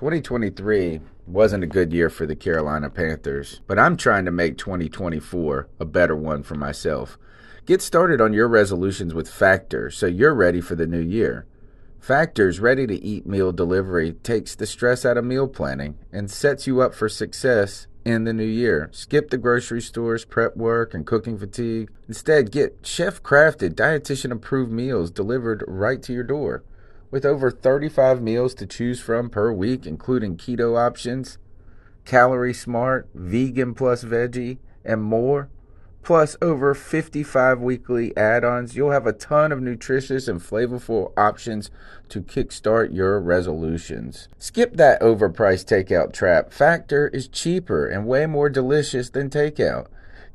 2023 wasn't a good year for the Carolina Panthers, but I'm trying to make 2024 a better one for myself. Get started on your resolutions with Factor so you're ready for the new year. Factor's ready-to-eat meal delivery takes the stress out of meal planning and sets you up for success in the new year. Skip the grocery stores, prep work, and cooking fatigue. Instead, get chef-crafted, dietitian-approved meals delivered right to your door. With over 35 meals to choose from per week, including keto options, calorie smart, vegan plus veggie, and more, plus over 55 weekly add-ons, you'll have a ton of nutritious and flavorful options to kickstart your resolutions. Skip that overpriced takeout trap. Factor is cheaper and way more delicious than takeout.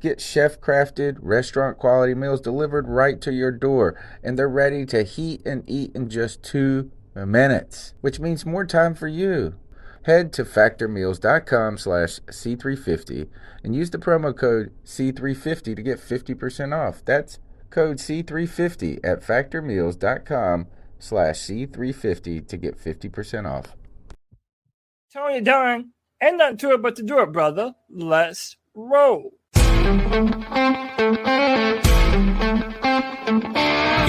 Get chef-crafted, restaurant-quality meals delivered right to your door, and they're ready to heat and eat in just 2 minutes, which means more time for you. Head to factormeals.com/C350 and use the promo code C350 to get 50% off. That's code C350 at factormeals.com/C350 to get 50% off. Tony Dunn, ain't nothing to it but to do it, brother. Let's roll. In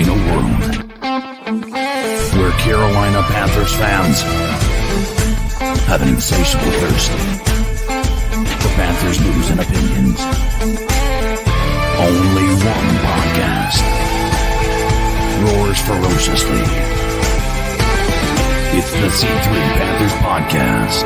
a world where Carolina Panthers fans have an insatiable thirst for Panthers news and opinions, only one podcast roars ferociously. It's the C3 Panthers Podcast.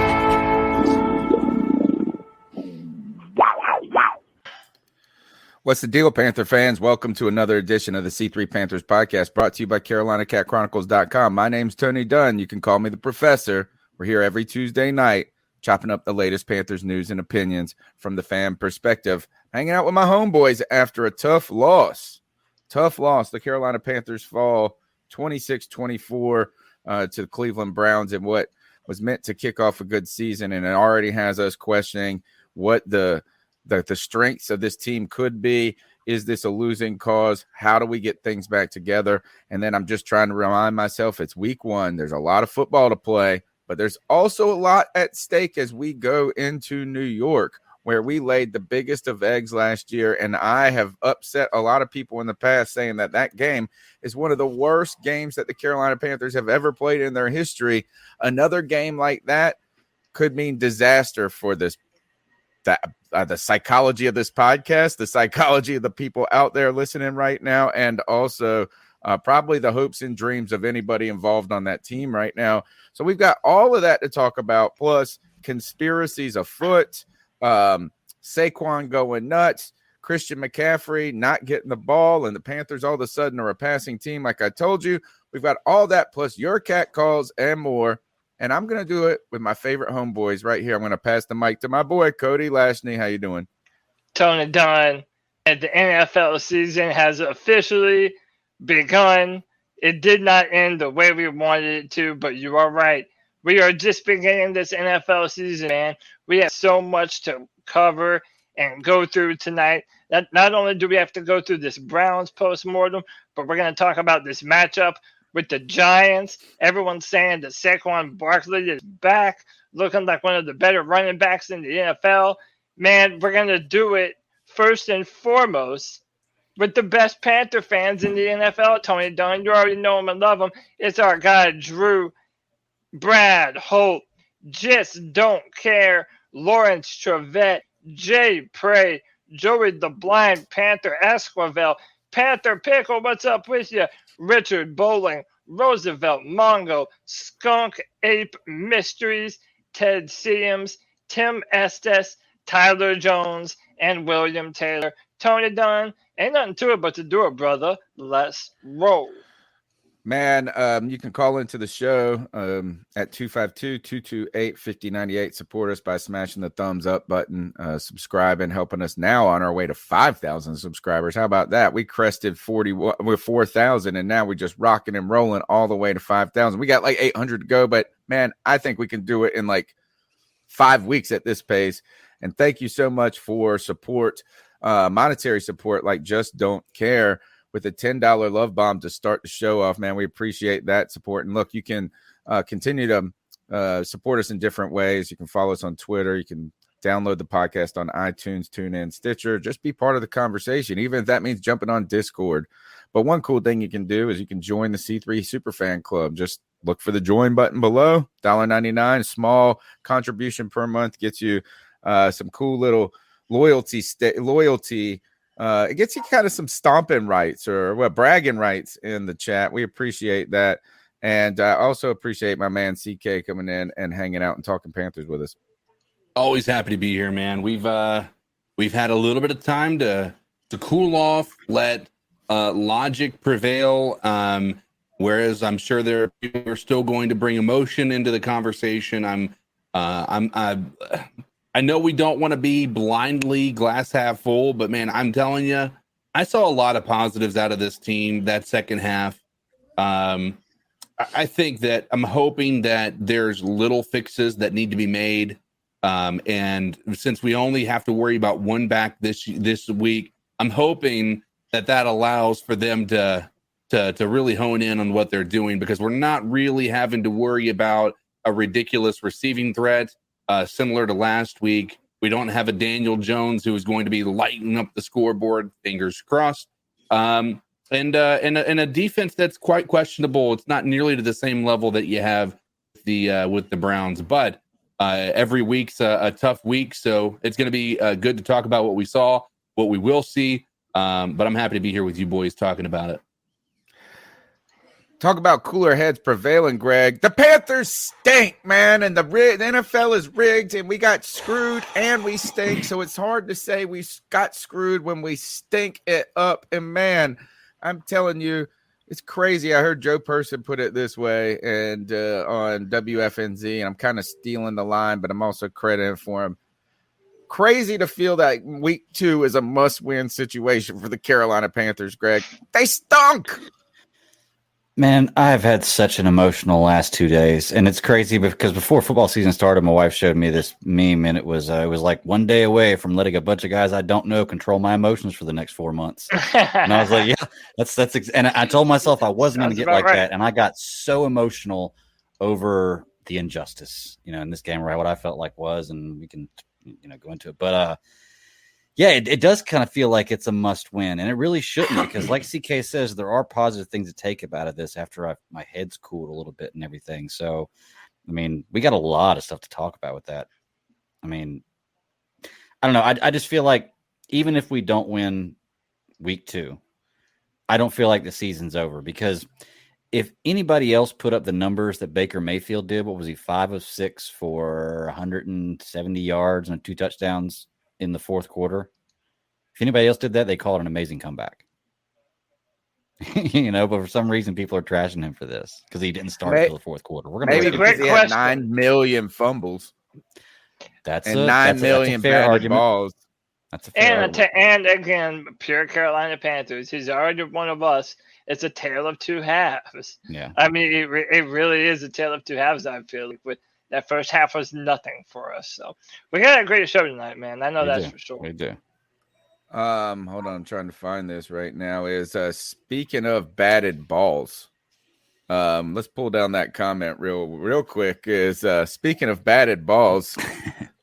What's the deal, Panther fans? Welcome to another edition of the C3 Panthers Podcast, brought to you by CarolinaCatChronicles.com. My name's Tony Dunn. You can call me the Professor. We're here every Tuesday night, chopping up the latest Panthers news and opinions from the fan perspective. Hanging out with my homeboys after a tough loss. The Carolina Panthers fall 26-24 to the Cleveland Browns in what was meant to kick off a good season, and it already has us questioning what the strengths of this team could be. Is this a losing cause? How do we get things back together? And then I'm just trying to remind myself it's week 1. There's a lot of football to play, but there's also a lot at stake as we go into New York, where we laid the biggest of eggs last year. And I have upset a lot of people in the past saying that game is one of the worst games that the Carolina Panthers have ever played in their history. Another game like that could mean disaster for this the psychology of this podcast, the psychology of the people out there listening right now, and also probably the hopes and dreams of anybody involved on that team right now. So we've got all of that to talk about, plus conspiracies afoot, Saquon going nuts, Christian McCaffrey not getting the ball, and the Panthers all of a sudden are a passing team like I told you. We've got all that plus your cat calls and more. And I'm going to do it with my favorite homeboys right here. I'm going to pass the mic to my boy, Cody Lashney. How you doing? Tony Dunn, and the NFL season has officially begun. It did not end the way we wanted it to, but you are right. We are just beginning this NFL season, man. We have so much to cover and go through tonight. Not only do we have to go through this Browns postmortem, but we're going to talk about this matchup with the Giants. Everyone's saying that Saquon Barkley is back, looking like one of the better running backs in the NFL. Man, we're going to do it first and foremost with the best Panther fans in the NFL. Tony Dunn, you already know him and love him. It's our guy, Drew, Brad, Holt, Just Don't Care, Lawrence Trevette, Jay Prey, Joey the Blind Panther Esquivel, Panther Pickle, what's up with you? Richard Bowling, Roosevelt Mongo, Skunk Ape Mysteries, Ted Seams, Tim Estes, Tyler Jones, and William Taylor. Tony Dunn, ain't nothing to it but to do it, brother. Let's roll. Man, you can call into the show at 252-228-5098. Support us by smashing the thumbs up button, subscribing, helping us now on our way to 5,000 subscribers. How about that? We crested 4,000, and now we're just rocking and rolling all the way to 5,000. We got like 800 to go, but man, I think we can do it in like 5 weeks at this pace. And thank you so much for support, monetary support, like Just Don't Care, with a $10 love bomb to start the show off, man. We appreciate that support. And look, you can continue to support us in different ways. You can follow us on Twitter. You can download the podcast on iTunes, TuneIn, Stitcher. Just be part of the conversation, even if that means jumping on Discord. But one cool thing you can do is you can join the C3 Superfan Club. Just look for the join button below. $1.99, small contribution per month gets you some cool little loyalty. It gets you kind of some stomping rights or bragging rights in the chat. We appreciate that. And I also appreciate my man CK coming in and hanging out and talking Panthers with us. Always happy to be here, man. We've had a little bit of time to cool off, let logic prevail. Whereas I'm sure there are people who are still going to bring emotion into the conversation. I know we don't want to be blindly glass half full, but man, I'm telling you, I saw a lot of positives out of this team that second half. I think that I'm hoping that there's little fixes that need to be made. And since we only have to worry about one back this week, I'm hoping that allows for them to really hone in on what they're doing, because we're not really having to worry about a ridiculous receiving threat similar to last week. We don't have a Daniel Jones who is going to be lighting up the scoreboard, fingers crossed. And a defense that's quite questionable. It's not nearly to the same level that you have with the Browns, but every week's a tough week, so it's going to be good to talk about what we saw, what we will see. But I'm happy to be here with you boys talking about it. Talk about cooler heads prevailing, Greg. The Panthers stink, man, and the NFL is rigged, and we got screwed, and we stink. So it's hard to say we got screwed when we stink it up. And man, I'm telling you, it's crazy. I heard Joe Person put it this way, and on WFNZ, and I'm kind of stealing the line, but I'm also crediting for him. Crazy to feel that week 2 is a must-win situation for the Carolina Panthers, Greg. They stunk. Man, I've had such an emotional last 2 days, and it's crazy because before football season started, my wife showed me this meme, and it was like 1 day away from letting a bunch of guys I don't know control my emotions for the next 4 months. And I was like, yeah, that's and I told myself I wasn't going to get like that, and I got so emotional over the injustice, in this game, right? What I felt like was, and we can, go into it, but yeah, it does kind of feel like it's a must win, and it really shouldn't, because like CK says, there are positive things to take out of this after my head's cooled a little bit and everything. So, I mean, we got a lot of stuff to talk about with that. I mean, I don't know. I just feel like even if we don't win week 2, I don't feel like the season's over, because if anybody else put up the numbers that Baker Mayfield did, what was he, 5 of 6 for 170 yards and 2 touchdowns in the fourth quarter? If anybody else did that, they call it an amazing comeback. But for some reason people are trashing him for this because he didn't start until the fourth quarter. We're gonna because he had 9 million fumbles. That's and 9 million batted balls. That's a fair argument. And again, pure Carolina Panthers. He's already one of us. It's a tale of two halves. Yeah, I mean, it really is a tale of two halves. I feel like with that first half was nothing for us. So we got a great show tonight, man. I know that's for sure. We do. Hold on, I'm trying to find this right now. Is speaking of batted balls. Let's pull down that comment real quick. Is speaking of batted balls,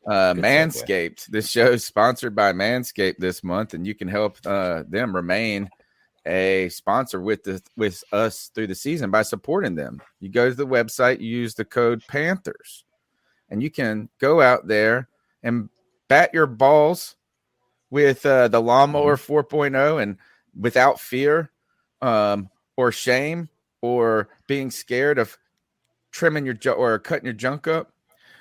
Manscaped. This show is sponsored by Manscaped this month, and you can help them remain a sponsor with us through the season by supporting them. You go to the website, you use the code Panthers, and you can go out there and bat your balls with the Lawnmower 4.0 and without fear or shame or being scared of trimming your or cutting your junk up.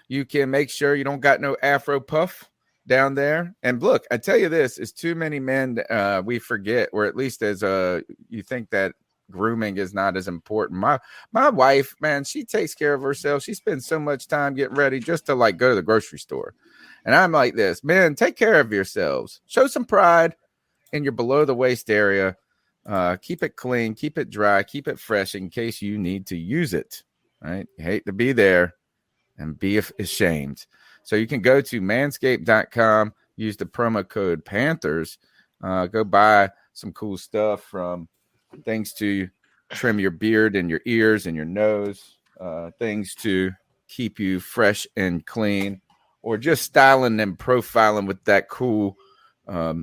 You can make sure you don't got no afro puff down there. And look, I tell you this, is too many men we forget, or at least as you think that grooming is not as important. My wife, man, she takes care of herself. She spends so much time getting ready just to like go to the grocery store. And I'm like this, man, take care of yourselves. Show some pride in your below the waist area. Keep it clean, keep it dry, keep it fresh in case you need to use it. Right? You hate to be there and be ashamed. So you can go to manscaped.com, use the promo code Panthers, go buy some cool stuff, from things to trim your beard and your ears and your nose, things to keep you fresh and clean, or just styling and profiling with that cool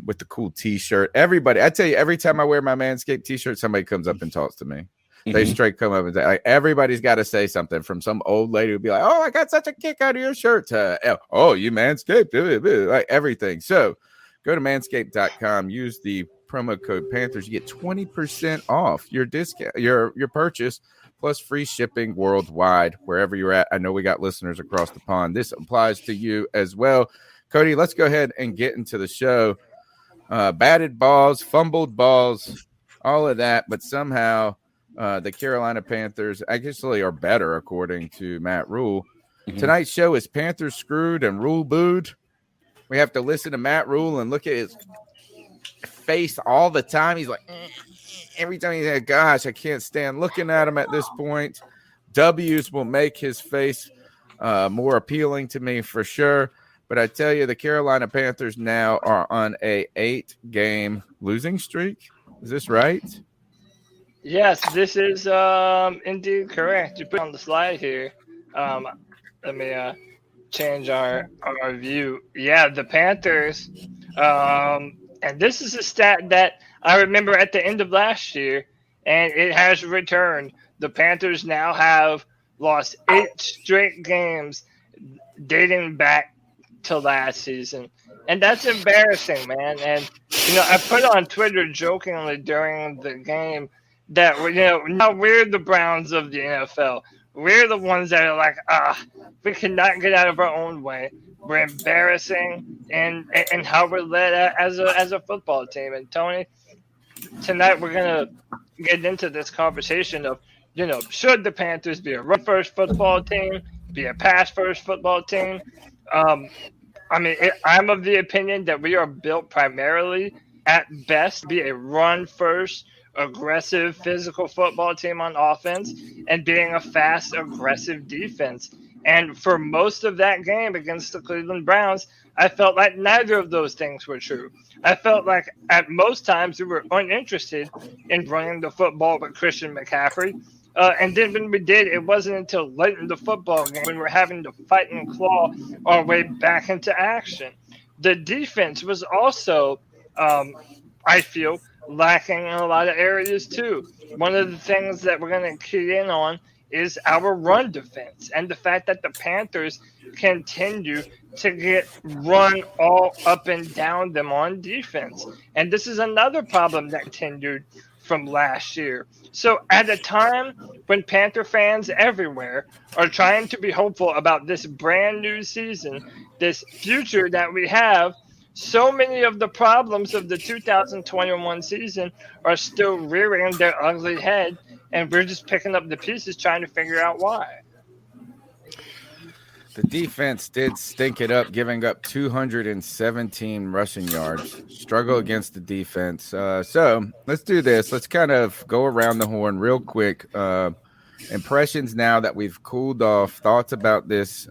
with the cool t-shirt. Everybody, I tell you, every time I wear my Manscaped t-shirt, somebody comes up and talks to me. They straight come up and say, like, everybody's got to say something, from some old lady who'd be like, "Oh, I got such a kick out of your shirt," to, "Oh, you Manscaped," like everything. So go to manscaped.com, use the promo code Panthers, you get 20% off your discount, your purchase, plus free shipping worldwide, wherever you're at. I know we got listeners across the pond. This applies to you as well. Cody, let's go ahead and get into the show. Batted balls, fumbled balls, all of that, but somehow the Carolina Panthers actually are better, according to Matt Rhule. Tonight's show is Panthers screwed and Rhule booed. We have to listen to Matt Rhule and look at his face all the time. He's like, every time he's like, "Gosh, I can't stand looking at him at this point." W's will make his face more appealing to me for sure. But I tell you, the Carolina Panthers now are on a 8-game losing streak. Is this right? Yes, this is indeed correct. You put it on the slide here. Let me change our view. Yeah, the Panthers, and this is a stat that I remember at the end of last year, and it has returned. The Panthers now have lost 8 straight games dating back to last season, and that's embarrassing, man. And I put on Twitter jokingly during the game that now we're the Browns of the NFL. We're the ones that are like, we cannot get out of our own way. We're embarrassing and how we're led as a football team. And Tony, tonight we're gonna get into this conversation of, should the Panthers be a run-first football team, be a pass-first football team? I'm of the opinion that we are built primarily, at best, to be a run-first, aggressive, physical football team on offense, and being a fast, aggressive defense. And for most of that game against the Cleveland Browns, I felt like neither of those things were true. I felt like at most times we were uninterested in running the football with Christian McCaffrey. And then when we did, it wasn't until late in the football game when we're having to fight and claw our way back into action. The defense was also, I feel, lacking in a lot of areas too. One of the things that we're going to key in on is our run defense, and the fact that the Panthers continue to get run all up and down them on defense. And this is another problem that continued from last year. So at a time when Panther fans everywhere are trying to be hopeful about this brand new season, this future that we have, so many of the problems of the 2021 season are still rearing their ugly head, and we're just picking up the pieces trying to figure out why. The defense did stink it up, giving up 217 rushing yards. Struggle against the defense. So let's do this. Let's kind of go around the horn real quick. Impressions now that we've cooled off. Thoughts about this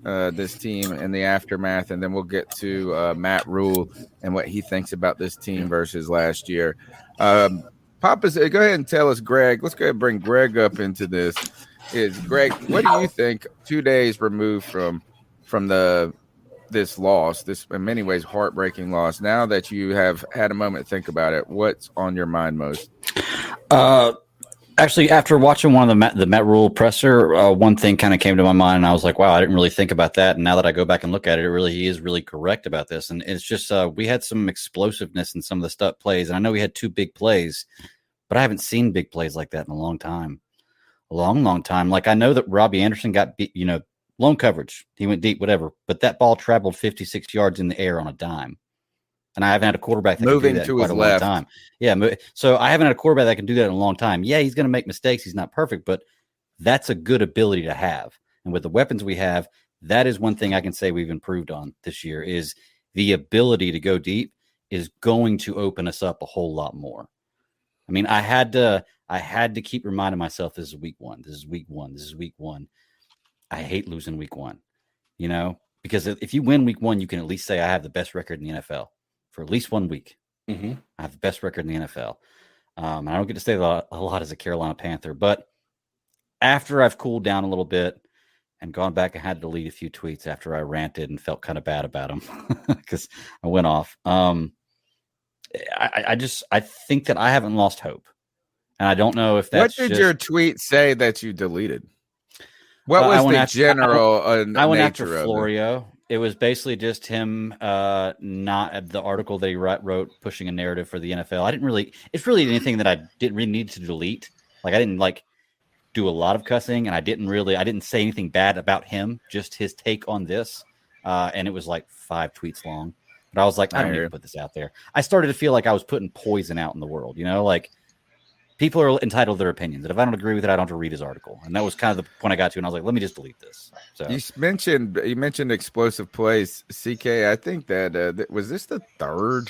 team and the aftermath, and then we'll get to Matt Rhule and what he thinks about this team versus last year. Papa, go ahead and tell us, Greg. Let's go ahead and bring Greg up into this. Greg, what do you think 2 days removed from this loss, this in many ways heartbreaking loss, now that you have had a moment to think about it, what's on your mind most? Actually, after watching one of the Matt Rhule presser, one thing kind of came to my mind, and I was like, wow, I didn't really think about that. And now that I go back and look at it, he is really correct about this. And it's just we had some explosiveness in some of the stuff plays. And I know we had 2 big plays, but I haven't seen big plays like that in a long time. A long time. Like, I know that Robbie Anderson got beat, lone coverage. He went deep, whatever. But that ball traveled 56 yards in the air on a dime. And I haven't had a quarterback that moving can do that to in quite his a left. long time. Yeah. So I haven't had a quarterback that can do that in a long time. Yeah, he's going to make mistakes. He's not perfect, but that's a good ability to have. And with the weapons we have, that is one thing I can say we've improved on this year, is the ability to go deep is going to open us up a whole lot more. I mean, I had to keep reminding myself, this is week one. This is week one. This is week one. I hate losing week one, because if you win week one, you can at least say I have the best record in the NFL for at least 1 week. Mm-hmm. I have the best record in the NFL. I don't get to say a lot as a Carolina Panther, but after I've cooled down a little bit and gone back and had to delete a few tweets after I ranted and felt kind of bad about them because I went off. I think that I haven't lost hope, and I don't know if that's what did your tweet say that you deleted? What was the general I went after nature of Florio. It was basically just him, not the article that he wrote pushing a narrative for the NFL. It's really anything that I didn't really need to delete. Like I didn't do a lot of cussing, and I didn't say anything bad about him, just his take on this. And it was like 5 tweets long. But I was like, I don't need to put this out there. I started to feel like I was putting poison out in the world, like people are entitled to their opinions. And if I don't agree with it, I don't have to read his article. And that was kind of the point I got to. And I was like, let me just delete this. So you mentioned explosive plays, CK. I think that was this the 3rd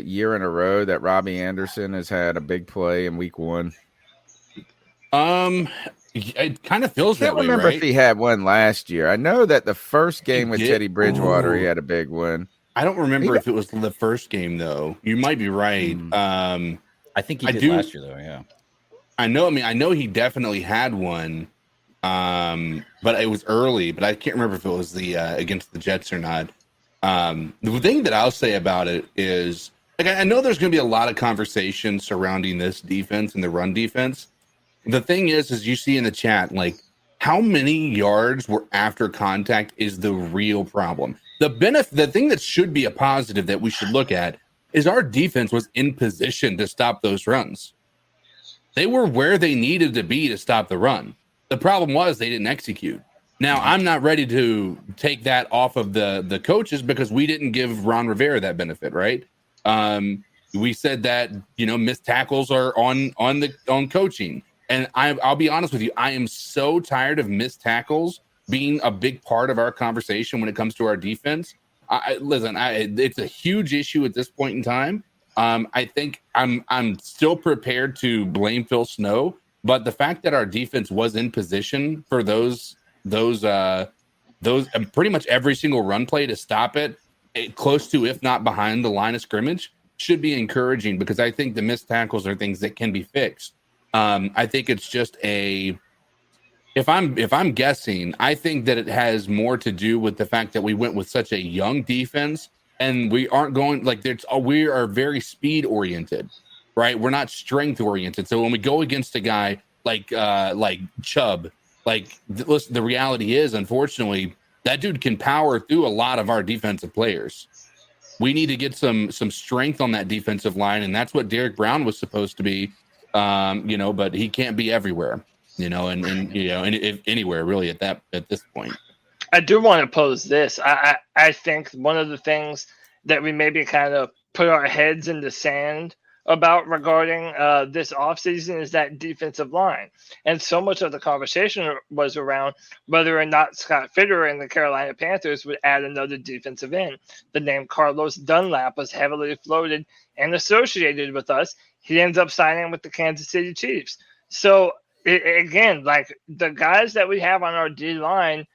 year in a row that Robbie Anderson has had a big play in week 1. It kind of feels that way, I can't remember right? if he had one last year. I know that the first game with Teddy Bridgewater, he had a big one. I don't remember if it was the first game though. You might be right. I think he did last year though. Yeah, I know he definitely had one. But it was early. But I can't remember if it was the against the Jets or not. The thing that I'll say about it is, I know there's going to be a lot of conversation surrounding this defense and the run defense. The thing is you see in the chat, how many yards were after contact is the real problem. The thing that should be a positive that we should look at is our defense was in position to stop those runs. They were where they needed to be to stop the run. The problem was they didn't execute. Now, I'm not ready to take that off of the coaches because we didn't give Ron Rivera that benefit, right? We said that, missed tackles are on coaching. And I'll be honest with you, I am so tired of missed tackles being a big part of our conversation when it comes to our defense. It's a huge issue at this point in time. I think I'm still prepared to blame Phil Snow, but the fact that our defense was in position for those pretty much every single run play to stop it, close to, if not behind the line of scrimmage, should be encouraging because I think the missed tackles are things that can be fixed. I think it's just if I'm guessing, I think that it has more to do with the fact that we went with such a young defense and we aren't going we are very speed oriented, right? We're not strength oriented. So when we go against a guy like Chubb, the reality is, unfortunately, that dude can power through a lot of our defensive players. We need to get some strength on that defensive line, and that's what Derek Brown was supposed to be. But he can't be everywhere, and if anywhere really at this point. I do want to pose this. I think one of the things that we maybe kind of put our heads in the sand about regarding this offseason is that defensive line. And so much of the conversation was around whether or not Scott Fitterer and the Carolina Panthers would add another defensive end. The name Carlos Dunlap was heavily floated and associated with us. He ends up signing with the Kansas City Chiefs. So, again, the guys that we have on our D-line,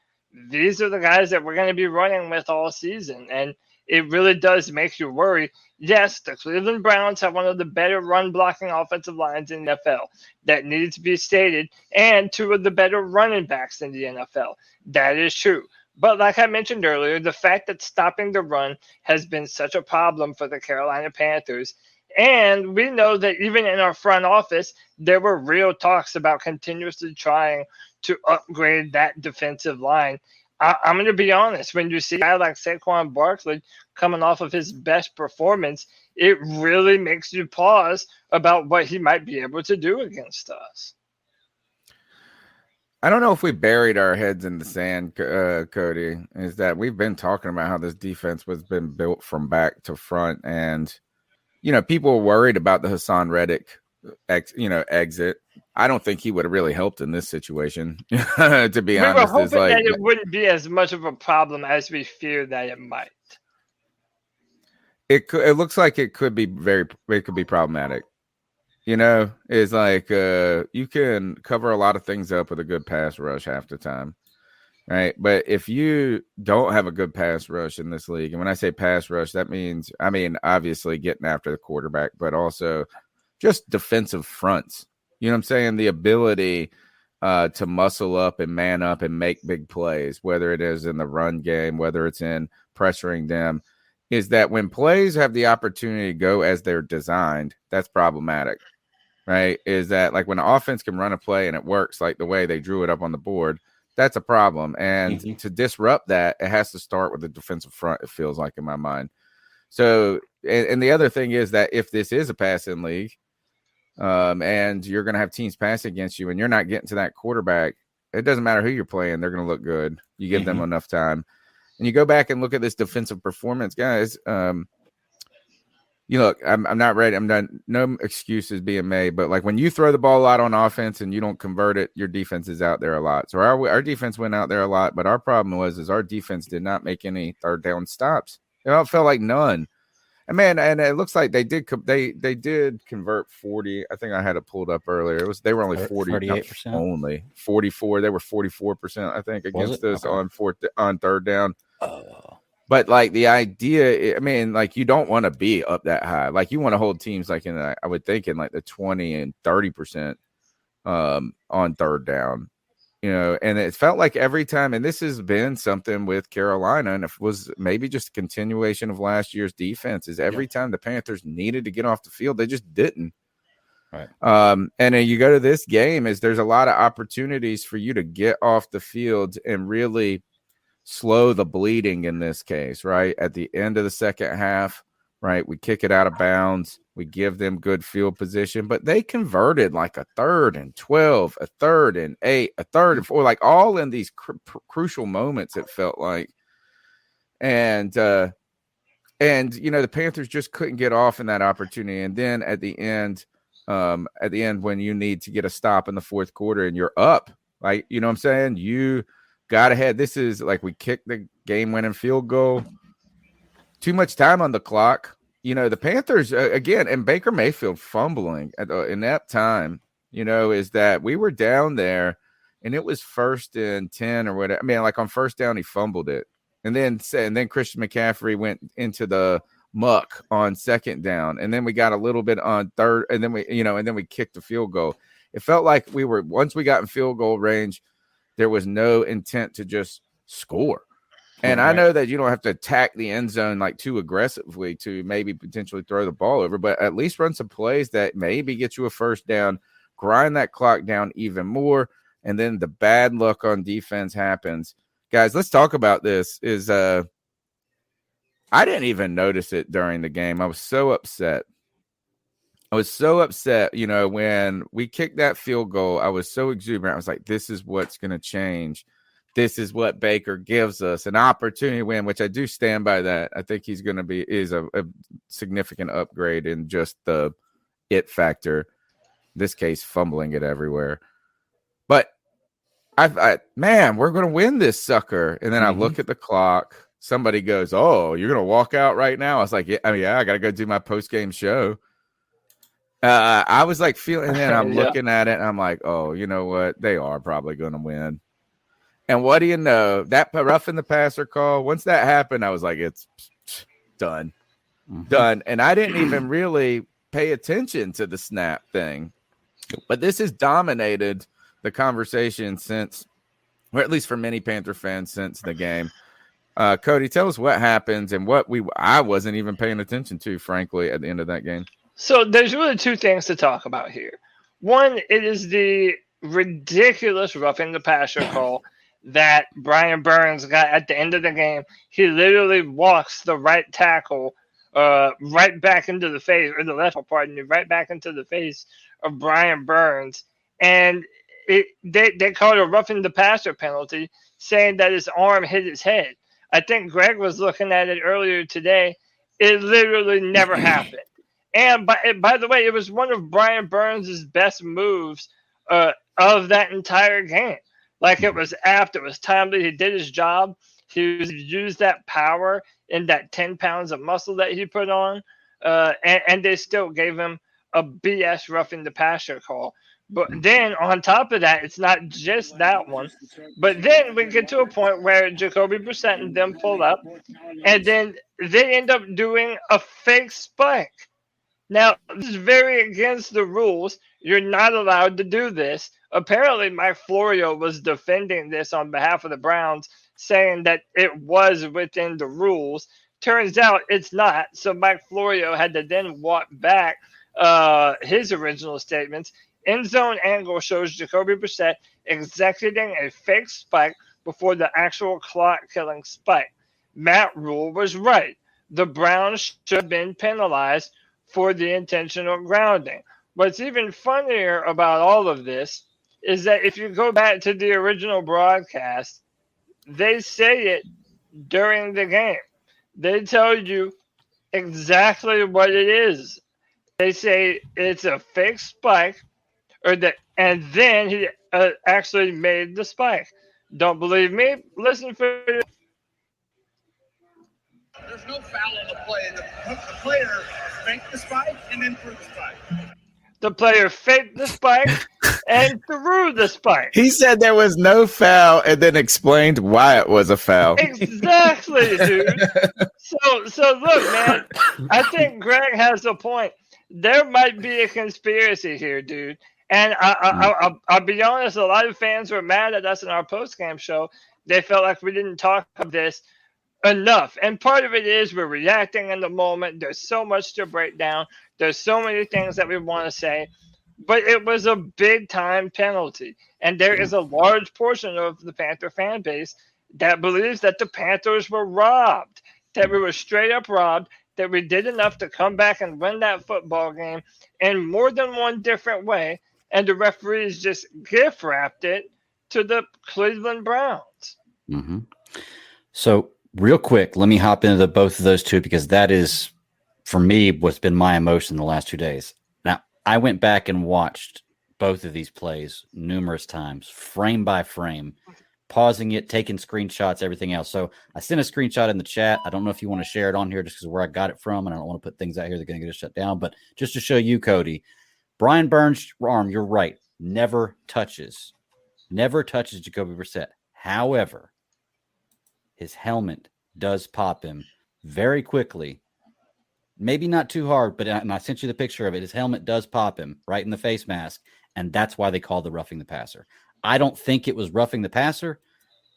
these are the guys that we're going to be running with all season. And it really does make you worry. Yes, the Cleveland Browns have one of the better run-blocking offensive lines in the NFL. That needs to be stated. And 2 of the better running backs in the NFL. That is true. But like I mentioned earlier, the fact that stopping the run has been such a problem for the Carolina Panthers. And we know that even in our front office, there were real talks about continuously trying to upgrade that defensive line. I'm going to be honest. When you see a guy like Saquon Barkley coming off of his best performance, it really makes you pause about what he might be able to do against us. I don't know if we buried our heads in the sand, Cody, is that we've been talking about how this defense was been built from back to front. And, people were worried about the Hassan Reddick, exit. I don't think he would have really helped in this situation, to be honest. We were hoping that it wouldn't be as much of a problem as we feared that it might. It looks like it could be problematic. It's you can cover a lot of things up with a good pass rush half the time, right? But if you don't have a good pass rush in this league, and when I say pass rush, that means, obviously getting after the quarterback, but also just defensive fronts. You know what I'm saying? The ability to muscle up and man up and make big plays, whether it is in the run game, whether it's in pressuring them, is that when plays have the opportunity to go as they're designed, that's problematic, right? Is that like when an offense can run a play and it works like the way they drew it up on the board, that's a problem. And to disrupt that, it has to start with the defensive front, it feels like in my mind. So, and the other thing is that if this is a passing league, and you're going to have teams pass against you and you're not getting to that quarterback, it doesn't matter who you're playing. They're going to look good. You give them enough time. And you go back and look at this defensive performance, guys. You look, I'm not ready. I'm not, no excuses being made, but like when you throw the ball a lot on offense and you don't convert it, your defense is out there a lot. So our defense went out there a lot, but our problem is our defense did not make any third down stops. It felt like none. And man, and it looks like they did convert 40. I think I had it pulled up earlier. They were only 38%. Only 44. They were 44%, I think, against us on third down. But like the idea, I mean, like you don't want to be up that high. Like you want to hold teams like I would think in like the 20 and 30% on third down. You know, and it felt like every time, and this has been something with Carolina, and it was maybe just a continuation of last year's defense, is every time the Panthers needed to get off the field, they just didn't. Right. And then you go to this game, there's a lot of opportunities for you to get off the field and really slow the bleeding in this case, right? At the end of the second half, right? We kick it out of bounds. We give them good field position, but they converted like a 3rd and 12, a 3rd and 8, a 3rd and 4, like all in these crucial moments, it felt like. And you know, the Panthers just couldn't get off in that opportunity. And then at the end, when you need to get a stop in the fourth quarter and you're up, like, you know what I'm saying? You got ahead. This is like we kicked the game-winning field goal. Too much time on the clock. You know, the Panthers, again, and Baker Mayfield fumbling in that time, you know, is that we were down there and it was 1st and 10 or whatever. I mean, like on first down, he fumbled it. And then Christian McCaffrey went into the muck on 2nd down. And then we got a little bit on 3rd. And then we kicked the field goal. It felt like once we got in field goal range, there was no intent to just score. And I know that you don't have to attack the end zone like too aggressively to maybe potentially throw the ball over, but at least run some plays that maybe get you a first down, grind that clock down even more, and then the bad luck on defense happens. Guys, let's talk about this. I didn't even notice it during the game. I was so upset. You know, when we kicked that field goal, I was so exuberant. I was like, this is what's going to change. This is what Baker gives us, an opportunity to win, which I do stand by that. I think he's going to be a significant upgrade in just the it factor. In this case, fumbling it everywhere. But man, we're going to win this sucker. And then I look at the clock. Somebody goes, "Oh, you're going to walk out right now?" I was like, "Yeah, I got to go do my post-game show." I was like feeling, and then I'm looking at it, and I'm like, "Oh, you know what? They are probably going to win." And what do you know? That roughing the passer call, once that happened, I was like, it's done. Done. And I didn't even really pay attention to the snap thing. But this has dominated the conversation since, or at least for many Panther fans, since the game. Cody, tell us what happens and what I wasn't even paying attention to, frankly, at the end of that game. So there's really 2 things to talk about here. One, it is the ridiculous roughing the passer call that Brian Burns got at the end of the game. He literally walks the right tackle right back into the face, or the left, pardon me, right back into the face of Brian Burns. And they called a roughing the passer penalty, saying that his arm hit his head. I think Greg was looking at it earlier today. It literally never happened. And by the way, it was one of Brian Burns' best moves of that entire game. Like, it was apt, it was timely, he did his job. He used that power in that 10 pounds of muscle that he put on, and they still gave him a BS roughing the passer call. But then on top of that, it's not just that one, but then we get to a point where Jacoby Brissett and them pull up, and then they end up doing a fake spike. Now, this is very against the rules. You're not allowed to do this Apparently, Mike Florio was defending this on behalf of the Browns, saying that it was within the rules. Turns out it's not. So Mike Florio had to then walk back his original statements. End zone angle shows Jacoby Brissett executing a fake spike before the actual clock-killing spike. Matt Rhule was right. The Browns should have been penalized for the intentional grounding. What's even funnier about all of this is that if you go back to the original broadcast, they say it during the game. They tell you exactly what it is. They say it's a fake spike, and then he actually made the spike. Don't believe me? Listen for it. There's no foul on the play. The player faked the spike and then threw the spike. The player faked the spike and threw the spike. He said there was no foul and then explained why it was a foul. Exactly, dude. So look, man, I think Greg has a point. There might be a conspiracy here, dude. And I'll be honest, a lot of fans were mad at us in our post-game show. They felt like we didn't talk about this enough. And part of it is we're reacting in the moment. There's so much to break down. There's so many things that we want to say. But it was a big-time penalty. And there is a large portion of the Panther fan base that believes that the Panthers were robbed, that we were straight-up robbed, that we did enough to come back and win that football game in more than one different way, and the referees just gift-wrapped it to the Cleveland Browns. Mm-hmm. So, real quick, let me hop into both of those two because that is, for me, what's been my emotion the last 2 days. Now, I went back and watched both of these plays numerous times, frame by frame, pausing it, taking screenshots, everything else. So I sent a screenshot in the chat. I don't know if you want to share it on here just because of where I got it from, and I don't want to put things out here that are going to get us shut down. But just to show you, Cody, Brian Burns' arm, you're right, never touches Jacoby Brissett. However, his helmet does pop him very quickly. Maybe not too hard, but and I sent you the picture of it. His helmet does pop him right in the face mask, and that's why they called the roughing the passer. I don't think it was roughing the passer,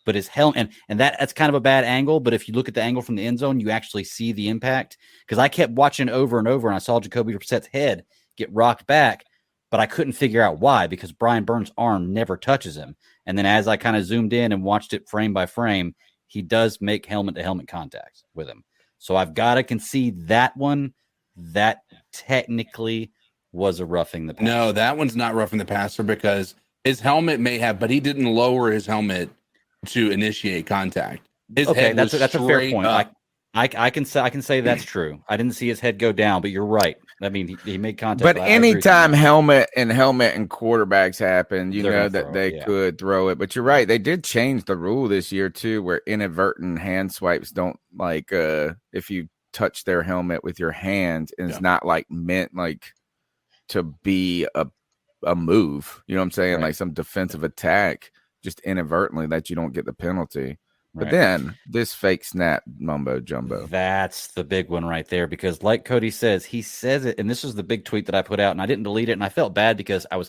but his helmet, and that's kind of a bad angle. But if you look at the angle from the end zone, you actually see the impact. Because I kept watching over and over, and I saw Jacoby Brissett's head get rocked back, but I couldn't figure out why because Brian Burns' arm never touches him. And then as I kind of zoomed in and watched it frame by frame, he does make helmet-to-helmet contact with him. So I've got to concede that one. That technically was a roughing the passer. No, that one's not roughing the passer because his helmet may have, but he didn't lower his helmet to initiate contact. His head that's a fair point. Up. I can say that's true. I didn't see his head go down, but you're right. I mean, he made contact. But anytime helmet and quarterbacks happen, you know that they could throw it. But you're right. They did change the rule this year, too, where inadvertent hand swipes don't like if you touch their helmet with your hand, and it's not like meant like to be a move. You know what I'm saying? Like some defensive attack, just inadvertently that you don't get the penalty. But then this fake snap mumbo jumbo. That's the big one right there because like Cody says, he says it. And this was the big tweet that I put out and I didn't delete it. And I felt bad because I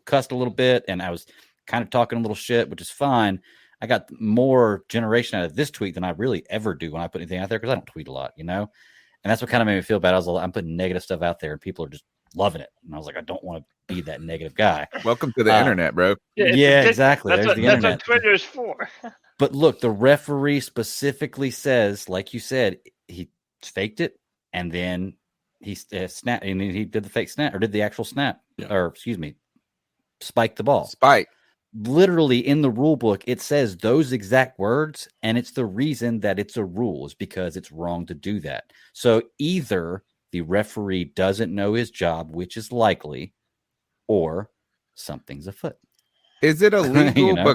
cussed a little bit and I was kind of talking a little shit, which is fine. I got more generation out of this tweet than I really ever do when I put anything out there because I don't tweet a lot, you know? And that's what kind of made me feel bad. I'm putting negative stuff out there and people are just loving it. And I was like, I don't want to be that negative guy. Welcome to the internet, bro. Yeah, exactly. That's what Twitter's for. But look, the referee specifically says, like you said, he faked it and then he snapped and he did the fake snap or did the actual snap or excuse me, spiked the ball. Spike. Literally in the rule book, it says those exact words, and it's the reason that it's a rule is because it's wrong to do that. So either the referee doesn't know his job, which is likely, or something's afoot. Is it illegal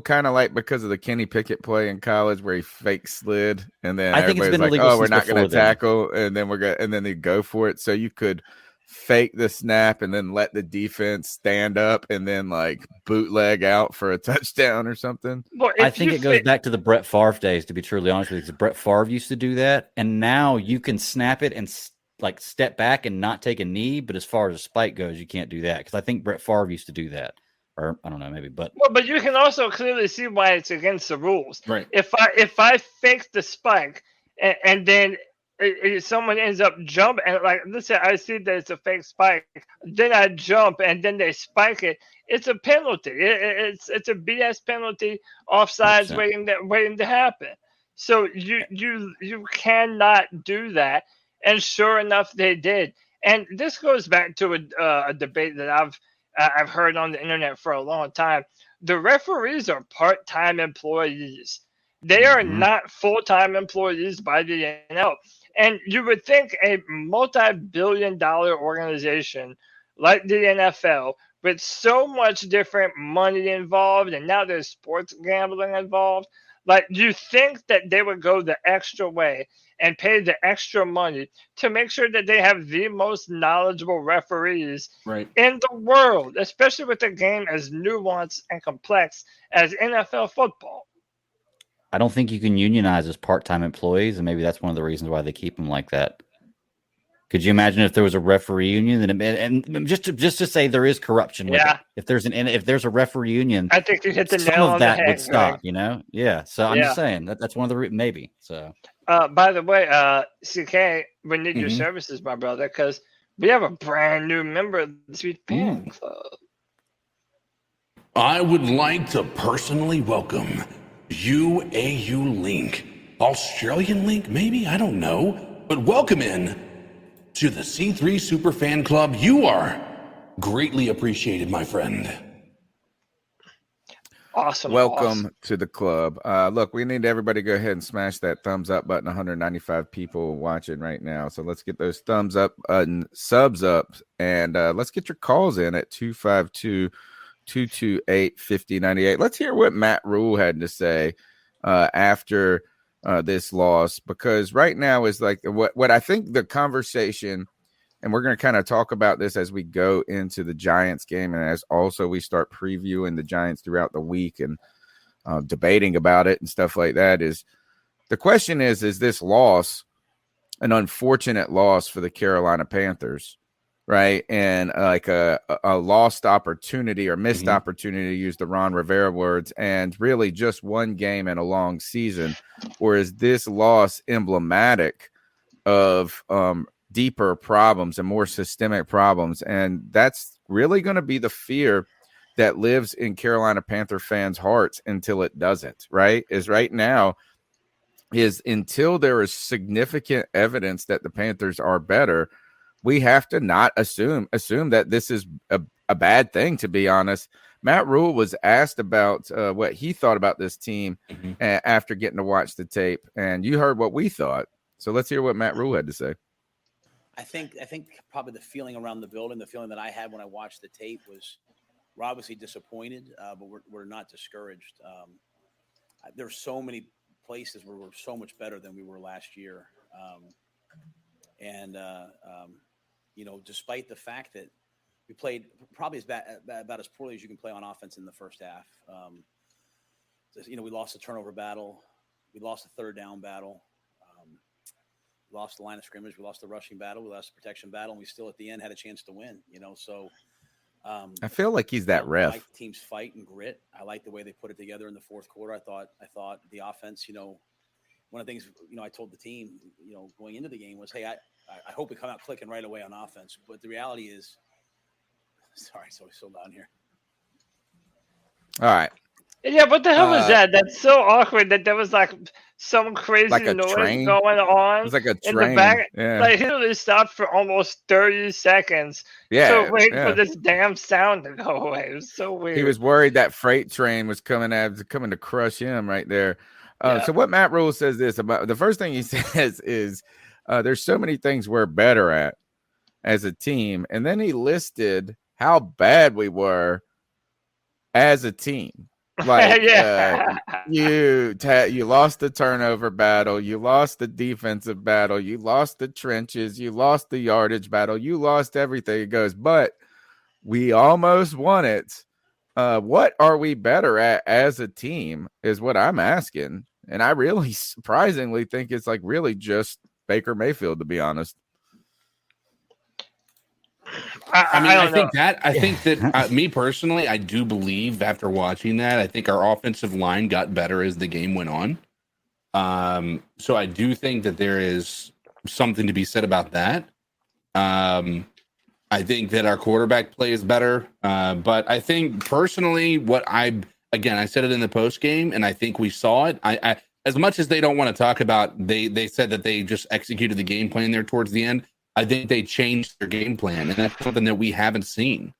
kind of like because of the Kenny Pickett play in college where he fake slid and then I think it's been like, illegal we're not going to tackle then. and then they go for it. So you could fake the snap and then let the defense stand up and then like bootleg out for a touchdown or something. Well, I think it goes back to the Brett Favre days, to be truly honest with you. Brett Favre used to do that, and now you can snap it and like step back and not take a knee, but as far as a spike goes, you can't do that because I think Brett Favre used to do that, or I don't know, maybe. But Well, but you can also clearly see why it's against the rules. Right. If I fake the spike and then someone ends up jumping, and like let's say I see that it's a fake spike, then I jump and then they spike it. It's a penalty. It's a BS penalty, offsides 100%. waiting to happen. So you cannot do that. And sure enough, they did. And this goes back to a debate that I've heard on the internet for a long time. The referees are part-time employees. They are not full-time employees by the NFL. And you would think a multi-billion-dollar organization like the NFL, with so much different money involved, and now there's sports gambling involved, like you think that they would go the extra way and pay the extra money to make sure that they have the most knowledgeable referees in the world, especially with a game as nuanced and complex as NFL football. I don't think you can unionize as part-time employees, and maybe that's one of the reasons why they keep them like that. Could you imagine if there was a referee union, and just to say there is corruption with it. If there's a referee union, I think you hit the some nail of on that the head, would stop. Greg. You know, So I'm just saying that's one of the maybe. So by the way, CK, we need your services, my brother, because we have a brand new member of the Sweet Fan Club. I would like to personally welcome UAU Link. Australian Link, maybe? I don't know. But welcome in to the C3 Superfan Club. You are greatly appreciated, my friend. Awesome. Welcome to the club. Look, we need everybody to go ahead and smash that thumbs up button. 195 people watching right now. So let's get those thumbs up and subs up. And let's get your calls in at 252-228-5098. Let's hear what Matt Rhule had to say after this loss, because right now is like what I think the conversation, and we're going to kind of talk about this as we go into the Giants game, and as also we start previewing the Giants throughout the week and debating about it and stuff like that, is the question is this loss an unfortunate loss for the Carolina Panthers, right? And like a lost opportunity or missed opportunity, to use the Ron Rivera words, and really just one game in a long season? Or is this loss emblematic of deeper problems and more systemic problems? And that's really going to be the fear that lives in Carolina Panther fans' hearts until it doesn't, right? Is right now is until there is significant evidence that the Panthers are better, we have to not assume that this is a bad thing, to be honest. Matt Rhule was asked about what he thought about this team after getting to watch the tape, and you heard what we thought. So let's hear what Matt Rhule had to say. I think probably the feeling around the building, the feeling that I had when I watched the tape was we're obviously disappointed, but we're not discouraged. There's so many places where we're so much better than we were last year. Despite the fact that we played probably about as poorly as you can play on offense in the first half. We lost the turnover battle. We lost the third down battle. We lost the line of scrimmage. We lost the rushing battle. We lost the protection battle. And we still at the end had a chance to win, I feel like he's that ref. I like the team's fight and grit. I like the way they put it together in the fourth quarter. I thought the offense, one of the things, I told the team, going into the game was, hey, I hope we come out clicking right away on offense. But the reality is, sorry, it's always so loud here. All right. Yeah, what the hell was that? That's so awkward that there was like some crazy like a noise train going on. It was like a in train. the back. Yeah. Like he literally stopped for almost 30 seconds to wait for this damn sound to go away. It was so weird. He was worried that freight train was coming to crush him right there. So what Matt Rhule says this about the first thing he says is there's so many things we're better at as a team, and then he listed how bad we were as a team. Like you lost the turnover battle, you lost the defensive battle, you lost the trenches, you lost the yardage battle, you lost everything. It goes, but we almost won it. What are we better at as a team is what I'm asking. And I really surprisingly think it's like really just Baker Mayfield, to be honest. I don't know. I think that me personally, I do believe after watching that, I think our offensive line got better as the game went on. So I do think that there is something to be said about that. I think that our quarterback play is better. But I think personally, I said it in the post game, and I think we saw it. I as much as they don't want to talk about, they said that they just executed the game plan there towards the end. I think they changed their game plan, and that's something that we haven't seen.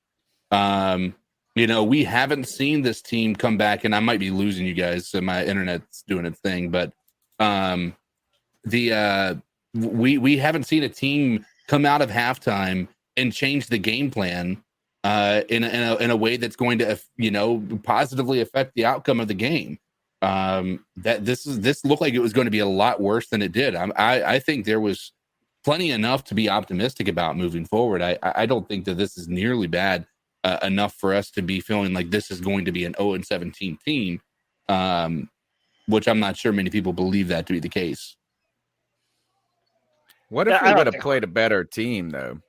We haven't seen this team come back, and I might be losing you guys, so my internet's doing its thing, but we haven't seen a team come out of halftime and change the game plan in a way that's going to positively affect the outcome of the game. That this looked like it was going to be a lot worse than it did. I think there was plenty enough to be optimistic about moving forward. I don't think that this is nearly bad enough for us to be feeling like this is going to be an 0-17 team, which I'm not sure many people believe that to be the case. What if we would have played a better team, though?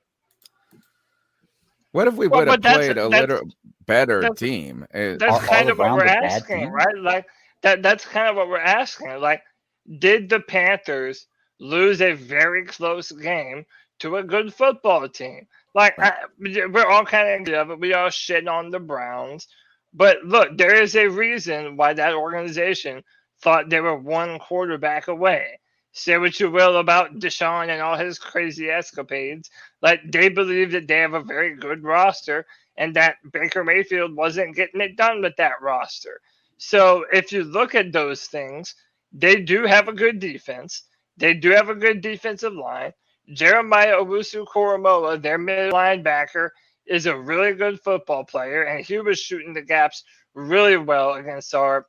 What if we would have played a little better team? That's kind of what we're asking, right? Like that's kind of what we're asking. Like, did the Panthers lose a very close game to a good football team? Like, we're all kind of it. We all shit on the Browns. But look, there is a reason why that organization thought they were one quarterback away. Say what you will about Deshaun and all his crazy escapades. Like, they believe that they have a very good roster and that Baker Mayfield wasn't getting it done with that roster. So if you look at those things, they do have a good defense. They do have a good defensive line. Jeremiah Owusu-Koramoah, their middle linebacker, is a really good football player, and he was shooting the gaps really well against our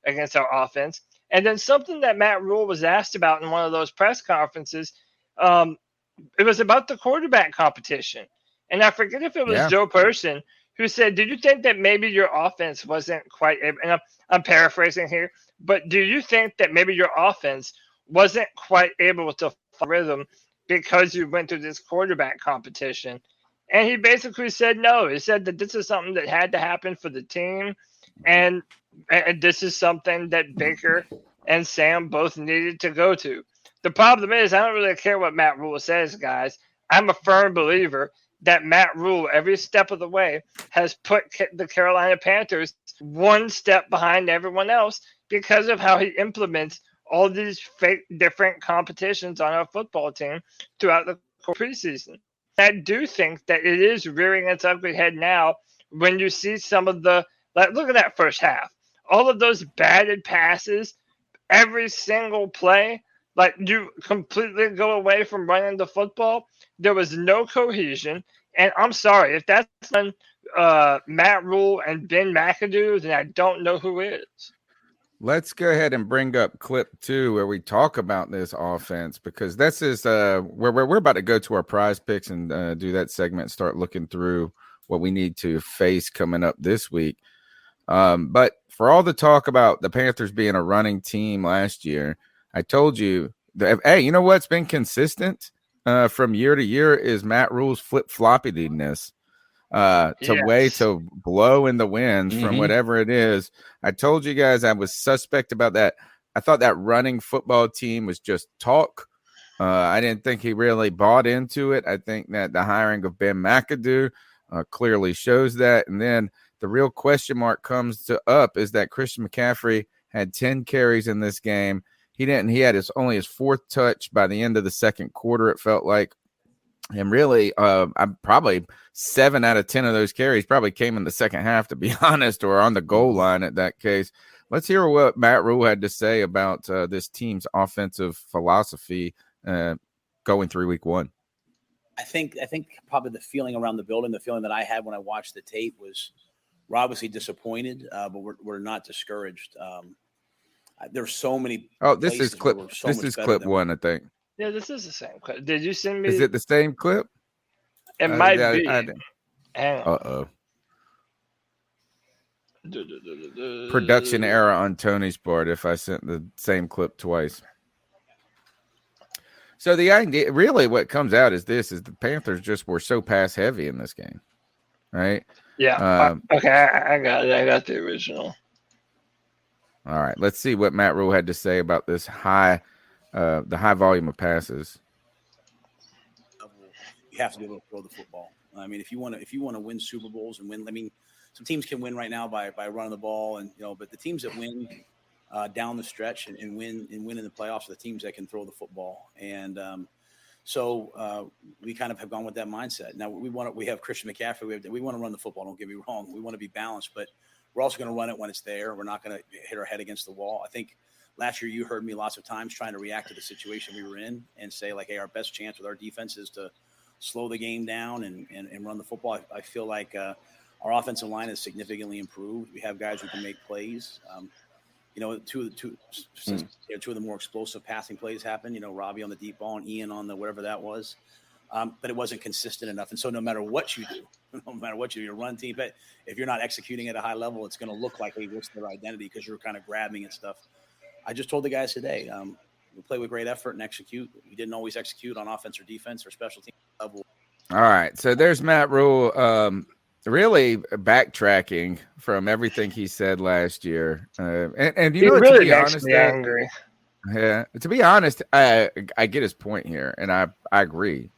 offense. And then something that Matt Rhule was asked about in one of those press conferences, it was about the quarterback competition. And I forget if it was Joe Person who said, "Did you think that maybe your offense wasn't quite able," and I'm paraphrasing here, but do you think that maybe your offense wasn't quite able to follow rhythm because you went through this quarterback competition? And he basically said no. He said that this is something that had to happen for the team, and this is something that Baker and Sam both needed to go to. The problem is, I don't really care what Matt Rhule says, guys. I'm a firm believer that Matt Rhule, every step of the way, has put the Carolina Panthers one step behind everyone else because of how he implements all these fake different competitions on our football team throughout the preseason. I do think that it is rearing its ugly head now when you see some of the, like, look at that first half. All of those batted passes, every single play, like, you completely go away from running the football. There was no cohesion. And I'm sorry, if that's on Matt Rhule and Ben McAdoo, then I don't know who is. Let's go ahead and bring up clip 2 where we talk about this offense, because this is where we're about to go to our prize picks and do that segment and start looking through what we need to face coming up this week. But for all the talk about the Panthers being a running team last year, I told you that, hey, you know what's been consistent from year to year is Matt Rhule's flip-floppiness. To blow in the winds from whatever it is. I told you guys I was suspect about that. I thought that running football team was just talk. I didn't think he really bought into it. I think that the hiring of Ben McAdoo clearly shows that. And then the real question mark comes up is that Christian McCaffrey had 10 carries in this game. He had only his 4th touch by the end of the second quarter, it felt like. And really, I'm probably 7 out of 10 of those carries probably came in the second half, to be honest, or on the goal line at that case. Let's hear what Matt Rhule had to say about this team's offensive philosophy going through week 1. I think probably the feeling around the building, the feeling that I had when I watched the tape was we're obviously disappointed, but we're not discouraged. There's so many. Oh, this is clip. This is clip 1, I think. Yeah, this is the same clip. Did you send me? Is it the same clip? It might be. Uh-oh. Production error on Tony's part if I sent the same clip twice. So the idea, really, what comes out is the Panthers just were so pass heavy in this game, right? Yeah. Okay, I got it. I got the original. All right, let's see what Matt Rhule had to say about this the high volume of passes. You have to be able to throw the football. I mean, if you want to win Super Bowls and win, I mean, some teams can win right now by running the ball, and but the teams that win down the stretch and win in the playoffs are the teams that can throw the football. And so we kind of have gone with that mindset. Now we have Christian McCaffrey. We want to run the football. Don't get me wrong. We want to be balanced, but we're also going to run it when it's there. We're not going to hit our head against the wall. I think last year you heard me lots of times trying to react to the situation we were in and say, like, hey, our best chance with our defense is to slow the game down and run the football. I feel like our offensive line has significantly improved. We have guys who can make plays. Two of the more explosive passing plays happened. Robbie on the deep ball and Ian on the whatever that was. But it wasn't consistent enough. And so no matter what you do, your run team, but if you're not executing at a high level, it's going to look like, hey, what's their identity? Because you're kind of grabbing and stuff. I just told the guys today, we play with great effort and execute. We didn't always execute on offense or defense or special team level. All right. So there's Matt Rhule really backtracking from everything he said last year. And He really makes me angry. Yeah. To be honest, I get his point here, and I agree.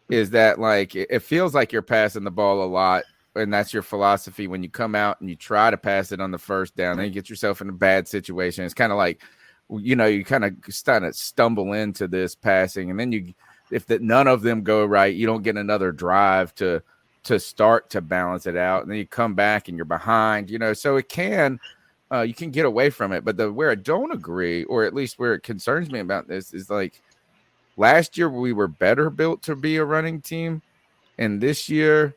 Is that, like, it feels like you're passing the ball a lot, and that's your philosophy when you come out and you try to pass it on the first down, then you get yourself in a bad situation. It's kind of like, you kind of stumble into this passing, and then if none of them go right, you don't get another drive to start to balance it out, and then you come back and you're behind, so it can you can get away from it. But where I don't agree, or at least where it concerns me about this, is like last year we were better built to be a running team, and this year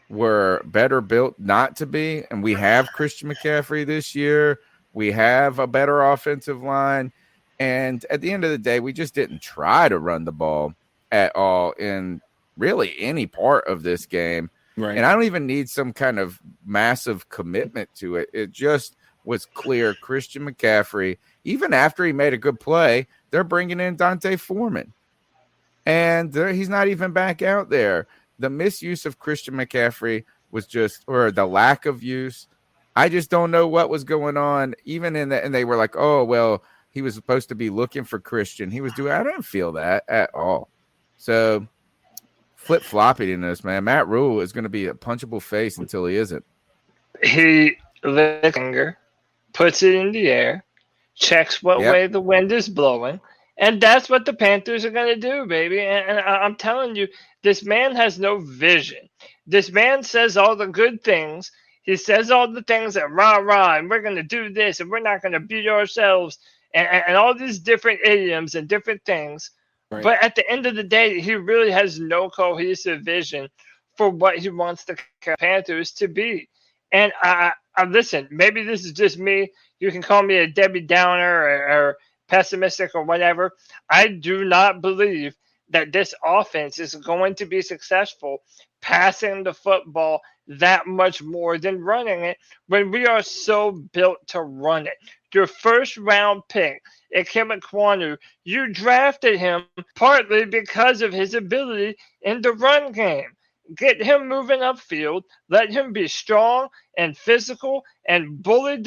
we're better built not to be. And we have Christian McCaffrey this year. We have a better offensive line. And at the end of the day, we just didn't try to run the ball at all in really any part of this game. Right. And I don't even need some kind of massive commitment to it. It just was clear Christian McCaffrey, even after he made a good play, they're bringing in Dante Foreman. And he's not even back out there. The misuse of Christian McCaffrey was or the lack of use. I just don't know what was going on, even in that. And they were like, oh, well, he was supposed to be looking for Christian. I didn't feel that at all. So flip-flopping in this, man. Matt Rhule is going to be a punchable face until he isn't. He lifts his finger, puts it in the air, checks what way the wind is blowing, and that's what the Panthers are going to do, baby. And I'm telling you, this man has no vision. This man says all the good things. He says all the things that rah, and we're going to do this, and we're not going to beat ourselves, and all these different idioms and different things. Right. But at the end of the day, he really has no cohesive vision for what he wants the Panthers to be. And I listen, maybe this is just me. You can call me a Debbie Downer or pessimistic or whatever. I do not believe that this offense is going to be successful passing the football that much more than running it when we are so built to run it. Your first round pick, Ikem Ekwonu, you drafted him partly because of his ability in the run game. Get him moving upfield, let him be strong and physical and bully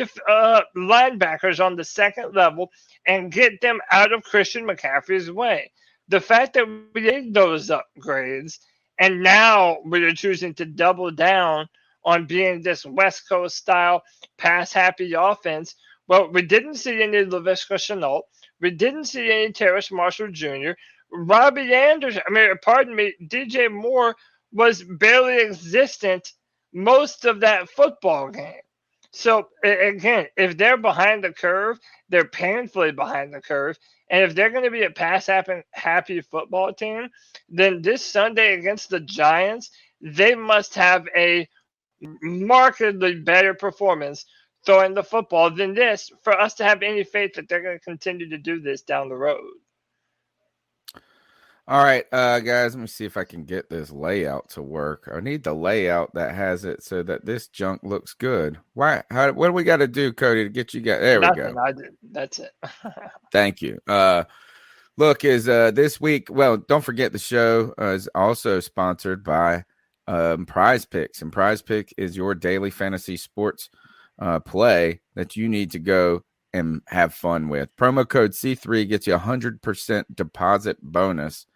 linebackers on the second level and get them out of Christian McCaffrey's way. The fact that we made those upgrades and now we are choosing to double down on being this West Coast style pass-happy offense. Well, we didn't see any Laviska Shenault. We didn't see any Terrace Marshall Jr. Robbie Anderson, DJ Moore was barely existent most of that football game. So, again, if they're behind the curve, they're painfully behind the curve. And if they're going to be a pass-happy football team, then this Sunday against the Giants, they must have a markedly better performance throwing the football than this for us to have any faith that they're going to continue to do this down the road. All right, guys, let me see if I can get this layout to work. I need the layout that has it so that this junk looks good. What do we got to do, Cody, to get you guys? There we go. That's it. Thank you. Look, is this week, well, don't forget the show is also sponsored by Prize Picks. And Prize Pick is your daily fantasy sports play that you need to go and have fun with. Promo code C3 gets you 100% deposit bonus.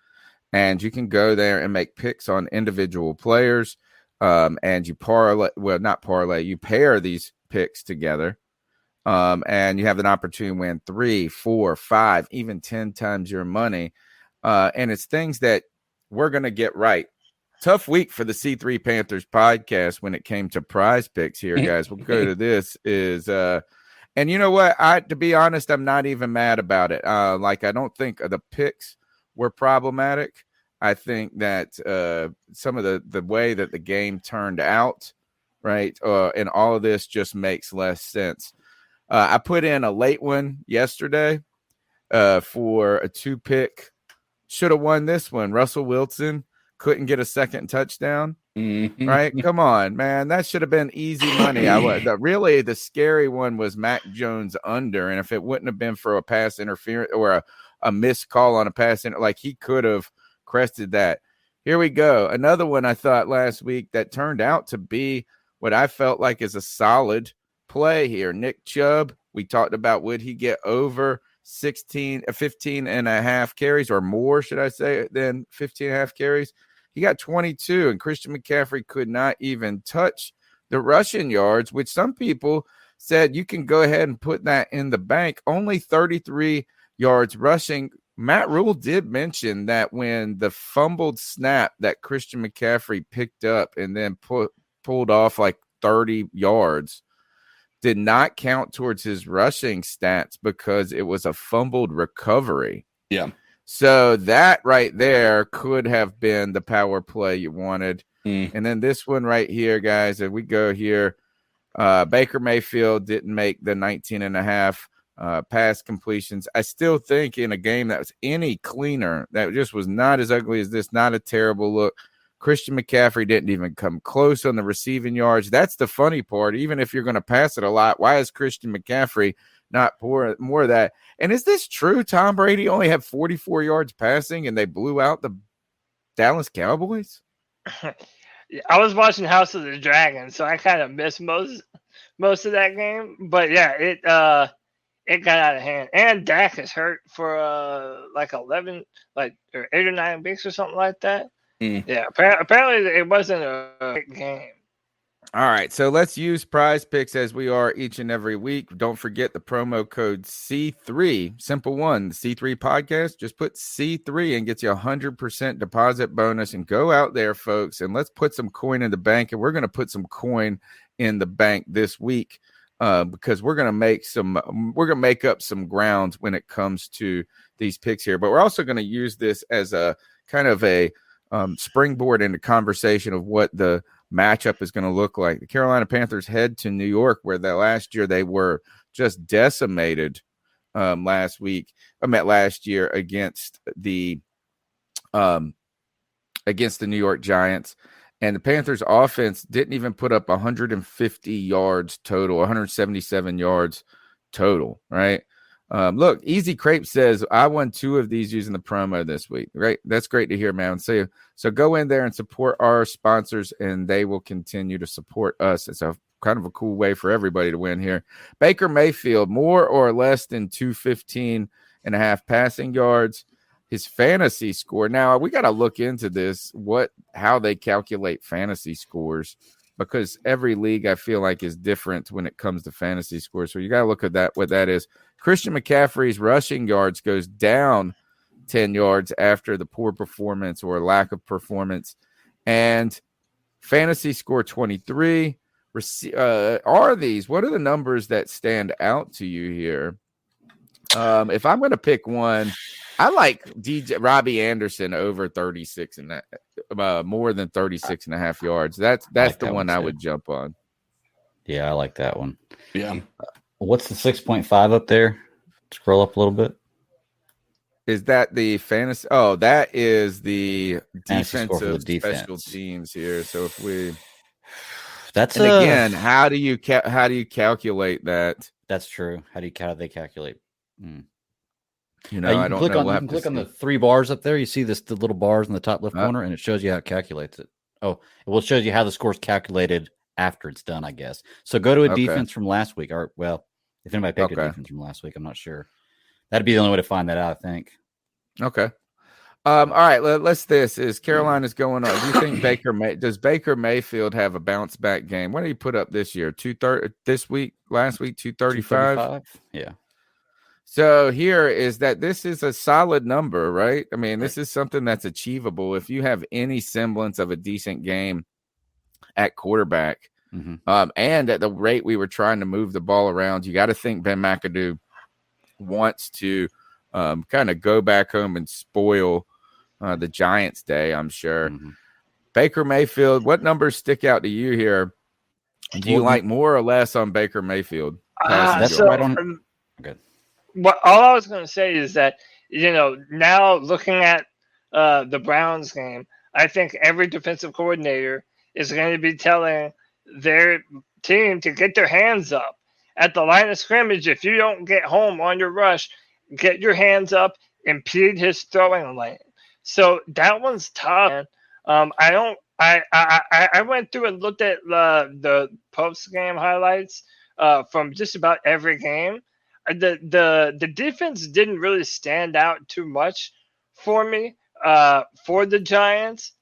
And you can go there and make picks on individual players. And you you pair these picks together. And you have an opportunity to win 3, 4, 5, even 10 times your money. And it's things that we're going to get right. Tough week for the C3 Panthers podcast when it came to Prize Picks here, guys. We'll go to this and you know what? To be honest, I'm not even mad about it. I don't think the picks were problematic. I think that some of the way that the game turned out, right, and all of this just makes less sense. I put in a late one yesterday for a 2-pick. Should have won this one. Russell Wilson couldn't get a second touchdown. Mm-hmm. Right? Come on, man. That should have been easy money. Really, the scary one was Mac Jones under. And if it wouldn't have been for a pass interference or a missed call on a pass, he could have crested that. Here we go. Another one I thought last week that turned out to be what I felt like is a solid play here. Nick Chubb, we talked about, would he get over 15 and a half carries or more, should I say, than 15 and a half carries? He got 22, and Christian McCaffrey could not even touch the rushing yards, which some people said you can go ahead and put that in the bank. Only 33 yards rushing. Matt Rhule did mention that when the fumbled snap that Christian McCaffrey picked up and then pulled off 30 yards, did not count towards his rushing stats because it was a fumbled recovery. Yeah. So that right there could have been the power play you wanted. And then this one right here, guys, if we go here, Baker Mayfield didn't make the 19 and a half pass completions. I still think in a game that was any cleaner, that just was not as ugly as this, not a terrible look. Christian McCaffrey didn't even come close on the receiving yards. That's the funny part. Even if you're going to pass it a lot, why is Christian McCaffrey not more of that? And is this true? Tom Brady only had 44 yards passing and they blew out the Dallas Cowboys? I was watching House of the Dragon, so I kind of missed most of that game. But yeah, it got out of hand. And Dak is hurt for 11, or 8 or 9 weeks or something like that. Yeah, apparently it wasn't a big game. All right, so let's use Prize Picks as we are each and every week. Don't forget the promo code C3, simple one, the C3 podcast. Just put C3 and gets you 100% deposit bonus. And go out there, folks, and let's put some coin in the bank. And we're going to put some coin in the bank this week because we're going to make up some ground when it comes to these picks here. But we're also going to use this as a kind of a springboard into conversation of what the matchup is going to look like. The Carolina Panthers head to New York, where last year they were just decimated last year against the New York Giants. And the Panthers offense didn't even put up 150 yards total, 177 yards total, right? Look, Easy Crepe says, I won 2 of these using the promo this week. Right? That's great to hear, man. So go in there and support our sponsors, and they will continue to support us. It's a kind of a cool way for everybody to win here. Baker Mayfield, more or less than 215 and a half passing yards. His fantasy score. Now, we got to look into this, how they calculate fantasy scores, because every league I feel like is different when it comes to fantasy scores. So you got to look at that, what that is. Christian McCaffrey's rushing yards goes down 10 yards after the poor performance or lack of performance. And fantasy score 23. What are the numbers that stand out to you here? If I'm going to pick one, I like Robbie Anderson over 36 and that, more than 36 and a half yards. That's like the one I would jump on. Yeah, I like that one. Yeah. What's the 6.5 up there? Scroll up a little bit. Is that the fantasy? Oh, that is the defensive defense. Special teams here. So if we, again, how do you calculate that? That's true. How do they calculate? You know, I don't know. You can click on the 3 bars up there. You see the little bars in the top left corner, and it shows you how it calculates it. Oh, well, it shows you how the score's calculated after it's done, I guess. So go to a defense from last week. Or, well, if anybody picked a defense from last week, I'm not sure. That'd be the only way to find that out, I think. Okay. All right. Is Carolina's going on? Do you think does Baker Mayfield have a bounce back game? What did he put up this year? 230 this week, last week, 235. Yeah. So here is that this is a solid number, right? I mean, this is something that's achievable if you have any semblance of a decent game at quarterback. Mm-hmm. And at the rate we were trying to move the ball around, you got to think Ben McAdoo wants to kind of go back home and spoil the Giants' day, I'm sure. Mm-hmm. Baker Mayfield, what numbers stick out to you here? Do you like more or less on Baker Mayfield? That's right on. Good. What all I was going to say is that, you know, now looking at the Browns game, I think every defensive coordinator is going to be telling their team to get their hands up at the line of scrimmage. If you don't get home on your rush, get your hands up, impede his throwing lane. So that one's tough. I went through and looked at the post game highlights from just about every game. The defense didn't really stand out too much for me for the Giants,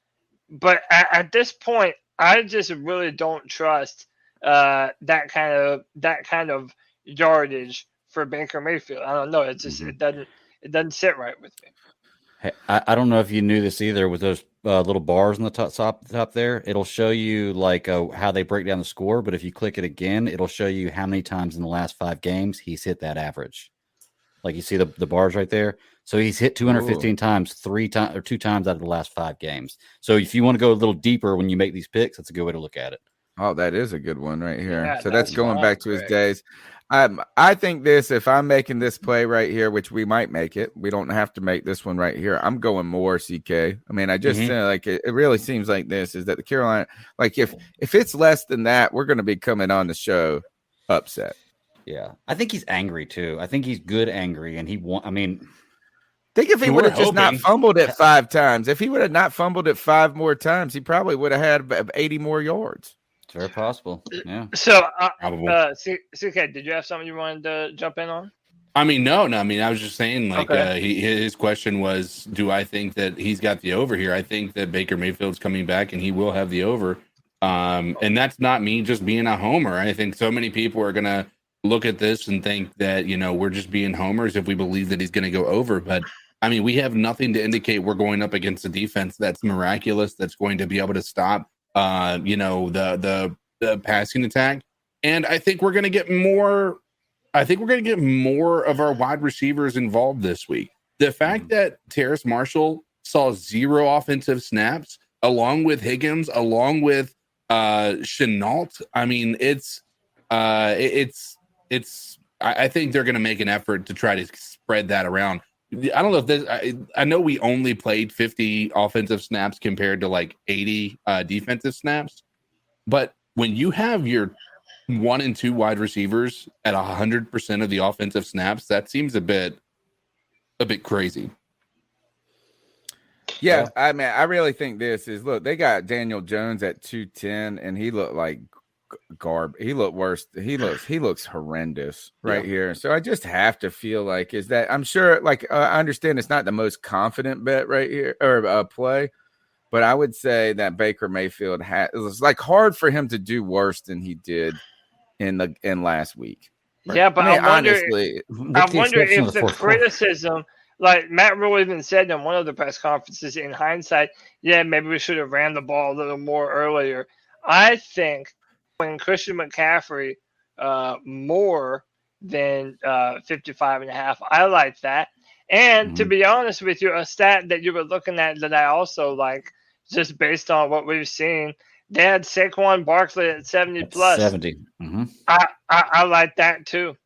but at this point, I just really don't trust that kind of yardage for Baker Mayfield. I don't know. It just it doesn't sit right with me. Hey, I don't know if you knew this either. With those little bars on the top there, it'll show you like how they break down the score. But if you click it again, it'll show you how many times in the last 5 games he's hit that average. Like you see the bars right there. So he's hit 215 times, 2 times out of the last 5 games. So if you want to go a little deeper when you make these picks, that's a good way to look at it. Oh, that is a good one right here. Yeah, so that's going back to his days. I think if I'm making this play right here, which we might make it, we don't have to make this one right here. I'm going more CK. I mean, I just like it really seems like this is that the Carolina, like if it's less than that, we're going to be coming on the show upset. Yeah. I think he's angry too. I think he's good angry, and think if he would have just not fumbled it 5 times. If he would have not fumbled it 5 more times, he probably would have had 80 more yards. It's very possible. Yeah. So, CK, did you have something you wanted to jump in on? I mean, no. I mean, I was just saying, like, his question was, do I think that he's got the over here? I think that Baker Mayfield's coming back and he will have the over. And that's not me just being a homer. I think so many people are going to look at this and think that, you know, we're just being homers if we believe that he's going to go over. But I mean, we have nothing to indicate we're going up against a defense that's miraculous, that's going to be able to stop the passing attack. And I think we're going to get more. I think we're going to get more of our wide receivers involved this week. The fact that Terrace Marshall saw 0 offensive snaps, along with Higgins, along with Chenault. I mean, I think they're going to make an effort to try to spread that around. I don't know if this. I know we only played 50 offensive snaps compared to like 80 defensive snaps, but when you have your 1 and 2 wide receivers at 100% of the offensive snaps, that seems a bit crazy. Yeah, I mean, I really think this is look. They got Daniel Jones at 210, and he looked like garbage. He looked worse. He looks horrendous right here. So I just have to feel like is that I'm sure. Like I understand it's not the most confident bet right here or play, but I would say that Baker Mayfield it was like hard for him to do worse than he did in last week. Yeah, but I wonder honestly, if the criticism, like Matt Rhule even said in one of the press conferences, in hindsight, yeah, maybe we should have ran the ball a little more earlier. I think when Christian McCaffrey more than 55.5, I like that. And to be honest with you, a stat that you were looking at that I also like, just based on what we've seen, they had Saquon Barkley at 70 plus. 70. I like that too.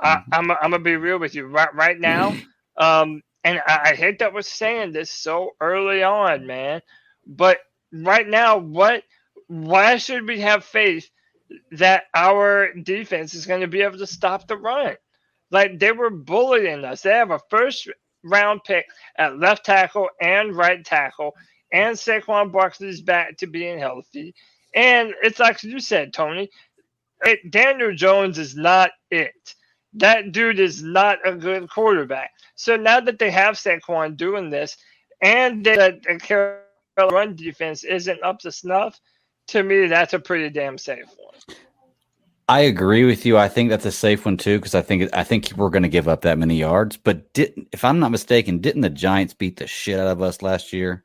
I'm gonna be real with you right now. And I hate that we're saying this so early on, man. But right now, why should we have faith that our defense is going to be able to stop the run? Like, they were bullying us. They have a first round pick at left tackle and right tackle, and Saquon Barkley's back to being healthy. And it's like you said, Tony, Daniel Jones is not it. That dude is not a good quarterback. So now that they have Saquon doing this, and that the Carolina run defense isn't up to snuff, to me, that's a pretty damn safe one. I agree with you. I think that's a safe one too, because I think we're going to give up that many yards. But if I'm not mistaken, didn't the Giants beat the shit out of us last year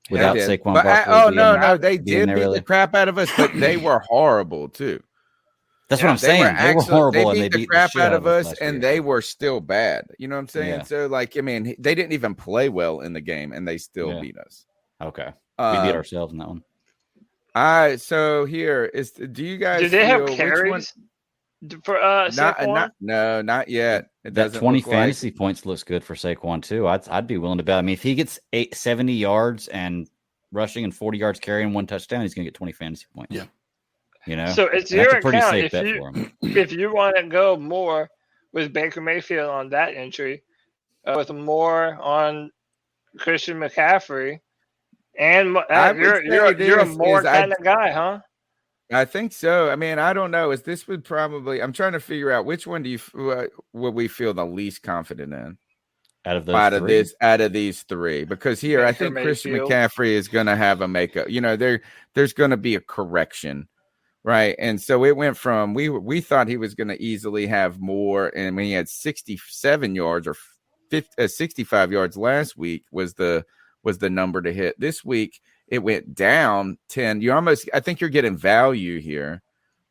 without Saquon Barkley? No, they did beat really? the crap out of us, but they were horrible too. That's what I'm saying. They were horrible, and they beat the crap out of us, and they were still bad. You know what I'm saying? Yeah. So, like, I mean, they didn't even play well in the game, and they still beat us. Okay, we beat ourselves in that one. So here is. Do you guys? Do they have carries for Saquon? Not yet. It that doesn't 20 look fantasy points looks good for Saquon too. I'd be willing to bet. I mean, if he gets 70 yards and rushing and 40 yards carrying, 1 touchdown, he's going to get 20 fantasy points. Yeah. You know, so it's and your that's a pretty account. safe bet for him. If you want to go more with Baker Mayfield on that entry, with more on Christian McCaffrey, and you're a more kind of guy, huh? I think so. I mean, I don't know. This would probably. I'm trying to figure out which one do you would we feel the least confident in out of these three? Because here, I think Christian McCaffrey is going to have a makeup. You know, there's going to be a correction. Right. And so it went from we thought he was going to easily have more. And when he had 67 yards or 65 yards last week was the number to hit. This week it went down 10. I think you're getting value here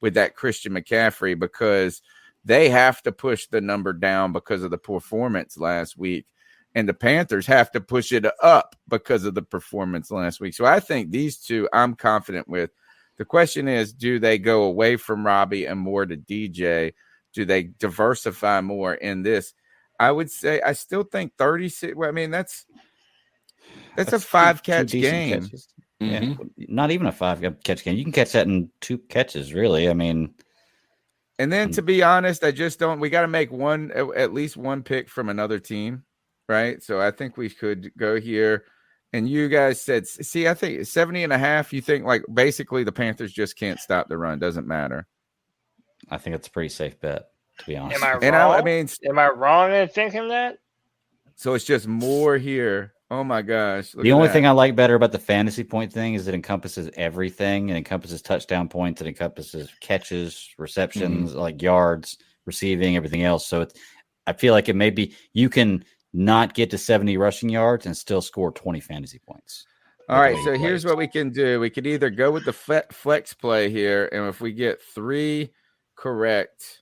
with that Christian McCaffrey, because they have to push the number down because of the performance last week. And the Panthers have to push it up because of the performance last week. So I think these two I'm confident with. The question is, do they go away from Robbie and more to DJ? Do they diversify more in this? I would say I still think 36. Well, I mean, that's a 5-catch game. Mm-hmm. Yeah, not even a 5-catch game. You can catch that in 2 catches, really. I mean, and then to be honest, I just don't. We got to make at least one pick from another team, right? So I think we could go here. And you guys said, see, I think 70.5. You think like basically the Panthers just can't stop the run. Doesn't matter. I think it's a pretty safe bet, to be honest. Am I wrong? Am I wrong in thinking that? So it's just more here. Oh my gosh. The only thing I like better about the fantasy point thing is it encompasses everything. It encompasses touchdown points. It encompasses catches, receptions, like yards, receiving, everything else. So I feel like it may be you can not get to 70 rushing yards and still score 20 fantasy points. All right, so here's what we can do. We could either go with the flex play here, and if we get 3 correct,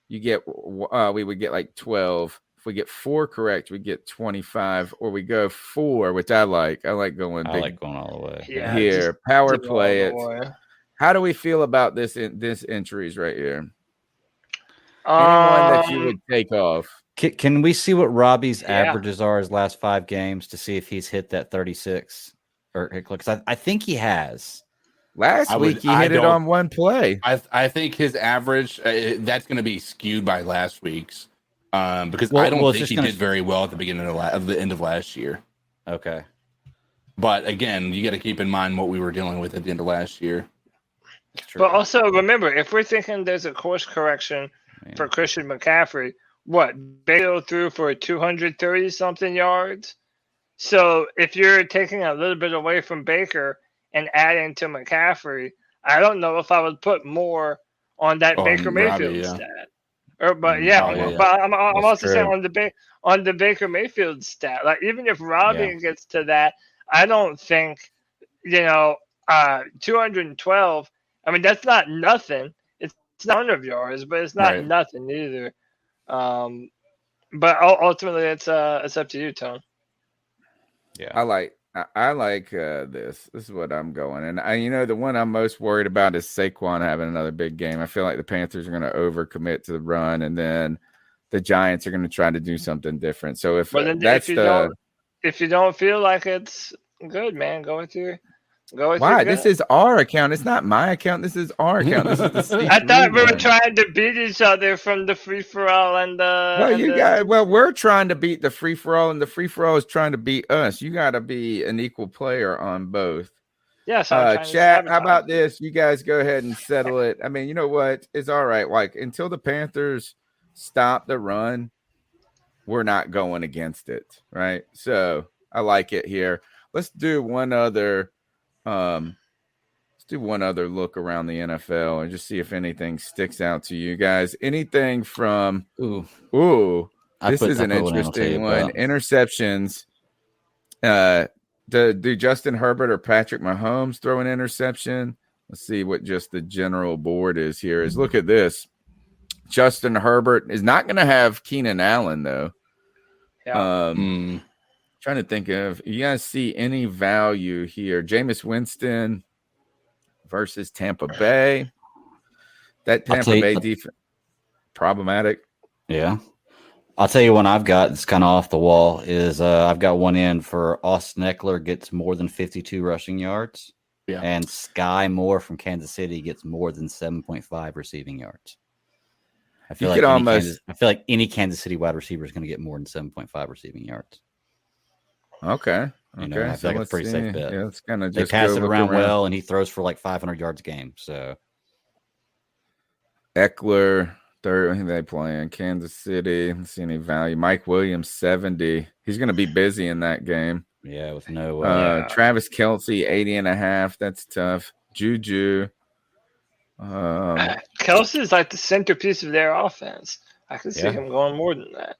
we would get like 12. If we get 4 correct, we get 25, or we go 4, which I like. I like going big. I like going all the way. Yeah, here, power play it. How do we feel about this entries right here? Anyone that you would take off? Can we see what Robbie's averages are his last 5 games to see if he's hit that 36? Because I think he has. Last week he hit it on one play. I think his average that's going to be skewed by last week's because I don't think he did very well at the beginning of the end of last year. Okay, but again, you got to keep in mind what we were dealing with at the end of last year. But also remember, if we're thinking there's a course correction for Christian McCaffrey. What, Baker threw for 230-something yards? So if you're taking a little bit away from Baker and adding to McCaffrey, I don't know if I would put more on that Baker Mayfield stat. But I'm also saying on the Baker Mayfield stat. Like even if Robbie gets to that, I don't think 212. I mean that's not nothing. It's not 100 yards, but it's not nothing either. But ultimately, it's up to you, Tone. Yeah, I like this. This is what I'm going, and the one I'm most worried about is Saquon having another big game. I feel like the Panthers are going to overcommit to the run, and then the Giants are going to try to do something different. So if you don't feel like it's good, man, go with your Go with Why? your This gut. is our account. It's not my account. This is our account. This is the I thought we were C3 one. trying to beat each other from the free for all and the. Well, we're trying to beat the free for all, and the free for all is trying to beat us. You got to be an equal player on both. Yes, I'm trying to Chat, how sabotage about you. this? You guys go ahead and settle it. I mean, you know what? It's all right. Like until the Panthers stop the run, we're not going against it, right? So I like it here. Let's do one other. Let's do one other look around the NFL and just see if anything sticks out to you guys. Anything from Ooh, this is an interesting one. Interceptions. Do Justin Herbert or Patrick Mahomes throw an interception? Let's see what just the general board is here. Is look at this. Justin Herbert is not going to have Keenan Allen though. Yeah. Trying to think of you guys see any value here. Jameis Winston versus Tampa Bay. That Tampa Bay defense problematic. Yeah. I'll tell you one I've got that's kind of off the wall is I've got one in for Austin Eckler gets more than 52 rushing yards. Yeah. And Sky Moore from Kansas City gets more than 7.5 receiving yards. I feel like any Kansas City wide receiver is going to get more than 7.5 receiving yards. Okay. You know, I feel like it's a pretty safe bet. Yeah, it's kind of they just pass it around well, and he throws for like 500 yards a game. So Eckler, third, who they playing? Kansas City. Let's see any value. Mike Williams, 70. He's going to be busy in that game. Yeah, with no Travis Kelce, 80.5. That's tough. Juju. Kelsey is like the centerpiece of their offense. I can see him going more than that.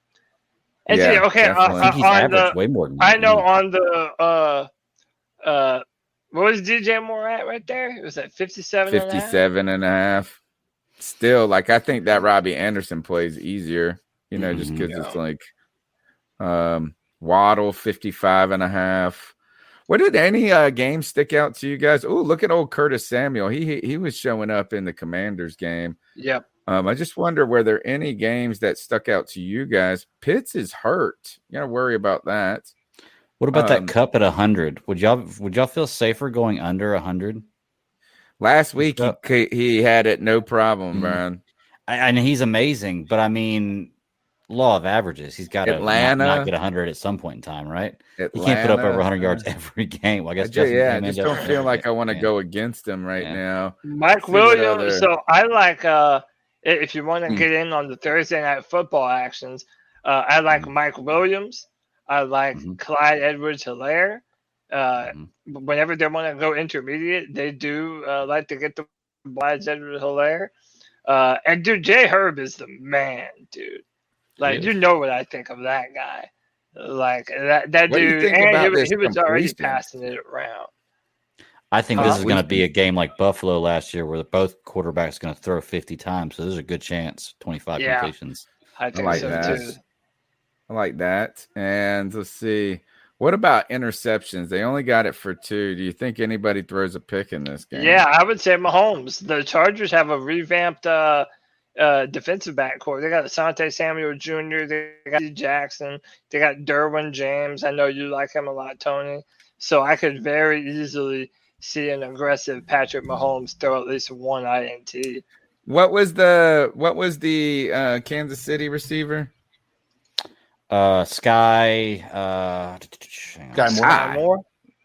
And Yeah, see, okay, I think he's averaged way more than that. I know on the what was DJ Moore at right there? It was at 57 and a half. Still, like I think that Robbie Anderson plays easier, you know, just because it's like Waddle 55.5. What did any game stick out to you guys? Oh, look at old Curtis Samuel. He was showing up in the Commanders game. Yep. I just wonder were there any games that stuck out to you guys? Pitts is hurt. You gotta worry about that. What about that cup at 100? Would y'all feel safer going under 100? Last week he had it no problem, man. And he's amazing, but I mean, law of averages. He's got to not get 100 at some point in time, right? He can't put up over 100 yards every game. Well, I guess I just don't feel like I want to go against him right now. Mike Williams. So I like if you want to get in on the Thursday night football actions, I like Mike Williams. I like Clyde Edwards-Helaire. Whenever they want to go intermediate, they do like to get the Clyde Edwards-Helaire. And dude, Jay Herb is the man, dude. Like you know what I think of that guy. Like that dude, and he was already passing it around. I think this is going to be a game like Buffalo last year, where both quarterbacks going to throw 50 times. So there's a good chance 25 completions. I think like so that. too. I like that. And let's see. What about interceptions? They only got it for 2. Do you think anybody throws a pick in this game? Yeah, I would say Mahomes. The Chargers have a revamped defensive backcourt. They got Asante Samuel Jr. They got Jackson. They got Derwin James. I know you like him a lot, Tony. So I could very easily see an aggressive Patrick Mahomes throw at least one INT. What was the Kansas City receiver? Sky Moore.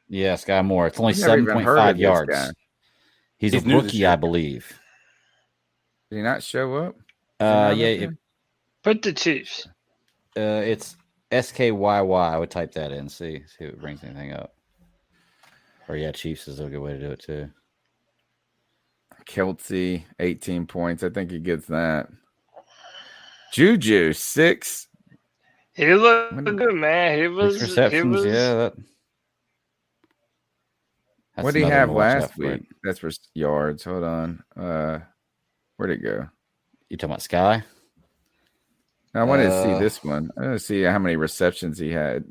Yeah, Sky Moore. It's only 7.5 yards. He's a rookie, I believe. Did he not show up? Put the Chiefs. It's SKYY. I would type that in, see if it brings anything up. Or Chiefs is a good way to do it too. Kelce, 18 points. I think he gets that. Juju, 6. He looked good, man. He was receptions. What did he have last week? That's for yards. Hold on. Where'd it go? You talking about Sky? I wanted to see this one. I want to see how many receptions he had.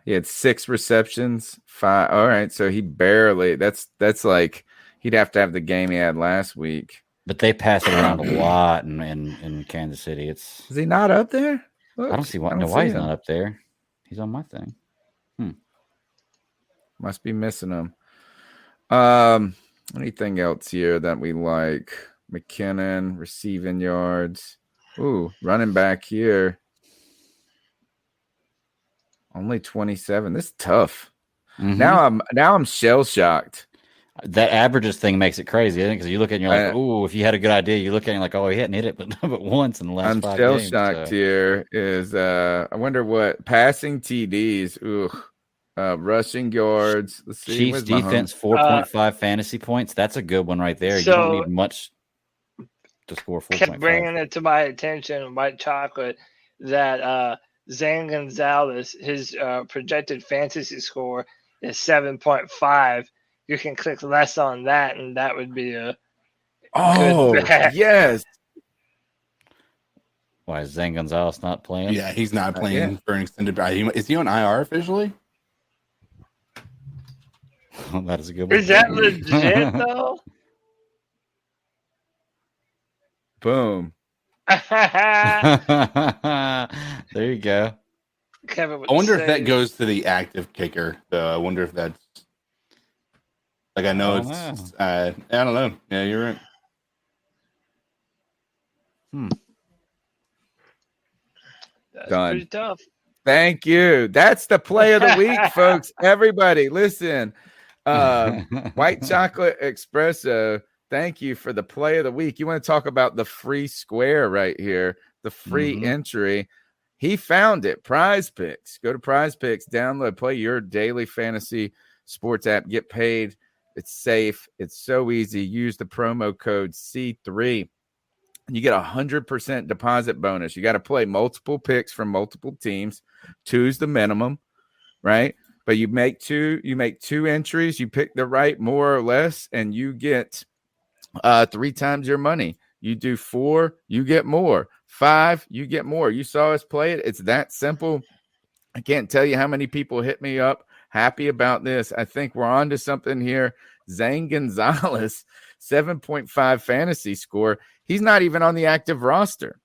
He had 6 receptions, 5. All right, so he barely. That's like he'd have to have the game he had last week. But they pass it around a lot in Kansas City. Is he not up there? Look, I don't see why he's not up there. He's on my thing. Must be missing him. Anything else here that we like? McKinnon, receiving yards. Ooh, running back here. Only 27. This is tough. Mm-hmm. Now I'm shell shocked. That averages thing makes it crazy, isn't it? Because you look at it and you're like, "Ooh, if you had a good idea, you look at it and you're like, oh, he hadn't hit it, but once in the last 5 shell games." shocked here is I wonder what passing TDs. Ooh, rushing yards. Let's see. Chiefs defense 4.5 fantasy points. That's a good one right there. You don't need much to score 4.5. Kept bringing it to my attention, White Chocolate, that Zane Gonzalez, his projected fantasy score is 7.5. You can click less on that, and that would be a good bet. Yes. Why is Zane Gonzalez not playing? Yeah, he's not playing for an extended. Is he on IR officially? That is a good one. Is that legit though? Boom. There you go. Kevin, I wonder if that goes to the active kicker, though. I wonder if that's like I know it's. I don't know. Yeah, you're right. That's Done. pretty tough. Thank you. That's the play of the week, folks. Everybody, listen. White Chocolate Espresso. Thank you for the play of the week. You want to talk about the free square right here, the free entry. He found it. Prize Picks. Go to Prize Picks, download, play your daily fantasy sports app, get paid. It's safe. It's so easy. Use the promo code C3. You get 100% deposit bonus. You got to play multiple picks from multiple teams. 2's the minimum, right? But you make two entries. You pick the right more or less, and you get 3 times your money. You do 4, you get more. 5, you get more. You saw us play it. It's that simple. I can't tell you how many people hit me up happy about this. I think we're on to something here. Zane Gonzalez, 7.5 fantasy score. He's not even on the active roster.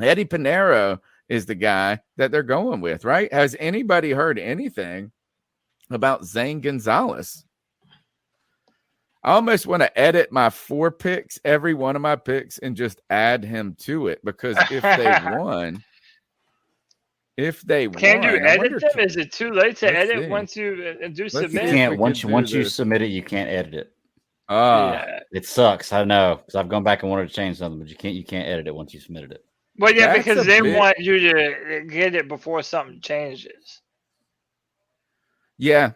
Eddie Pinheiro is the guy that they're going with, right? Has anybody heard anything about Zane Gonzalez? I almost want to edit my 4 picks, every one of my picks, and just add him to it, because if they won, can you edit them? Is it too late to edit once you do submit? You can't. Once you submit it, you can't edit it. It sucks. I know, because I've gone back and wanted to change something, but you can't edit it once you submitted it. Well, yeah, because they want you to get it before something changes. Yeah.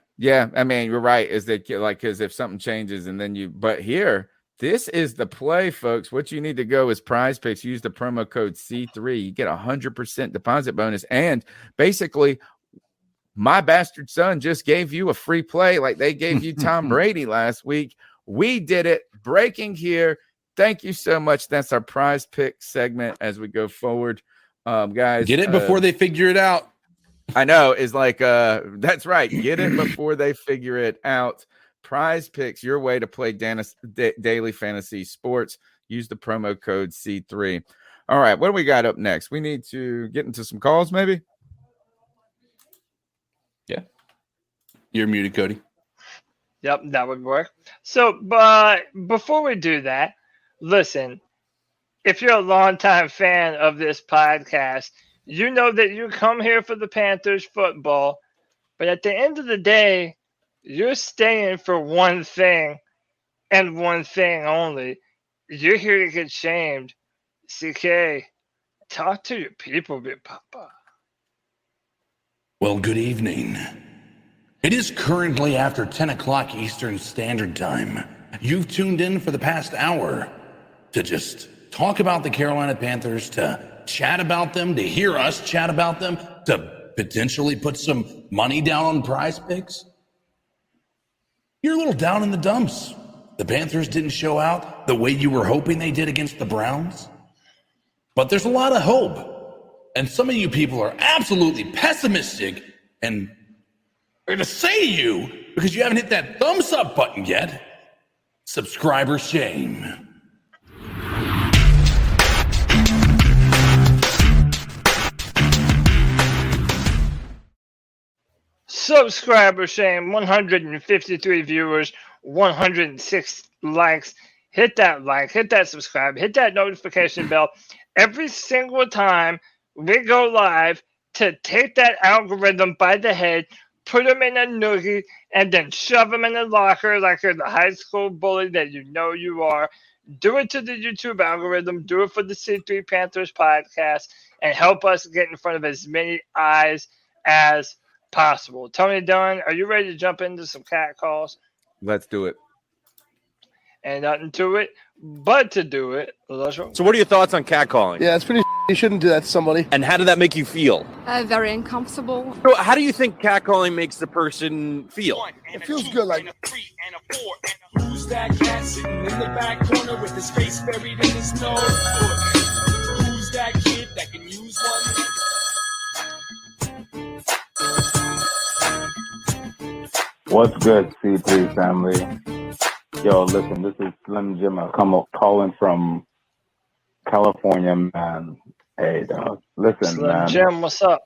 I mean, you're right. Is that like, because if something changes and then but here, this is the play, folks. What you need to go is Prize Picks. Use the promo code C3. You get 100% deposit bonus. And basically, my bastard son just gave you a free play like they gave you Tom Brady last week. We did it. Breaking here. Thank you so much. That's our Prize Pick segment as we go forward. Guys, get it before they figure it out. I know, is like that's right. Get it before they figure it out. Prize Picks, your way to play daily fantasy sports. Use the promo code C3. All right, what do we got up next? We need to get into some calls, maybe. Yeah, you're muted, Cody. Yep, that would work. So, but before we do that, listen, if you're a longtime fan of this podcast, you know that you come here for the Panthers football, but at the end of the day, you're staying for one thing and one thing only. You're here to get shamed. CK, talk to your people, big papa. Well, good evening. It is currently after 10 o'clock Eastern Standard Time. You've tuned in for the past hour to just talk about the Carolina Panthers, to chat about them, to hear us chat about them, to potentially put some money down on Prize Picks. You're a little down in the dumps. The Panthers didn't show out the way you were hoping they did against the Browns. But there's a lot of hope. And some of you people are absolutely pessimistic and are going to say to you, because you haven't hit that thumbs up button yet, subscriber shame. subscriber shame, 153 viewers, 106 likes. Hit that like, hit that subscribe, hit that notification bell every single time we go live to take that algorithm by the head, put them in a noogie, and then shove them in a locker like you're the high school bully that you know you are. Do it to the YouTube algorithm. Do it for the C3 Panthers podcast, and help us get in front of as many eyes as possible. Tony Dunn, are you ready to jump into some cat calls? Let's do it. And nothing to it but to do it. Let's roll. So what are your thoughts on catcalling? Yeah, it's pretty. You shouldn't do that to somebody. And how did that make you feel? Very uncomfortable. So how do you think catcalling makes the person feel? It feels good, like. Who's that cat sitting in the back corner with his face buried in his nose? Who's that kid that can use one? What's good, C3 family? Yo, listen, this is Slim Jim. I come up calling from California, man. Hey, dog. Listen, Slim man. Jim, what's up?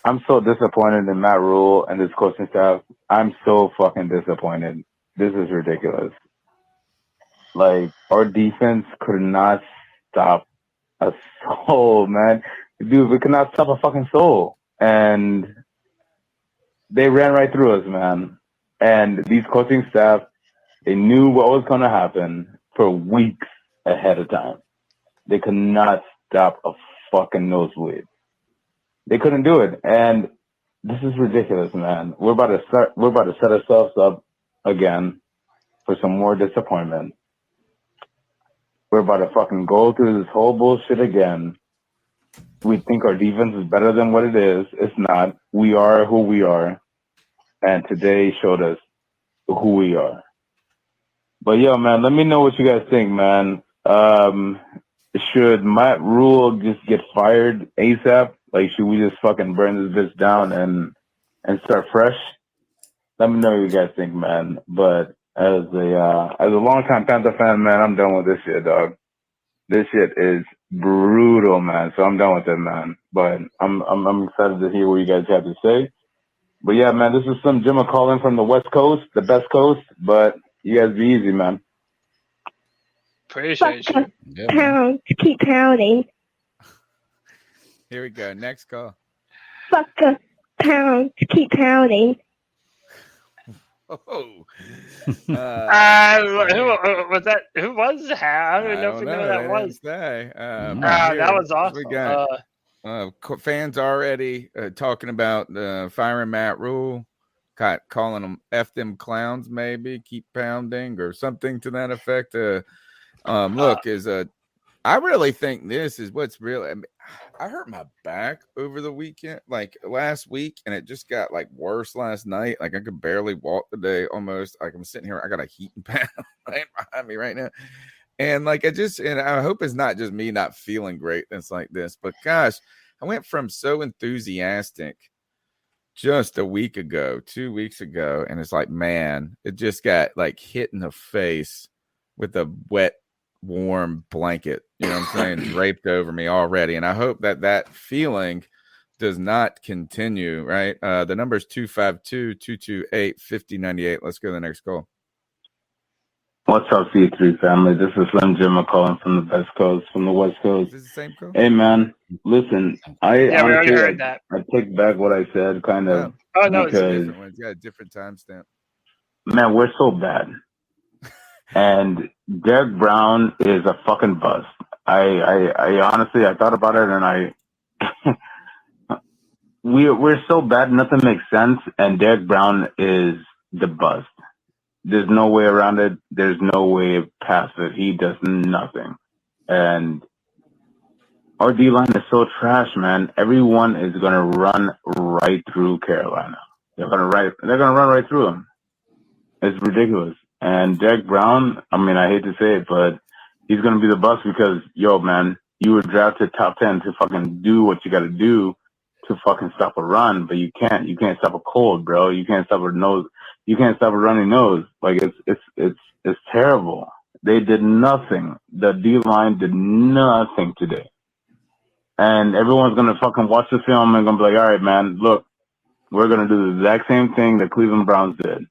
I'm so disappointed in Matt Rhule and his coaching staff. I'm so fucking disappointed. This is ridiculous. Like, our defense could not stop a soul, man. Dude, we could not stop a fucking soul. And they ran right through us, man. And these coaching staff, they knew what was going to happen for weeks ahead of time. They could not stop a fucking nosebleed. They couldn't do it. And this is ridiculous, man. We're about to set ourselves up again for some more disappointment. We're about to fucking go through this whole bullshit again. We think our defense is better than what it is. It's not. We are who we are. And today showed us who we are. But yo, man, let me know what you guys think, man. Should Matt Rhule just get fired ASAP? Like, should we just fucking burn this bitch down and start fresh? Let me know what you guys think, man. But as a longtime Panther fan, man, I'm done with this shit, dog. This shit is brutal, man. So I'm done with it, man. But I'm excited to hear what you guys have to say. But yeah, man, this is some Jim calling from the West Coast, the best coast. But you guys be easy, man. Appreciate you. Yeah, Pounds keep pounding. here we go. Next call. Fuck the pounds keep pounding. Oh. Who was that? Who was that? I don't even know if you know who that was. That was awesome. We got fans already talking about firing Matt Rhule, calling them F them clowns, maybe keep pounding or something to that effect. I really think this is what's real. I mean, I hurt my back over the weekend, like last week, and it just got like worse last night. Like I could barely walk today almost. Like I'm sitting here, I got a heating pad right behind me right now. And like and I hope it's not just me not feeling great. That's like this, but gosh, I went from so enthusiastic just a week ago, 2 weeks ago, and it's like, man, it just got like hit in the face with a wet, warm blanket, you know what I'm saying, draped over me already. And I hope that feeling does not continue, right? The number is 252-228-5098. Let's go to the next call. What's up, C3 family? This is Slim Jim calling from the West Coast, from the West Coast. Is this the same call? Hey, man, listen, We already heard that. I take back what I said, kind of. Oh, no, it's a different one. It's got a different timestamp. Man, we're so bad. And Derek Brown is a fucking bust. I honestly, I thought about it, and we're so bad, nothing makes sense. And Derek Brown is the bust. There's no way around it. There's no way past it. He does nothing. And our D-line is so trash, man. Everyone is going to run right through Carolina. They're going to run right through him. It's ridiculous. And Derek Brown, I mean, I hate to say it, but he's going to be the bust because, yo, man, you were drafted top 10 to fucking do what you got to do to fucking stop a run, but you can't. You can't stop a cold, bro. You can't stop a nose. You can't stop a runny nose. Like it's terrible. They did nothing. The D-line did nothing today. And everyone's gonna fucking watch the film and gonna be like, all right, man, look, we're going to do the exact same thing the Cleveland Browns did.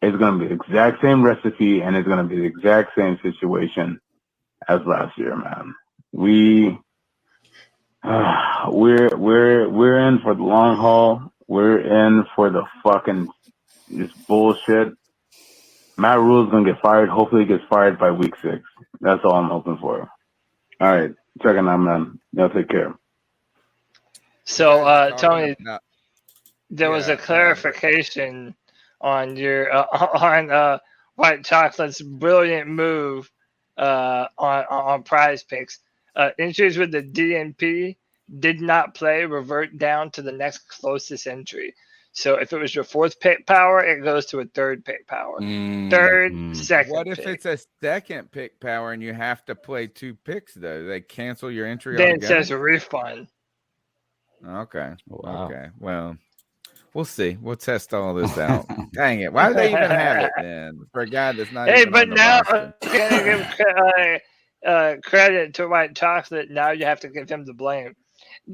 It's going to be the exact same recipe, and it's going to be the exact same situation as last year, man. We're in for the long haul. We're in for the fucking this bullshit. Matt Rhule's going to get fired. Hopefully he gets fired by week 6. That's all I'm hoping for. All right. Checking out, man. Y'all take care. So, Tony, there was a clarification on your on White Chocolate's brilliant move on Prize Picks. Entries with the DNP did not play revert down to the next closest entry. So if it was your 4th pick power, it goes to a 3rd pick power. 3rd, 2nd. What if pick. it's a 2nd pick power and you have to play 2 picks though? They cancel your entry. Then altogether? it says a refund. Okay. Wow. Okay. Well, we'll see. We'll test all this out. Dang it! Why do they even have it then for a guy that's not? Hey, even but on the now roster? I'm gonna give credit to White Chocolate. Now you have to give him the blame.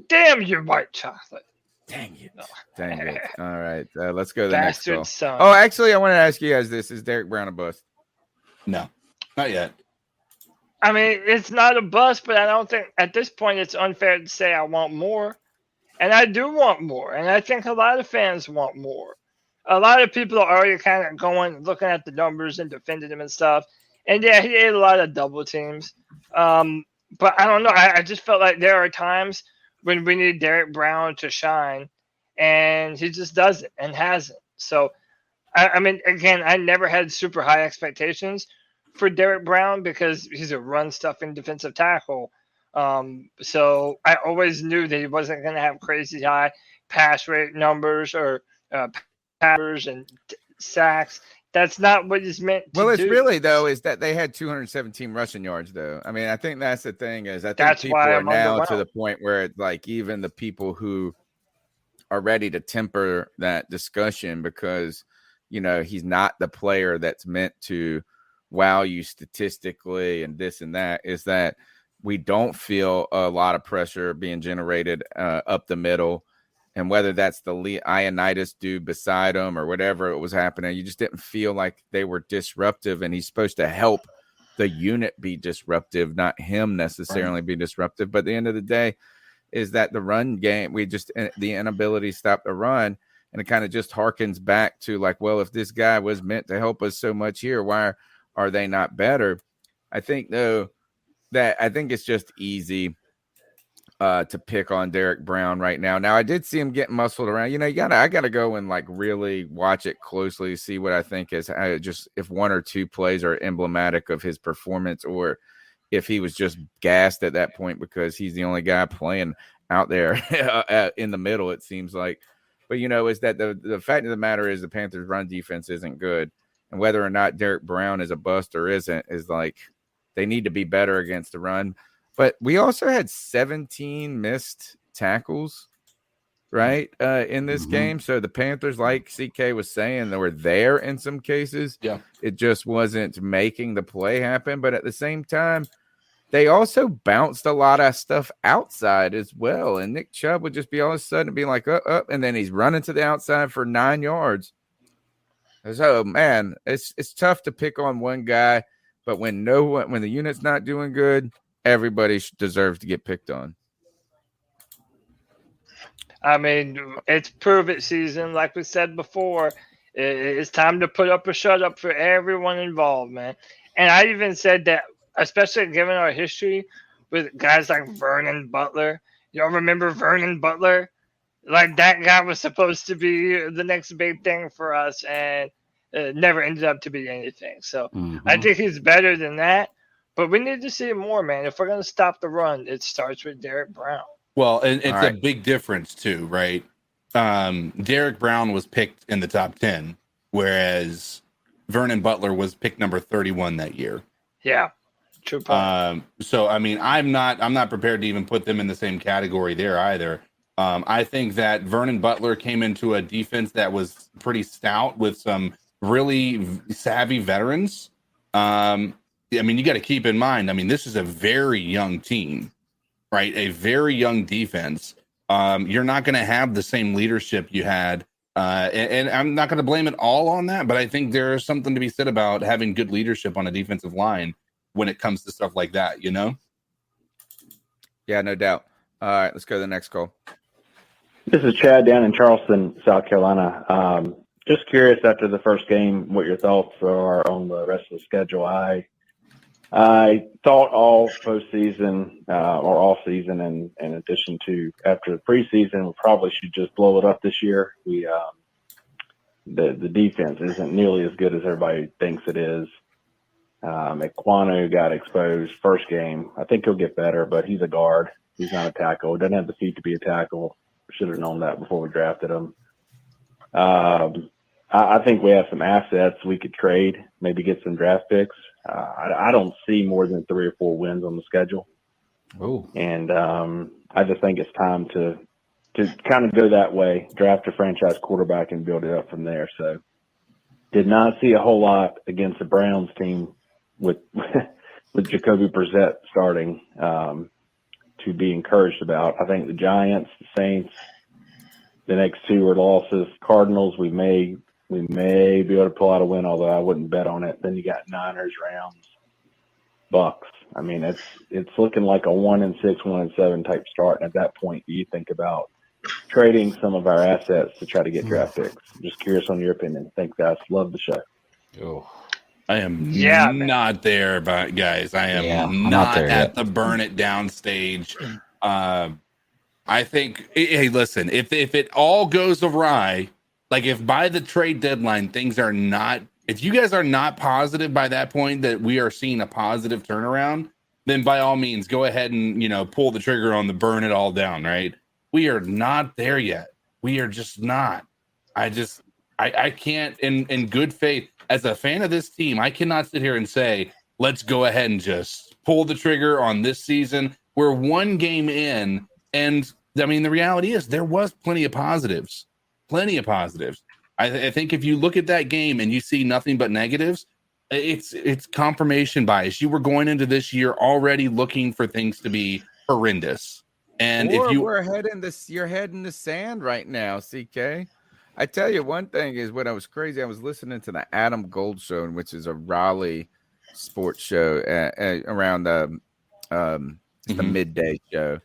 Damn you, White Chocolate! Dang it! Dang it! All right, let's go to the next Bastard call. son. Oh, actually, I want to ask you guys this: is Derek Brown a bust? No, not yet. I mean, it's not a bust, but I don't think at this point it's unfair to say I want more. And I do want more. And I think a lot of fans want more. A lot of people are already kind of looking at the numbers and defending him and stuff. And yeah, he ate a lot of double teams. But I don't know. I just felt like there are times when we need Derek Brown to shine. And he just doesn't and hasn't. So, I mean, again, I never had super high expectations for Derek Brown because he's a run-stuffing defensive tackle. So I always knew that he wasn't going to have crazy high pass rate numbers or passers and sacks. That's not what he's meant to do. Well, it's really, though, is that they had 217 rushing yards, though. I mean, I think that's the thing is I think people are now to the point where it's like even the people who are ready to temper that discussion because, you know, he's not the player that's meant to wow you statistically and this and that is that we don't feel a lot of pressure being generated up the middle. And whether that's the Ioannidis dude beside him or whatever it was happening, you just didn't feel like they were disruptive. And he's supposed to help the unit be disruptive, not him necessarily be disruptive. But at the end of the day is that the run game, the inability to stop the run. And it kind of just harkens back to like, well, if this guy was meant to help us so much here, why are they not better? I think, though, that I think it's just easy to pick on Derek Brown right now. Now, I did see him getting muscled around. You know, I got to go and like really watch it closely, see what I think is just if 1 or 2 plays are emblematic of his performance or if he was just gassed at that point because he's the only guy playing out there in the middle, it seems like. But, you know, is that the fact of the matter is the Panthers' run defense isn't good. And whether or not Derek Brown is a bust or isn't is like they need to be better against the run. But we also had 17 missed tackles, right, in this game. So the Panthers, like CK was saying, they were there in some cases. Yeah. It just wasn't making the play happen. But at the same time, they also bounced a lot of stuff outside as well. And Nick Chubb would just be all of a sudden be like, up, and then he's running to the outside for 9 yards. So, man, it's tough to pick on one guy. But when the unit's not doing good, everybody deserves to get picked on. I mean, it's prove it season. Like we said before, it's time to put up or shut up for everyone involved, man. And I even said that, especially given our history with guys like Vernon Butler. Y'all remember Vernon Butler? Like that guy was supposed to be the next big thing for us, and never ended up to be anything. So I think he's better than that. But we need to see more, man. If we're going to stop the run, it starts with Derek Brown. Well, and it's a big difference, too, right? Derek Brown was picked in the top 10, whereas Vernon Butler was picked number 31 that year. Yeah, true point. So, I mean, I'm not prepared to even put them in the same category there either. I think that Vernon Butler came into a defense that was pretty stout with some really savvy veterans. I mean, you got to keep in mind, I mean, this is a very young team, right? A very young defense. you're not going to have the same leadership you had. And I'm not going to blame it all on that, but I think there is something to be said about having good leadership on a defensive line when it comes to stuff like that, you know? Yeah, no doubt. All right, let's go to the next call. This is Chad down in Charleston, South Carolina. Just curious after the first game, what your thoughts are on the rest of the schedule. I thought all postseason or all season, and in addition to after the preseason, we probably should just blow it up this year. We the defense isn't nearly as good as everybody thinks it is. Ekwonu got exposed first game. I think he'll get better, but he's a guard. He's not a tackle. He doesn't have the feet to be a tackle. Should have known that before we drafted him. I think we have some assets we could trade, maybe get some draft picks. I don't see more than 3 or 4 wins on the schedule. Oh, And I just think it's time to kind of go that way, draft a franchise quarterback and build it up from there. So did not see a whole lot against the Browns team with Jacoby Brissett starting to be encouraged about. I think the Giants, the Saints, the next 2 are losses. Cardinals, we may be able to pull out a win, although I wouldn't bet on it. Then you got Niners, Rams, Bucks. I mean, it's looking like a 1-6, 1-7 type start. And at that point, do you think about trading some of our assets to try to get draft picks? Just curious on your opinion. Thanks, guys. Love the show. oh, I am man. not there, but guys, I am I'm not there at yet. the burn it down stage. I think, hey, listen, if it all goes awry, like if by the trade deadline things are not, if you guys are not positive by that point that we are seeing a positive turnaround, then by all means go ahead and pull the trigger on the burn it all down. Right? We are not there yet. We are just not. I can't in good faith as a fan of this team. I cannot sit here and say let's go ahead and just pull the trigger on this season. We're 1 game in. And I mean, the reality is there was plenty of positives. I think if you look at that game and you see nothing but negatives, it's confirmation bias. You were going into this year already looking for things to be horrendous. And if you're head in the sand right now, CK. I tell you one thing is when I was crazy, I was listening to the Adam Gold Show, which is a Raleigh sports show around the midday show.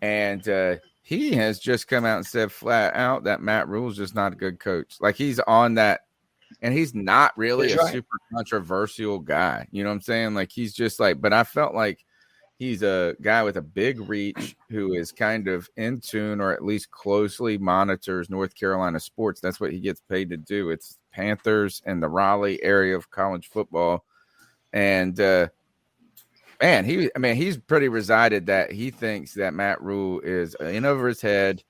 And he has just come out and said flat out that Matt Rhule is just not a good coach. Like he's on that, and he's not really super controversial guy. You know what I'm saying? Like he's just like, but I felt like he's a guy with a big reach who is kind of in tune or at least closely monitors North Carolina sports. That's what he gets paid to do. It's Panthers and the Raleigh area of college football. And, man, he's pretty resided that he thinks that Matt Rhule is in over his head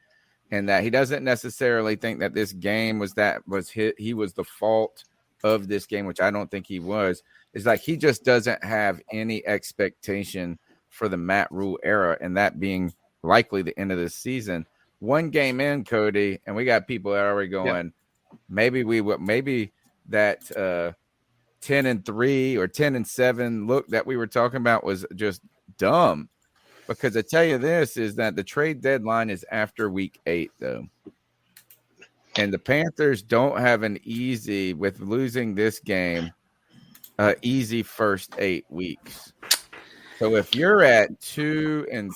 and that he doesn't necessarily think that this game he was the fault of this game, which I don't think he was. It's like he just doesn't have any expectation for the Matt Rhule era, and that being likely the end of the season. 1 game in, Cody, and we got people that are already going, maybe that 10-3 or 10-7 look that we were talking about was just dumb. Because I tell you this is that the trade deadline is after week 8, though. And the Panthers don't have an easy, with losing this game, easy first 8 weeks. So if you're at 2-6,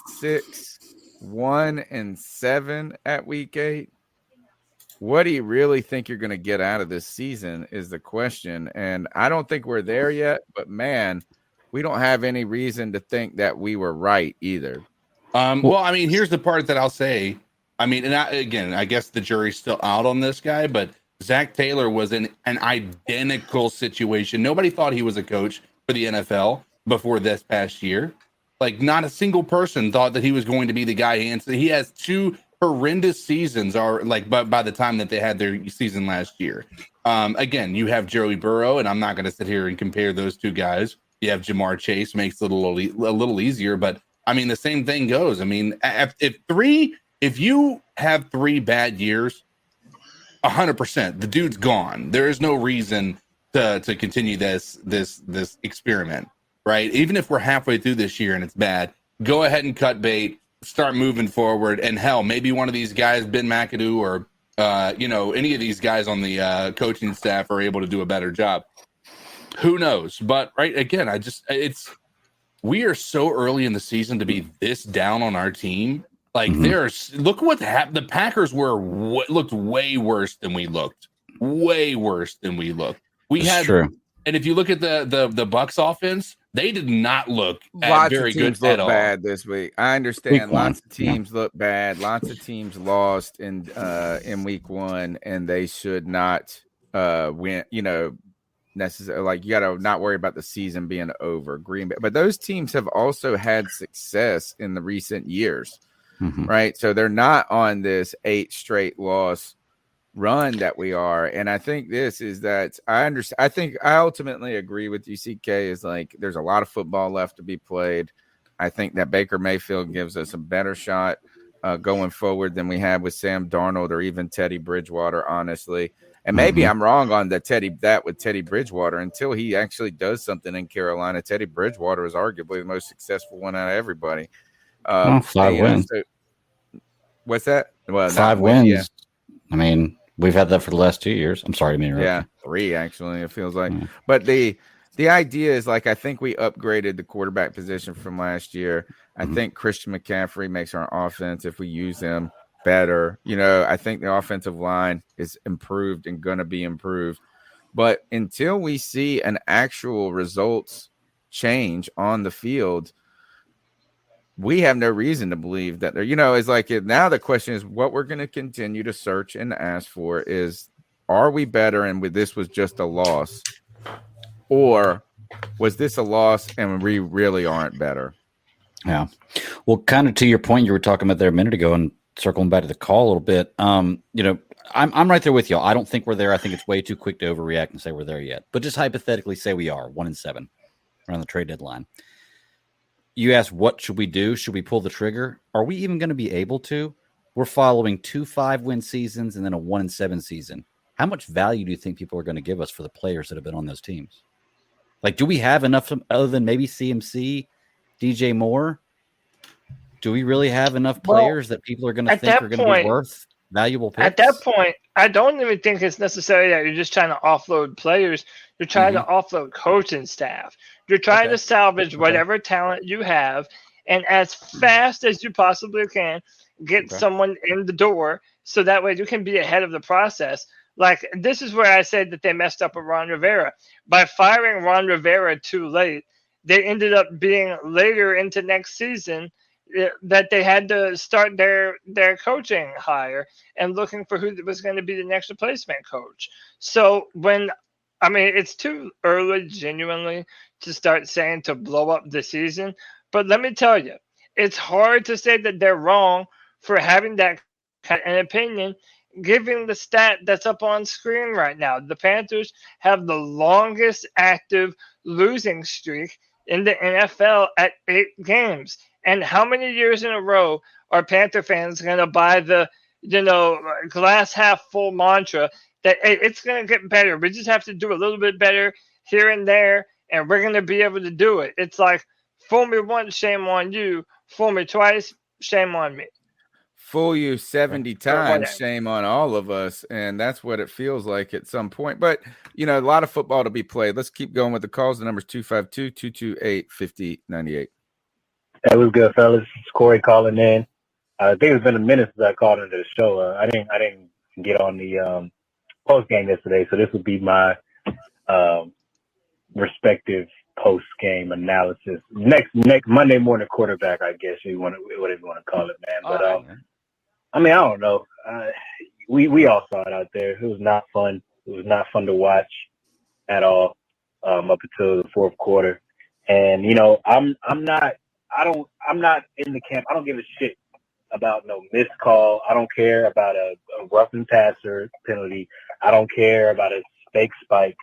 1-7 at week 8, what do you really think you're going to get out of this season is the question. And I don't think we're there yet, but man, we don't have any reason to think that we were right either. Well, I mean, here's the part that I'll say. I mean, and I guess the jury's still out on this guy, but Zach Taylor was in an identical situation. Nobody thought he was a coach for the NFL before this past year. Like, not a single person thought that he was going to be the guy. He has 2 horrendous seasons, by the time that they had their season last year. Again, you have Joey Burrow, and I'm not going to sit here and compare those 2 guys. You have Jamar Chase, makes it a little easier, but I mean, the same thing goes. I mean, if you have 3 bad years, 100%, the dude's gone. There is no reason to continue this experiment, right? Even if we're halfway through this year and it's bad, go ahead and cut bait. start moving forward. And hell, maybe one of these guys, Ben McAdoo or any of these guys on the coaching staff are able to do a better job. Who knows? But right again, we are so early in the season to be this down on our team. Like look what happened. The Packers looked way worse than we looked. Way worse than we looked. True. And if you look at the Bucs offense, they did not look very good at all. Bad this week. I understand. Lots of teams look bad. Lots of teams lost in week 1, and they should not win. Necessarily, like, you got to not worry about the season being over. Green Bay, but those teams have also had success in the recent years, right? So they're not on this 8 straight loss run that we are. And I think this is that I understand. I think I ultimately agree with you, CK, is like there's a lot of football left to be played. I think that Baker Mayfield gives us a better shot going forward than we had with Sam Darnold or even Teddy Bridgewater, honestly. And maybe I'm wrong on with Teddy Bridgewater until he actually does something in Carolina. Teddy Bridgewater is arguably the most successful one out of everybody. 5 wins. What's that? Well, 5 wins. Yeah. I mean, we've had that for the last 2 years. I'm sorry to interrupt. Yeah, 3 actually, it feels like. But the idea is, like, I think we upgraded the quarterback position from last year. I think Christian McCaffrey makes our offense, if we use him, better. I think the offensive line is improved and going to be improved. But until we see an actual results change on the field, we have no reason to believe that it's like now the question is what we're going to continue to search and ask for is, are we better and this was just a loss, or was this a loss and we really aren't better? Yeah. Well, kind of to your point you were talking about there a minute ago, and circling back to the call a little bit, I'm right there with y'all. I don't think we're there. I think it's way too quick to overreact and say we're there yet. But just hypothetically say we are 1-7 around the trade deadline. You ask, what should we do? Should we pull the trigger? Are we even going to be able to? We're following 2 5-win seasons and then a 1-7 season. How much value do you think people are going to give us for the players that have been on those teams? Like, do we have enough other than maybe CMC, DJ Moore? Do we really have enough players that people are going to think are going to be worth valuable picks? At that point, I don't even think it's necessary that you're just trying to offload players. You're trying to offload coaching staff. You're trying to salvage whatever talent you have, and as fast as you possibly can, get someone in the door so that way you can be ahead of the process. Like, this is where I said that they messed up with Ron Rivera. By firing Ron Rivera too late, they ended up being later into next season that they had to start their coaching hire and looking for who was going to be the next replacement coach. So it's too early genuinely to start saying to blow up the season. But let me tell you, it's hard to say that they're wrong for having that kind of an opinion, given the stat that's up on screen right now. The Panthers have the longest active losing streak in the NFL at 8 games. And how many years in a row are Panther fans going to buy the, glass half full mantra that it's going to get better? We just have to do a little bit better here and there, and we're going to be able to do it. It's like, fool me once, shame on you. Fool me twice, shame on me. Fool you 70 times, shame on all of us. And that's what it feels like at some point. But, a lot of football to be played. Let's keep going with the calls. The number's 252-228-5098. That was good, fellas. It's Corey calling in. I think it's been a minute since I called into the show. I didn't get on the post game yesterday, so this would be my respective post game analysis. Next Monday morning quarterback, I guess whatever you want to call it, man. But I don't know. We all saw it out there. It was not fun. It was not fun to watch at all up until the fourth quarter. And I'm not in the camp. I don't give a shit about no missed call. I don't care about a roughing passer penalty. I don't care about a fake spike.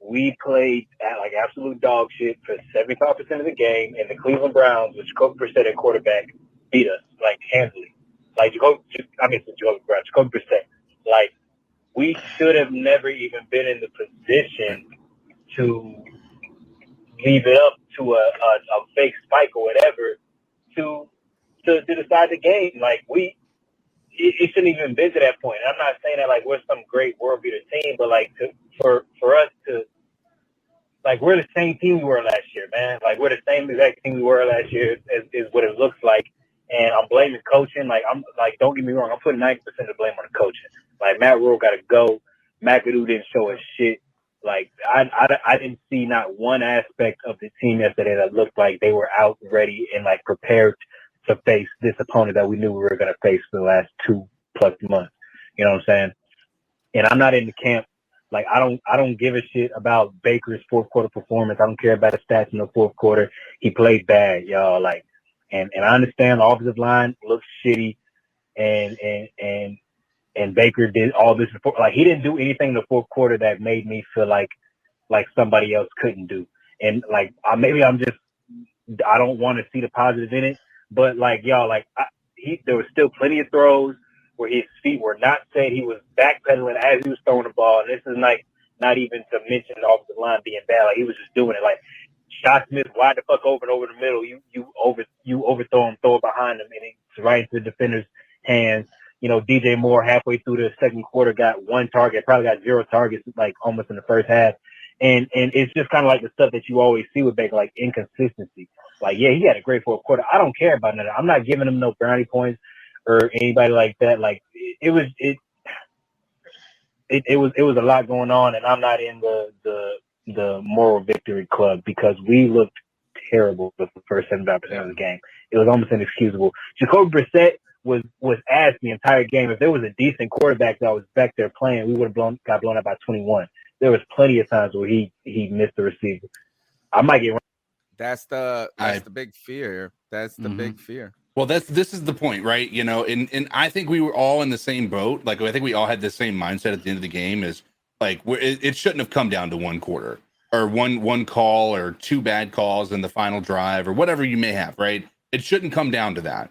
We played like absolute dog shit for 75% of the game, and the Cleveland Browns, with Jacoby Brissett at quarterback, beat us like handily. Like Jacoby Brissett. Like, we should have never even been in the position to leave it up to a fake spike or whatever to to decide the game. Like it shouldn't even been to that point. I'm not saying that like we're some great world beater team, but like for us to like we're the same team we were last year, man. Like we're the same exact team we were last year is what it looks like. And I'm blaming coaching. Like I'm like, don't get me wrong, I'm putting 90% of the blame on the coaching. Like Matt Rhule got to go. McAdoo didn't show us shit. Like I didn't see not one aspect of the team yesterday that looked like they were out ready and like prepared to face this opponent that we knew we were going to face for the last 2+ months. You know what I'm saying? And I'm not in the camp. Like I don't give a shit about Baker's fourth quarter performance. I don't care about the stats in the fourth quarter. He played bad, y'all. Like, and I understand the offensive line looks shitty, and Baker did all this. Like he didn't do anything in the fourth quarter that made me feel like somebody else couldn't do. And like maybe I don't want to see the positive in it, but like y'all, like there was still plenty of throws where his feet were not set. He was backpedaling as he was throwing the ball. And this is like not even to mention the offensive line being bad. Like he was just doing it. Like shot Smith wide the fuck over and over the middle. You overthrow him, throw it behind him, and it's right into the defender's hands. You know, DJ Moore halfway through the second quarter got 1 target, probably got 0 targets like almost in the first half. And it's just kind of like the stuff that you always see with Baker, like inconsistency. Like, yeah, he had a great fourth quarter. I don't care about that. I'm not giving him no brownie points or anybody like that. Like it was a lot going on, and I'm not in the moral victory club because we looked terrible for the first 75% of the game. It was almost inexcusable. Jacoby Brissett was ass the entire game. If there was a decent quarterback that was back there playing, we would have got blown out by 21. There was plenty of times where he missed the receiver. I might get wrong. That's the big fear. That's the big fear. Well, this is the point, right? You know, and I think we were all in the same boat. Like, I think we all had the same mindset at the end of the game is like, it shouldn't have come down to one quarter or one call or 2 bad calls in the final drive or whatever you may have, right? It shouldn't come down to that.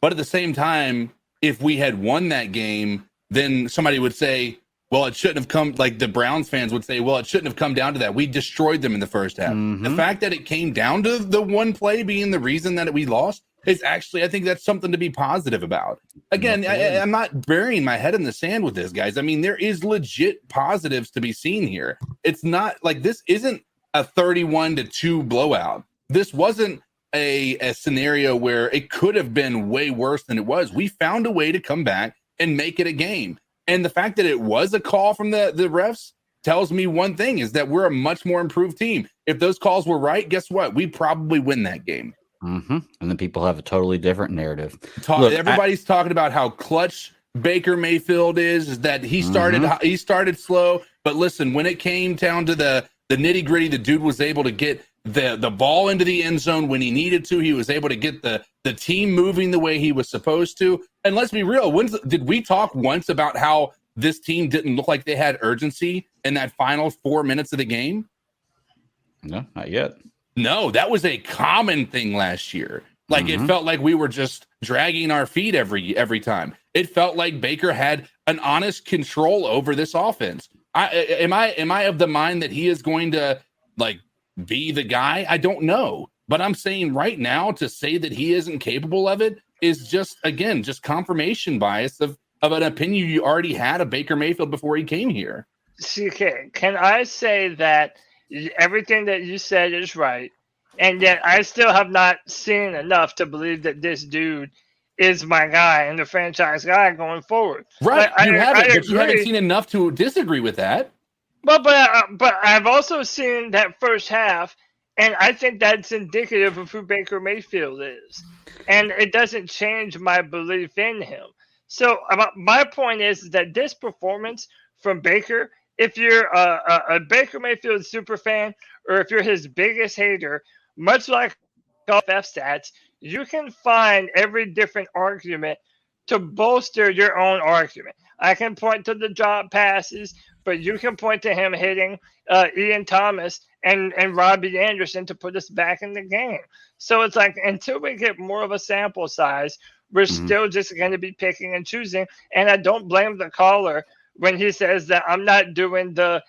But at the same time, if we had won that game, then somebody would say, well, it shouldn't have come, like the Browns fans would say, well, it shouldn't have come down to that. We destroyed them in the first half. The fact that it came down to the one play being the reason that we lost is actually, I think that's something to be positive about. Again, I'm not burying my head in the sand with this, guys. I mean, there is legit positives to be seen here. It's not like this isn't a 31-2 blowout. This wasn't a scenario where it could have been way worse than it was. We found a way to come back and make it a game. And the fact that it was a call from the refs tells me one thing, is that we're a much more improved team. If those calls were right, guess what? We probably win that game. And then people have a totally different narrative. Everybody's talking about how clutch Baker Mayfield is that he started slow. But listen, when it came down to the nitty gritty, the dude was able to get the ball into the end zone when he needed to. He was able to get the team moving the way he was supposed to. And let's be real, did we talk once about how this team didn't look like they had urgency in that final 4 minutes of the game? No, not yet. No, that was a common thing last year. Like it felt like we were just dragging our feet every time. It felt like Baker had an honest control over this offense. Am I of the mind that he is going to like be the guy? I don't know. But I'm saying right now to say that he isn't capable of it is just, again, just confirmation bias of an opinion you already had of Baker Mayfield before he came here. CK, can I say that everything that you said is right, and yet I still have not seen enough to believe that this dude is my guy and the franchise guy going forward. Right, but you haven't seen enough to disagree with that. But I've also seen that first half, and I think that's indicative of who Baker Mayfield is, and it doesn't change my belief in him. So my point is that this performance from Baker, if you're a Baker Mayfield super fan, or if you're his biggest hater, much like golf stats, you can find every different argument to bolster your own argument. I can point to the drop passes, but you can point to him hitting Ian Thomas and Robbie Anderson to put us back in the game. So it's like, until we get more of a sample size, we're still just going to be picking and choosing. And I don't blame the caller when he says that I'm not doing the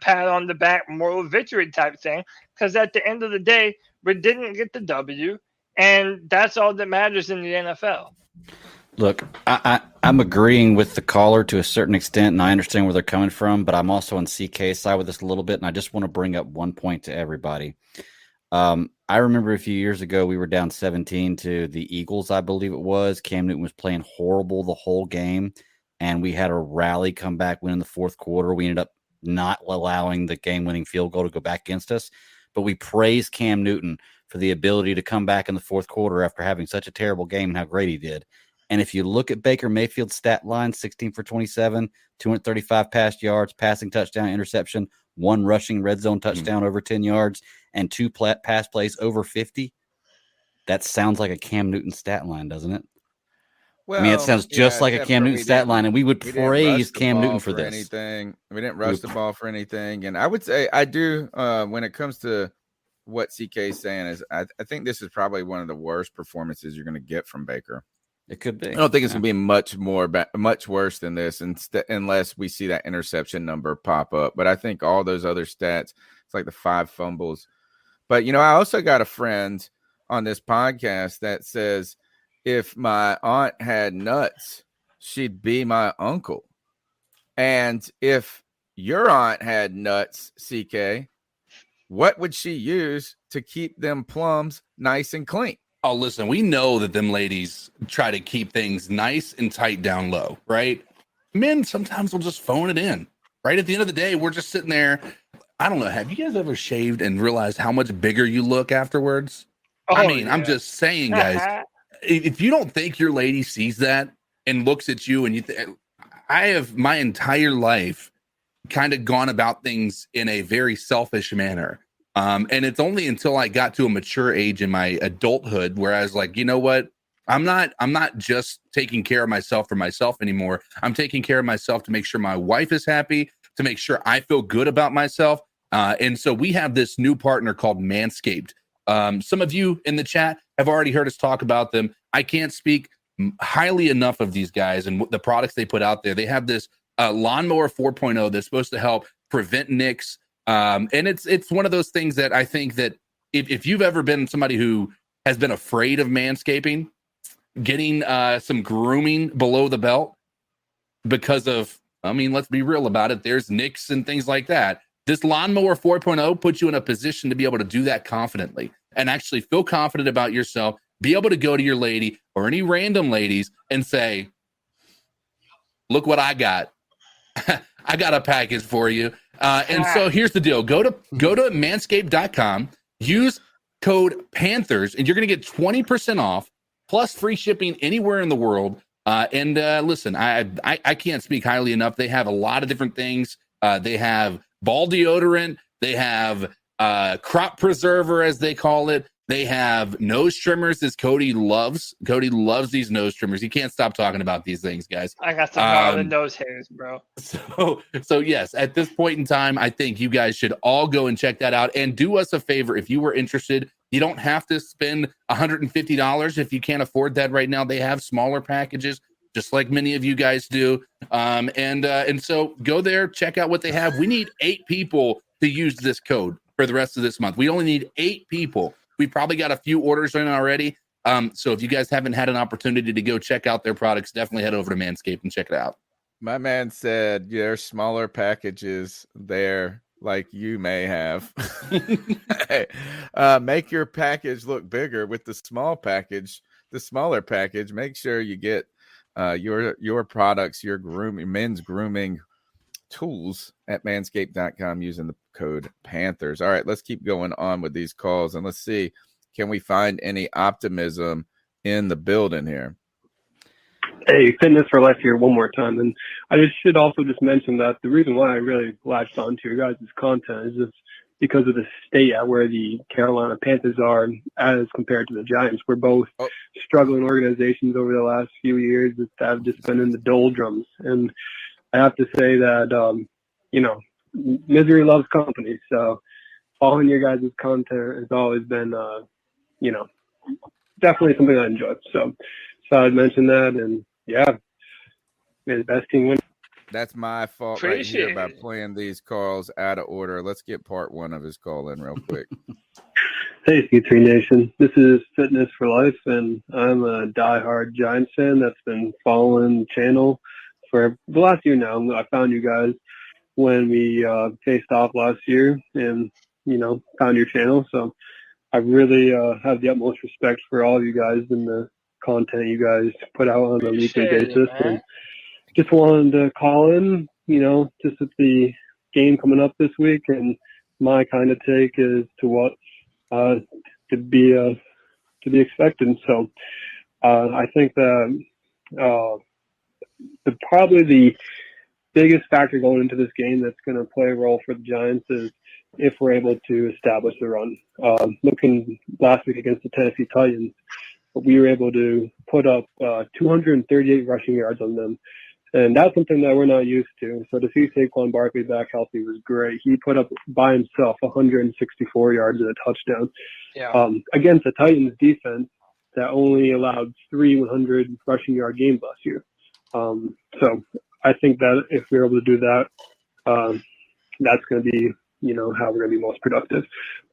pat on the back moral victory type thing, because at the end of the day, we didn't get the W, And that's all that matters in the NFL. Look, I'm agreeing with the caller to a certain extent, and I understand where they're coming from, but I'm also on CK's side with this a little bit, and I just want to bring up one point to everybody. I remember a few years ago, we were down 17 to the Eagles, I believe it was. Cam Newton was playing horrible the whole game, and we had a rally come back, win in the fourth quarter. We ended up not allowing the game-winning field goal to go back against us, but we praised Cam Newton for the ability to come back in the fourth quarter after having such a terrible game and how great he did. And if you look at Baker Mayfield's stat line, 16 for 27, 235 passed yards, passing touchdown, interception, 1 rushing red zone touchdown over 10 yards, and 2 pass plays over 50, that sounds like a Cam Newton stat line, doesn't it? Well, I mean, it sounds just like a Cam Newton stat line, and we would praise Cam Newton for this. Anything. We didn't rush the ball for anything. And I would say I do, when it comes to what CK is saying, is I think this is probably one of the worst performances you're going to get from Baker. It could be. I don't think it's going to be much worse than this, unless we see that interception number pop up. But I think all those other stats, it's like the 5 fumbles. But, I also got a friend on this podcast that says if my aunt had nuts, she'd be my uncle. And if your aunt had nuts, CK, what would she use to keep them plums nice and clean? Oh, listen, we know that them ladies try to keep things nice and tight down low, right? Men sometimes will just phone it in, right? At the end of the day, we're just sitting there. I don't know. Have you guys ever shaved and realized how much bigger you look afterwards? Oh, I mean, yeah. I'm just saying, guys, if you don't think your lady sees that and looks at you and I have my entire life kind of gone about things in a very selfish manner. And it's only until I got to a mature age in my adulthood where I was like, you know what? I'm not just taking care of myself for myself anymore. I'm taking care of myself to make sure my wife is happy, to make sure I feel good about myself. And so we have this new partner called Manscaped. Some of you in the chat have already heard us talk about them. I can't speak highly enough of these guys and the products they put out there. They have this lawnmower 4.0 that's supposed to help prevent nicks. And it's one of those things that I think that if you've ever been somebody who has been afraid of manscaping, getting some grooming below the belt because of, let's be real about it, there's nicks and things like that. This lawnmower 4.0 puts you in a position to be able to do that confidently and actually feel confident about yourself, be able to go to your lady or any random ladies and say, look what I got. I got a package for you. And so here's the deal. Go to manscaped.com, use code Panthers, and you're going to get 20% off plus free shipping anywhere in the world. And listen, I can't speak highly enough. They have a lot of different things. They have ball deodorant. They have crop preserver, as they call it. They have nose trimmers, as Cody loves. Cody loves these nose trimmers. He can't stop talking about these things, guys. I got some lot of nose hairs, bro. So yes, at this point in time, I think you guys should all go and check that out. And do us a favor, if you were interested, you don't have to spend $150 if you can't afford that right now. They have smaller packages, just like many of you guys do. And so go there, check out what they have. We need 8 people to use this code for the rest of this month. We only need 8 people. We probably got a few orders in already. So if you guys haven't had an opportunity to go check out their products, definitely head over to Manscaped and check it out. My man said there's smaller packages there, like you may have. Hey, make your package look bigger with the smaller package. Make sure you get your products, your men's grooming tools at manscaped.com using the code Panthers. All right, let's keep going on with these calls and let's see, can we find any optimism in the building here? Hey, Fitness for Life here one more time. And I should also mention that the reason why I really latched onto your guys' content is just because of the state at where the Carolina Panthers are as compared to the Giants. We're both struggling organizations over the last few years that have just been in the doldrums. And I have to say that, misery loves company. So following your guys' content has always been, definitely something I enjoy. So I'd mention that. And yeah, may the best team win. That's my fault right here by playing these calls out of order. Let's get part 1 of his call in real quick. Hey, C3 Nation. This is Fitness for Life, and I'm a diehard Giants fan that's been following the channel for the last year now. I found you guys when we faced off last year and, found your channel. So I really have the utmost respect for all of you guys and the content you guys put out on a weekly basis. And just wanted to call in, just with the game coming up this week, and my kind of take as to what to be expected. So I think that probably the biggest factor going into this game that's going to play a role for the Giants is if we're able to establish the run. Looking last week against the Tennessee Titans, we were able to put up 238 rushing yards on them. And that's something that we're not used to. So to see Saquon Barkley back healthy was great. He put up by himself 164 yards and a touchdown against the Titans defense that only allowed 3 100 rushing yard games last year. So I think that if we're able to do that, that's going to be, how we're going to be most productive.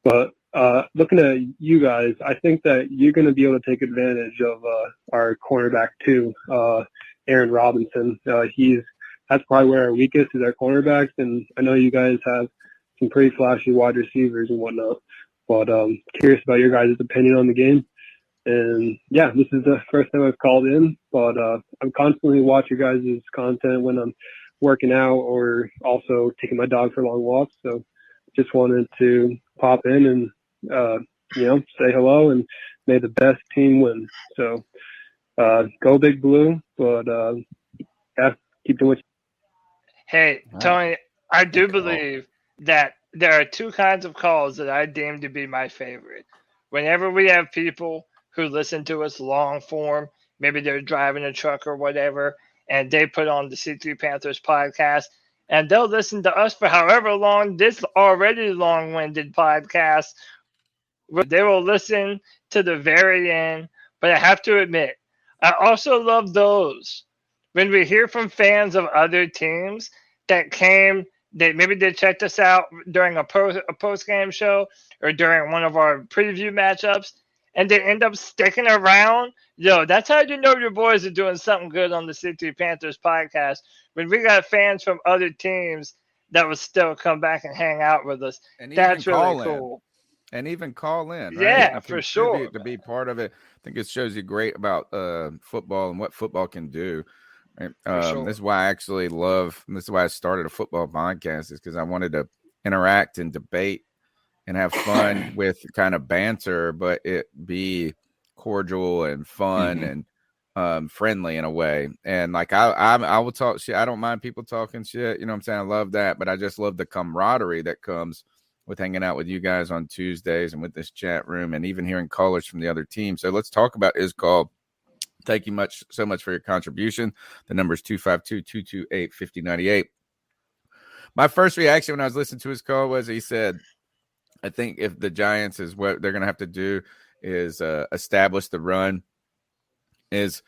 But looking at you guys, I think that you're going to be able to take advantage of our cornerback too, Aaron Robinson. That's probably where our weakest is, our cornerbacks, and I know you guys have some pretty flashy wide receivers and whatnot. But curious about your guys' opinion on the game. And yeah, this is the first time I've called in, but I'm constantly watching your guys' content when I'm working out or also taking my dog for long walks. So just wanted to pop in and say hello, and may the best team win. So go Big Blue, but keep doing what you. Hey, Tony, I do believe that there are two kinds of calls that I deem to be my favorite. Whenever we have people who listen to us long form, maybe they're driving a truck or whatever, and they put on the C3 Panthers podcast, and they'll listen to us for however long this already long-winded podcast. They will listen to the very end, but I have to admit, I also love those when we hear from fans of other teams that came, maybe they checked us out during a post-game show or during one of our preview matchups, and they end up sticking around. Yo, that's how you know your boys are doing something good on the C3 Panthers podcast. When we got fans from other teams that will still come back and hang out with us. And that's really cool. And even call in. Right? Yeah, for sure. To be part of it. I think it shows you great about football and what football can do. Right? Sure. This is why I actually this is why I started a football podcast, is because I wanted to interact and debate and have fun with kind of banter, but it be cordial and fun and friendly in a way. And like I will talk shit. I don't mind people talking shit. You know what I'm saying? I love that, but I just love the camaraderie that comes with hanging out with you guys on Tuesdays and with this chat room and even hearing callers from the other team. So let's talk about his call. Thank you so much for your contribution. The number is 252-228-5098. My first reaction when I was listening to his call was he said, I think if the Giants is what they're going to have to do is establish the run, is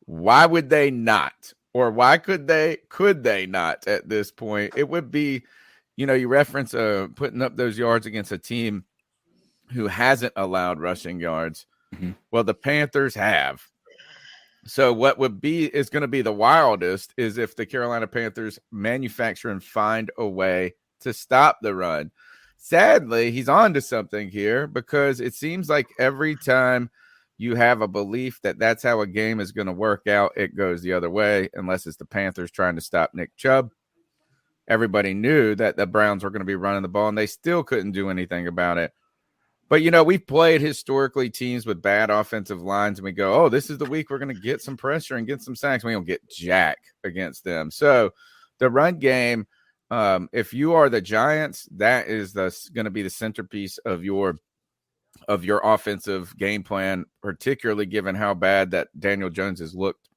why would they not? Or why could they not at this point? It would be, you reference putting up those yards against a team who hasn't allowed rushing yards. Mm-hmm. Well, the Panthers have. So what is going to be the wildest is if the Carolina Panthers manufacture and find a way to stop the run. Sadly, he's on to something here, because it seems like every time you have a belief that that's how a game is going to work out, it goes the other way, unless it's the Panthers trying to stop Nick Chubb. Everybody knew that the Browns were going to be running the ball, and they still couldn't do anything about it. But, we've played historically teams with bad offensive lines, and we go, oh, this is the week we're going to get some pressure and get some sacks. We don't get jack against them. So the run game, if you are the Giants, that is going to be the centerpiece of your offensive game plan, particularly given how bad that Daniel Jones has looked,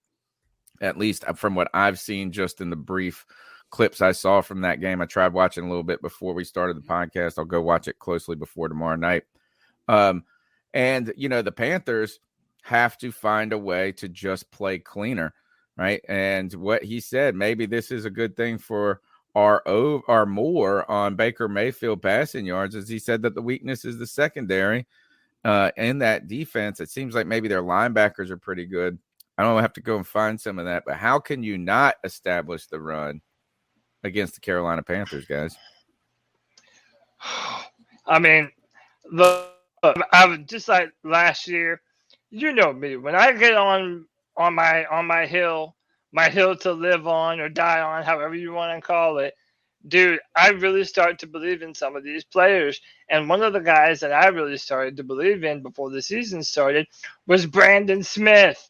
at least from what I've seen just in the brief clips I saw from that game. I tried watching a little bit before we started the podcast. I'll go watch it closely before tomorrow night. And the Panthers have to find a way to just play cleaner, right? And what he said, maybe this is a good thing for are more on Baker Mayfield passing yards, as he said that the weakness is the secondary in that defense. It seems like maybe their linebackers are pretty good. I don't have to go and find some of that, but how can you not establish the run against the Carolina Panthers, guys? I mean, I was just like last year. You know me. When I get on my hill to live on or die on, however you want to call it, dude, I really start to believe in some of these players. And one of the guys that I really started to believe in before the season started was Brandon Smith.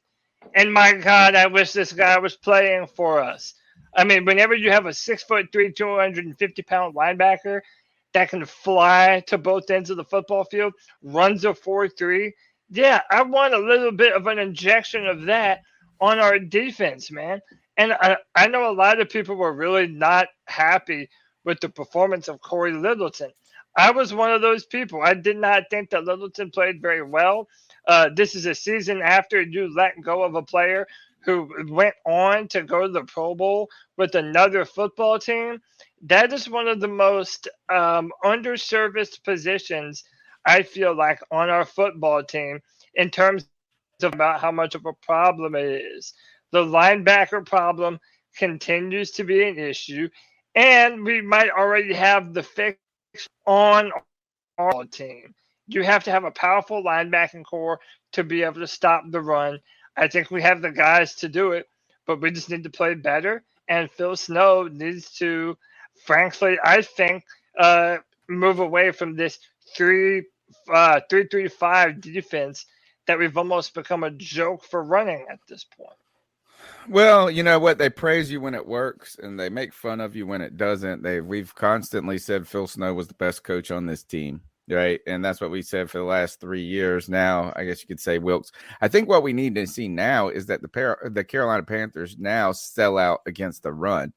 And my God, I wish this guy was playing for us. I mean, whenever you have a 6'3", 250-pound linebacker that can fly to both ends of the football field, runs a 4.3, yeah, I want a little bit of an injection of that on our defense, man. And I know a lot of people were really not happy with the performance of Corey Littleton. I was one of those people. I did not think that Littleton played very well. This is a season after you let go of a player who went on to go to the Pro Bowl with another football team. That is one of the most underserviced positions, I feel like, on our football team in terms of about how much of a problem it is. The linebacker problem continues to be an issue, and we might already have the fix on our team. You have to have a powerful linebacking core to be able to stop the run. I think we have the guys to do it, but we just need to play better. And Phil Snow needs to, frankly, I think, move away from this 3-3-5 defense that we've almost become a joke for running at this point. Well, you know what? They praise you when it works, and they make fun of you when it doesn't. We've constantly said Phil Snow was the best coach on this team, right? And that's what we said for the last 3 years. Now, I guess you could say Wilkes. I think what we need to see now is that the Carolina Panthers now sell out against the run.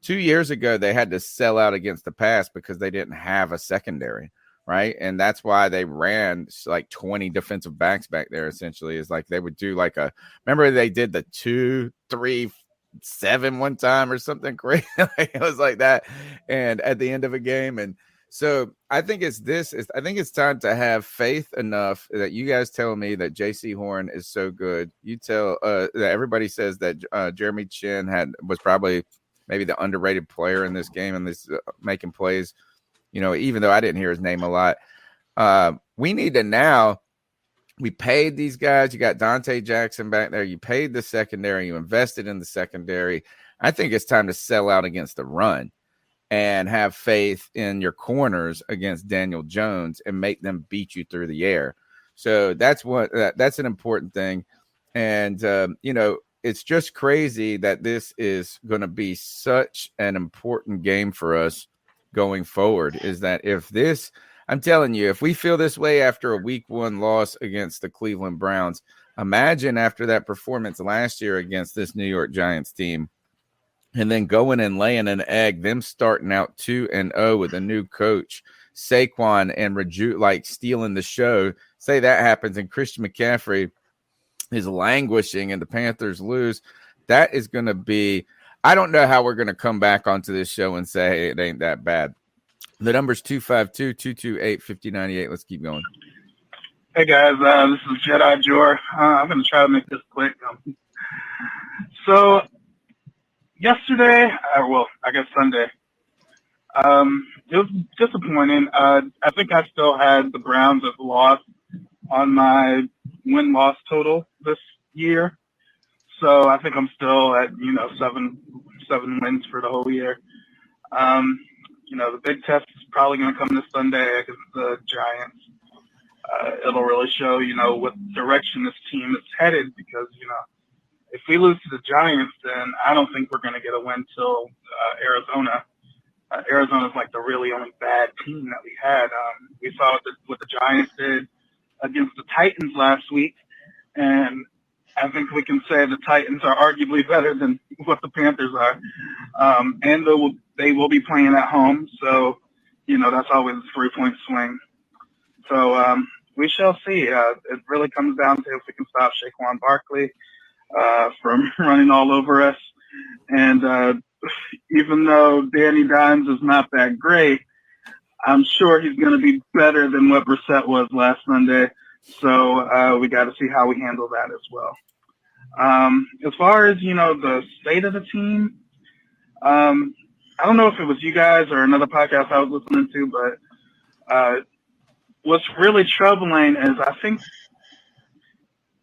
2 years ago, they had to sell out against the pass because they didn't have a secondary, right? And that's why they ran like 20 defensive backs back there. Essentially, is like they would do like remember they did the 2-3-7 one time or something crazy. It was like that, and at the end of a game. And so I think I think it's time to have faith enough that you guys tell me that J.C. Horn is so good. You tell that everybody says that Jeremy Chin was probably maybe the underrated player in this game and this making plays. You know, even though I didn't hear his name a lot, we need to now. We paid these guys. You got Dante Jackson back there. You paid the secondary. You invested in the secondary. I think it's time to sell out against the run and have faith in your corners against Daniel Jones and make them beat you through the air. So that's an important thing. And, you know, it's just crazy that this is going to be such an important game for us going forward. Is that I'm telling you, if we feel this way after a week 1 loss against the Cleveland Browns, imagine after that performance last year against this New York Giants team, and then going and laying an egg, them starting out 2-0 with a new coach, Saquon and Rhule like stealing the show. Say that happens and Christian McCaffrey is languishing and the Panthers lose. That is going to be, I don't know how we're going to come back onto this show and say, hey, it ain't that bad. The number's 252-228-5098. Let's keep going. Hey, guys. This is Jedi Jor. I'm going to try to make this quick. So, yesterday, I guess Sunday, it was disappointing. I think I still had the Browns as a loss on my win-loss total this year. So, I think I'm still at, seven wins for the whole year. The big test is probably going to come this Sunday against the Giants. It'll really show, what direction this team is headed because, if we lose to the Giants, then I don't think we're going to get a win till Arizona. Arizona's like the really only bad team that we had. We saw what the Giants did against the Titans last week, and I think we can say the Titans are arguably better than what the Panthers are. And they will be playing at home, so, that's always a 3-point swing. So we shall see. It really comes down to if we can stop Saquon Barkley from running all over us. And, even though Danny Dimes is not that great, I'm sure he's going to be better than what Brissett was last Sunday. So we got to see how we handle that as well. As far as, the state of the team, I don't know if it was you guys or another podcast I was listening to, but what's really troubling is I think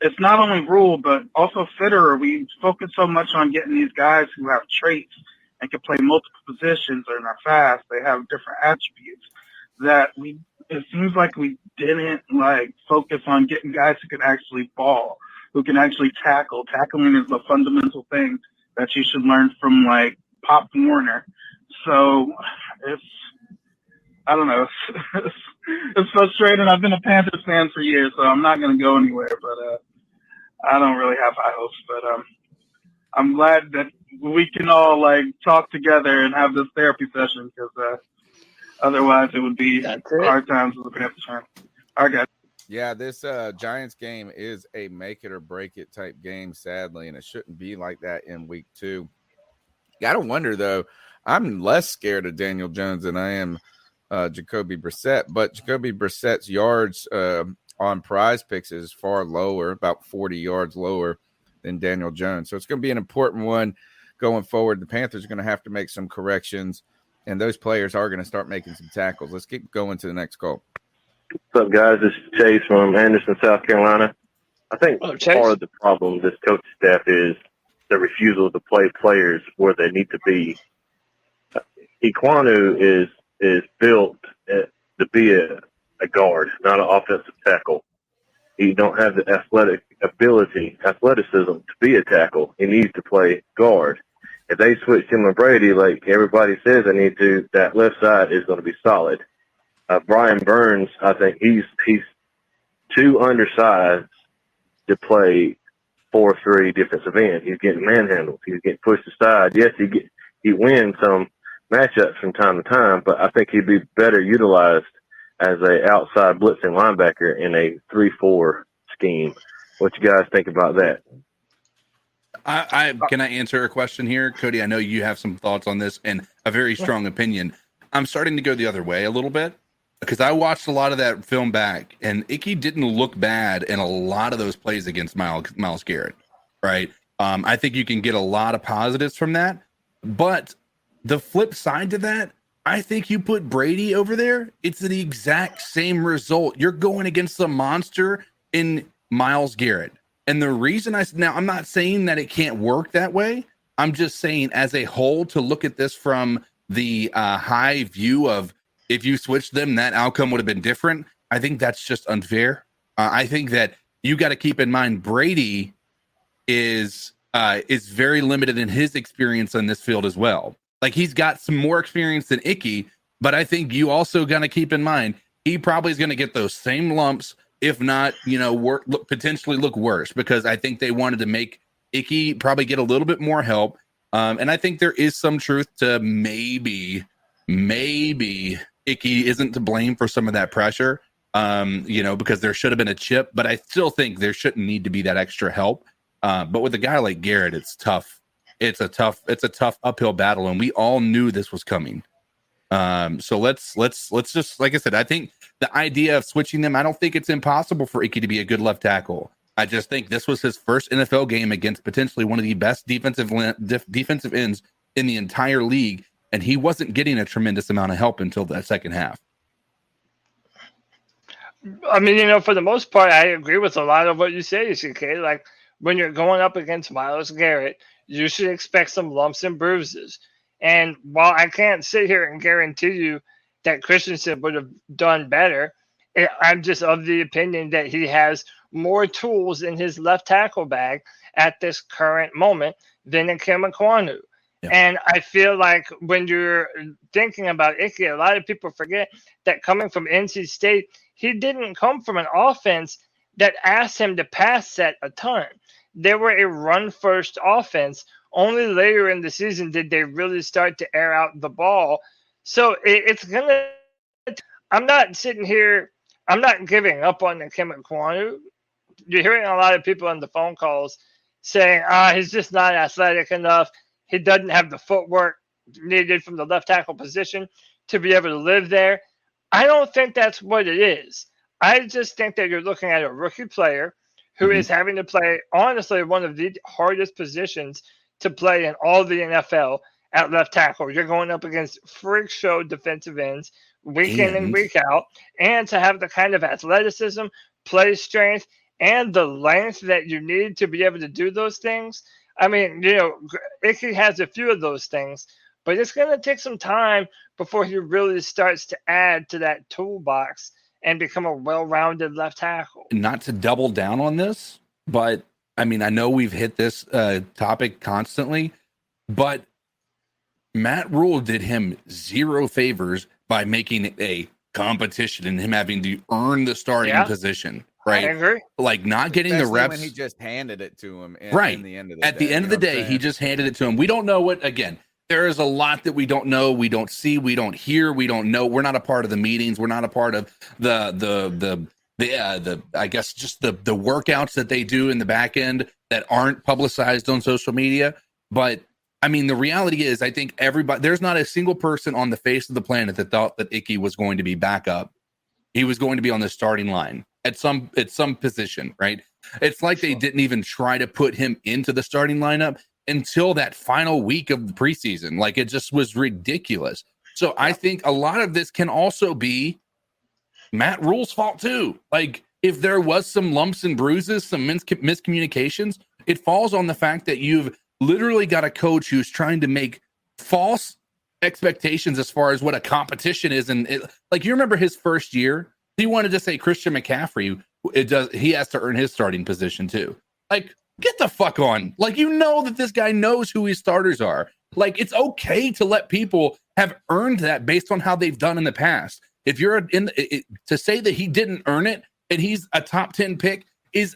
it's not only Rhule, but also Fitterer. We focus so much on getting these guys who have traits and can play multiple positions and are fast. They have different attributes that it seems like we didn't focus on getting guys who can actually ball, who can actually tackle. Tackling is a fundamental thing that you should learn from Pop Warner. So I don't know. It's frustrating. I've been a Panthers fan for years, so I'm not going to go anywhere, but I don't really have high hopes, but I'm glad that we can all talk together and have this therapy session, because otherwise it would be hard times as a Panthers fan. All right, guys. Yeah, this Giants game is a make it or break it type game, sadly, and it shouldn't be like that in week 2. Got to wonder, though. I'm less scared of Daniel Jones than I am Jacoby Brissett, but Jacoby Brissett's yards on Prize Picks is far lower, about 40 yards lower than Daniel Jones. So it's going to be an important one going forward. The Panthers are going to have to make some corrections, and those players are going to start making some tackles. Let's keep going to the next call. What's up, guys? This is Chase from Anderson, South Carolina. I think part of the problem with this coaching staff is the refusal to play players where they need to be. Ekwonu is built to be a guard, not an offensive tackle. He don't have the athleticism to be a tackle. He needs to play guard. If they switch him and Brady, like everybody says they need to, that left side is going to be solid. Brian Burns, I think he's too undersized to play 4-3 defensive end. He's getting manhandled. He's getting pushed aside. Yes, he wins some matchups from time to time, but I think he'd be better utilized as a outside blitzing linebacker in a 3-4 scheme. What you guys think about that? Can I answer a question here, Cody? I know you have some thoughts on this and a very strong opinion. I'm starting to go the other way a little bit, because I watched a lot of that film back, and Icky didn't look bad in a lot of those plays against Myles Garrett, right? I think you can get a lot of positives from that, but the flip side to that, I think you put Brady over there, it's the exact same result. You're going against the monster in Myles Garrett. And the reason I'm not saying that it can't work that way. I'm just saying as a whole, to look at this from the high view of, if you switched them, that outcome would have been different. I think that's just unfair. I think that you got to keep in mind Brady is very limited in his experience on this field as well. Like, he's got some more experience than Icky, but I think you also got to keep in mind he probably is going to get those same lumps, if not, potentially look worse, because I think they wanted to make Icky probably get a little bit more help. And I think there is some truth to maybe Icky isn't to blame for some of that pressure, because there should have been a chip, but I still think there shouldn't need to be that extra help. But with a guy like Garrett, it's tough. It's a tough uphill battle, and we all knew this was coming. So let's just, like I said, I think the idea of switching them, I don't think it's impossible for Icky to be a good left tackle. I just think this was his first NFL game against potentially one of the best defensive ends in the entire league, and he wasn't getting a tremendous amount of help until that second half. I mean, for the most part, I agree with a lot of what you say, CK. Like, when you're going up against Myles Garrett, you should expect some lumps and bruises. And while I can't sit here and guarantee you that Christensen would have done better, I'm just of the opinion that he has more tools in his left tackle bag at this current moment than Ikem Ekwonu. Yeah. And I feel like when you're thinking about Icky, a lot of people forget that coming from NC State, he didn't come from an offense that asked him to pass set a ton. They were a run-first offense. Only later in the season did they really start to air out the ball. So it's going to – I'm not sitting here – I'm not giving up on Ikem Ekwonu. You're hearing a lot of people on the phone calls saying, he's just not athletic enough. He doesn't have the footwork. needed from the left tackle position to be able to live there. I don't think that's what it is. I just think that you're looking at a rookie player who is having to play, honestly, one of the hardest positions to play in all the NFL at left tackle. You're going up against freak show defensive ends week in and week out, and to have the kind of athleticism, play strength, and the length that you need to be able to do those things. I mean, Icky has a few of those things, but it's going to take some time before he really starts to add to that toolbox and become a well-rounded left tackle. Not to double down on this, but I mean, I know we've hit this topic constantly, but Matt Rhule did him zero favors by making it a competition and him having to earn the starting position. Right. I agree. Like not getting Especially the reps. When he just handed it to him. In the end of the At the end of the day, he just handed it to him. We don't know what, again, there is a lot that we don't know. We don't see, we don't hear, we don't know. We're not a part of the meetings. We're not a part of the I guess just the workouts that they do in the back end that aren't publicized on social media. But I mean, the reality is, I think there's not a single person on the face of the planet that thought that Icky was going to be back up. He was going to be on the starting line at some position, right? It's like they didn't even try to put him into the starting lineup until that final week of the preseason. Like, it just was ridiculous. So I think a lot of this can also be Matt Rhule's fault too. Like, if there was some lumps and bruises, some miscommunications, it falls on the fact that you've literally got a coach who's trying to make false expectations as far as what a competition is. And like, you remember his first year, he wanted to say Christian McCaffrey, he has to earn his starting position too. Like, get the fuck on. Like, that this guy knows who his starters are. Like, it's okay to let people have earned that based on how they've done in the past. If you're to say that he didn't earn it and he's a top 10 pick is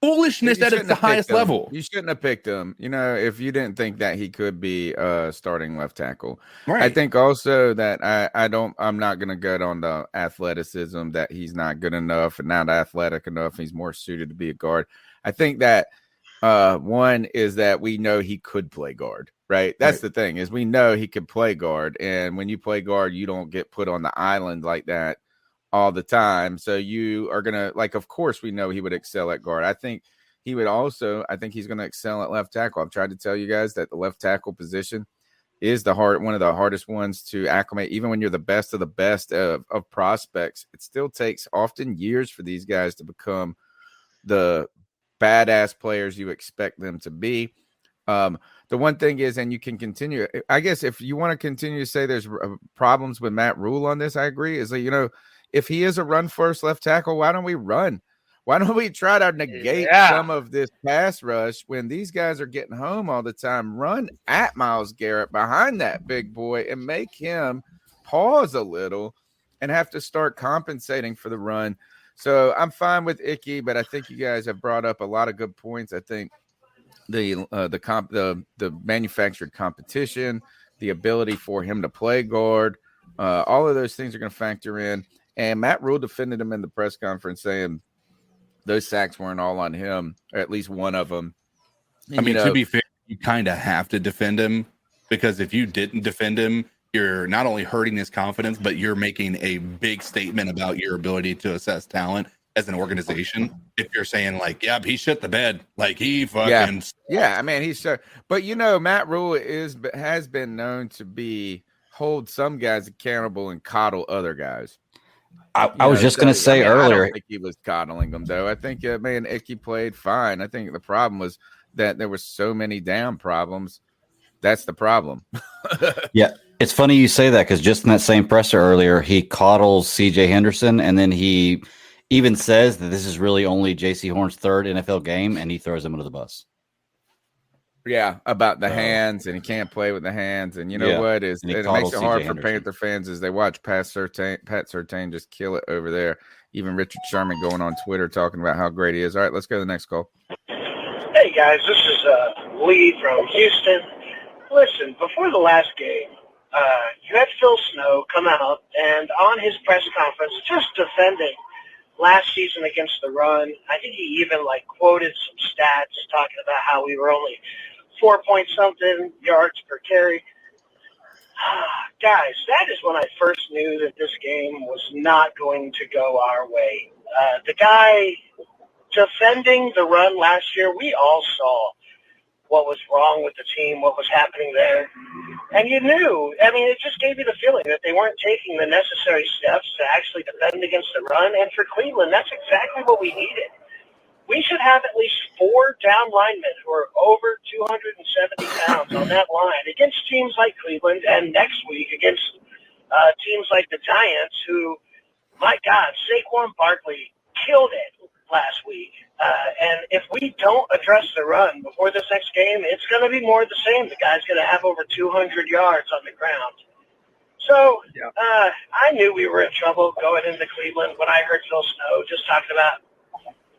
foolishness at its highest level. You shouldn't have picked him, if you didn't think that he could be starting left tackle. Right. I think also that I'm not going to go on the athleticism that he's not good enough and not athletic enough. He's more suited to be a guard. I think that one is that we know he could play guard, right? That's the thing, is we know he could play guard. And when you play guard, you don't get put on the island like that all the time. So you are going to, like, of course we know he would excel at guard. I think he's going to excel at left tackle. I've tried to tell you guys that the left tackle position is one of the hardest ones to acclimate. Even when you're the best of the best of prospects, it still takes often years for these guys to become the badass players you expect them to be. The one thing is, and you can continue, I guess, if you want to continue to say there's problems with Matt Rhule on this, I agree, is that, if he is a run first left tackle, why don't we run? Why don't we try to negate some of this pass rush when these guys are getting home all the time? Run at Myles Garrett behind that big boy and make him pause a little and have to start compensating for the run. So I'm fine with Icky, but I think you guys have brought up a lot of good points. I think the manufactured competition, the ability for him to play guard, all of those things are going to factor in. And Matt Rhule defended him in the press conference, saying those sacks weren't all on him, or at least one of them. And, I mean, to be fair, you kind of have to defend him, because if you didn't defend him, you're not only hurting his confidence, but you're making a big statement about your ability to assess talent as an organization. If you're saying, like, yeah, he shit the bed, like he fucking I mean, he's sure. But Matt Rhule has been known to hold some guys accountable and coddle other guys. I was just going to say earlier. I don't think he was coddling them, though. I think, Icky played fine. I think the problem was that there were so many damn problems. That's the problem. Yeah, it's funny you say that, because just in that same presser earlier, he coddles CJ Henderson, and then he even says that this is really only J.C. Horn's third NFL game, and he throws him under the bus. Yeah, about the hands, and he can't play with the hands. And what is it makes it hard for Panther fans as they watch Pat Surtain just kill it over there. Even Richard Sherman going on Twitter talking about how great he is. All right, let's go to the next call. Hey guys, this is Lee from Houston. Listen, before the last game, you had Phil Snow come out and on his press conference just defending last season against the run. I think he even quoted some stats talking about how we were only 4 point something yards per carry. Guys, that is when I first knew that this game was not going to go our way. The guy defending the run last year, we all saw what was wrong with the team, what was happening there. And you knew, I mean, it just gave you the feeling that they weren't taking the necessary steps to actually defend against the run. And for Cleveland, that's exactly what we needed. We should have at least 4 down linemen who are over 270 pounds on that line against teams like Cleveland, and next week against teams like the Giants, who, my God, Saquon Barkley killed it last week. And if we don't address the run before this next game, it's going to be more of the same. The guy's going to have over 200 yards on the ground. So I knew we were in trouble going into Cleveland when I heard Phil Snow just talking about,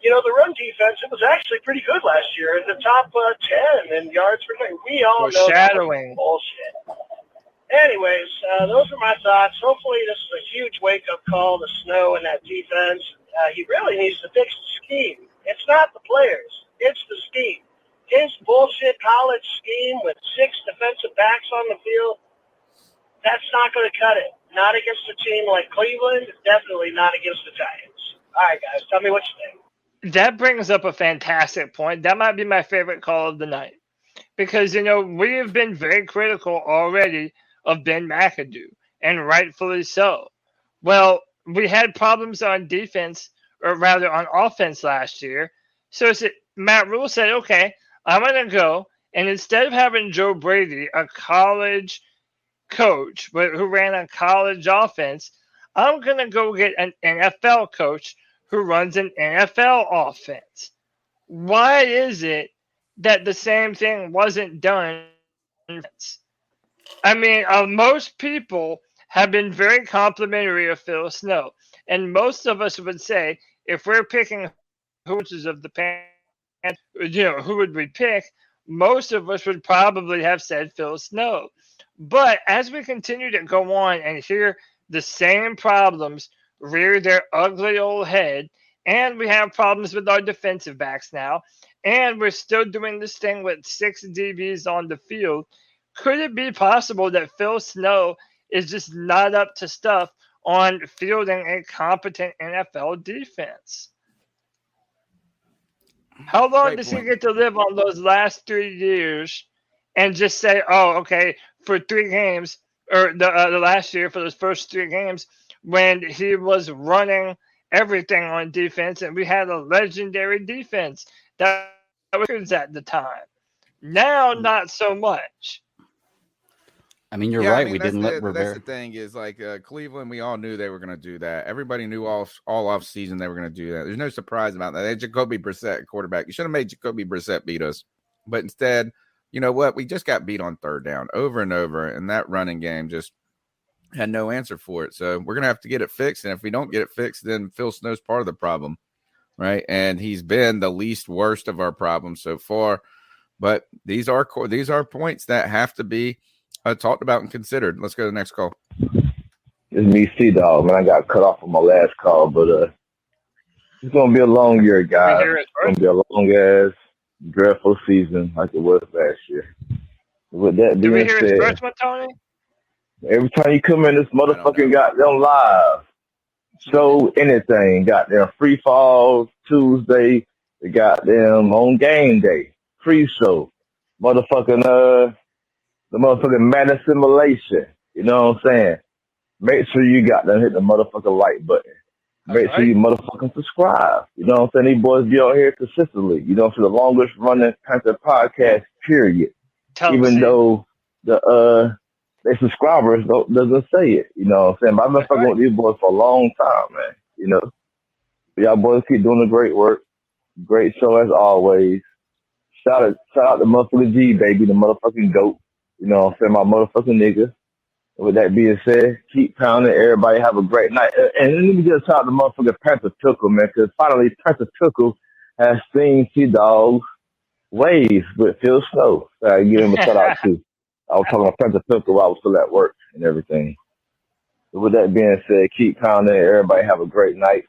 the run defense. It was actually pretty good last year, in the top 10 in yards per game. We all know that was bullshit. Anyways, those are my thoughts. Hopefully this is a huge wake-up call to Snow and that defense. He really needs to fix the scheme. It's not the players. It's the scheme. His bullshit college scheme with 6 defensive backs on the field, that's not going to cut it. Not against a team like Cleveland. Definitely not against the Giants. All right, guys, tell me what you think. That brings up a fantastic point. That might be my favorite call of the night. Because, we have been very critical already of Ben McAdoo, and rightfully so. Well, we had problems on defense, or rather on offense last year. So Matt Rhule said, okay, I'm going to go, and instead of having Joe Brady, a college coach who ran a college offense, I'm going to go get an NFL coach who runs an NFL offense. Why is it that the same thing wasn't done? I mean, most people have been very complimentary of Phil Snow, and most of us would say, if we're picking coaches of the Panthers, who would we pick? Most of us would probably have said Phil Snow. But as we continue to go on and hear the same problems rear their ugly old head, and we have problems with our defensive backs now, and we're still doing this thing with 6 DBs on the field, could it be possible that Phil Snow is just not up to stuff on fielding a competent NFL defense? How long does he get to live on those last 3 years and just say, oh, okay, for 3 games, or the last year for those first 3 games, when he was running everything on defense and we had a legendary defense that was at the time. Now, not so much. I mean, you're right. We didn't let Rivera. That's the thing is, Cleveland, we all knew they were going to do that. Everybody knew all off season they were going to do that. There's no surprise about that. They had Jacoby Brissett quarterback. You should have made Jacoby Brissett beat us. But instead, you know what? We just got beat on 3rd down over and over. And that running game just had no answer for it. So we're going to have to get it fixed. And if we don't get it fixed, then Phil Snow's part of the problem, right? And he's been the least worst of our problems so far. But these are points that have to be talked about and considered. Let's go to the next call. It's me, C-Dog, man. I got cut off on my last call, but it's going to be a long year, guys. It's going to be a long-ass, dreadful season like it was last year. With that being said, did we hear his first one, Tony? Every time you come in this motherfucking goddamn live, show anything. Goddamn free falls Tuesday, the goddamn on game day, free show, motherfucking the motherfucking Madden simulation. You know what I'm saying? Make sure you got them hit the motherfucking like button. Make sure you motherfucking subscribe. You know what I'm saying? These boys be on here consistently. You know, for the longest running Panther podcast, period. Even though their subscribers doesn't say it. You know what I'm saying? But I've been fucking with these boys for a long time, man. You know? But y'all boys keep doing the great work. Great show as always. Shout out to motherfucking G, baby, the motherfucking GOAT. You know what I'm saying? My motherfucking nigga. With that being said, keep pounding. Everybody have a great night. And let me just shout out to motherfucking Panther Pickle, man, because finally Panther Pickle has seen T-Dog's waves with Phil Snow. So I give him a shout out too. I was talking about Panther Pickle while I was still at work and everything. So with that being said, keep pounding. Everybody have a great night.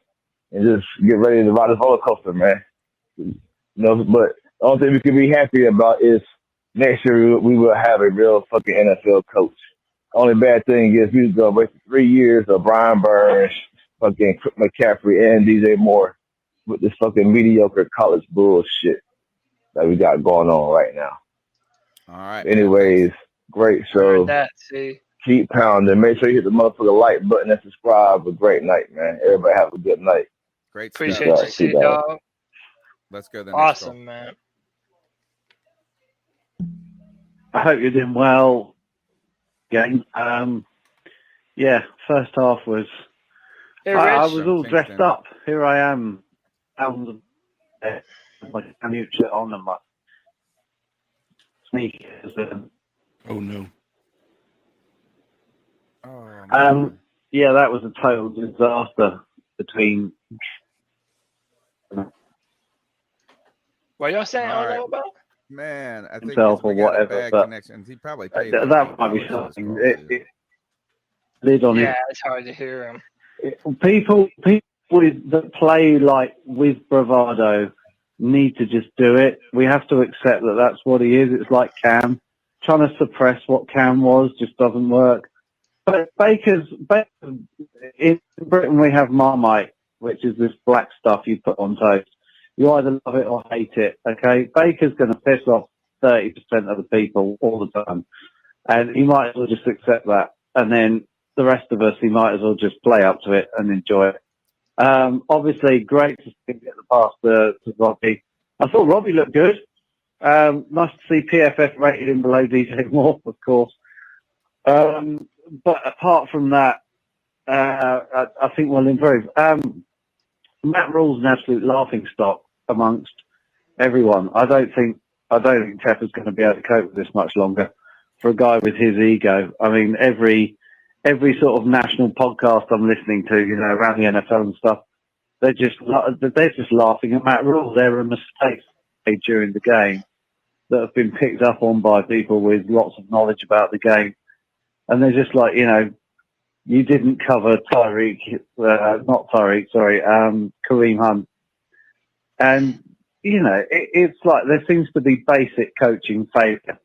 And just get ready to ride this roller coaster, man. You know, but the only thing we can be happy about is next year we will have a real fucking NFL coach. Only bad thing is we was going to wait 3 years of Brian Burns, fucking McCaffrey, and DJ Moore with this fucking mediocre college bullshit that we got going on right now. All right. Anyways, great show. That, see. Keep pounding. Make sure you hit the motherfucker like button and subscribe. A great night, man. Everybody have a good night. Great Appreciate stuff. you, C-Dog. Let's go to the next call. Awesome, man. I hope you're doing well, gang. Yeah, first half was. Hey, I Rich. was all dressed up. Here I am, on the my canute shit on and my sneakers. Oh no. Yeah, that was a total disaster between. What y'all saying? All I don't know right. about. Man, I think Himself we or got whatever, a bad but connection. He probably paid that might be something. Lid on Yeah, it. it's hard to hear him. People that play like with bravado need to just do it. We have to accept that that's what he is. It's like Cam. Trying to suppress what Cam was just doesn't work. But Baker's in Britain we have Marmite, which is this black stuff you put on toast. You either love it or hate it. Okay, Baker's going to piss off 30% of the people all the time, and he might as well just accept that. And then the rest of us, he might as well just play up to it and enjoy it. Obviously, great to see him get the pass to Robbie. I thought Robbie looked good. Nice to see PFF rated him below DJ Moore, of course. But apart from that, I think we'll improve. Matt Rhule's an absolute laughing stock amongst everyone. I don't think Tepper's going to be able to cope with this much longer for a guy with his ego. I mean, every sort of national podcast I'm listening to, you know, around the NFL and stuff, they're just laughing at Matt Rhule. There are mistakes made during the game that have been picked up on by people with lots of knowledge about the game, and they're just like, you know, you didn't cover Kareem Hunt, and you know, it's like there seems to be basic coaching failure.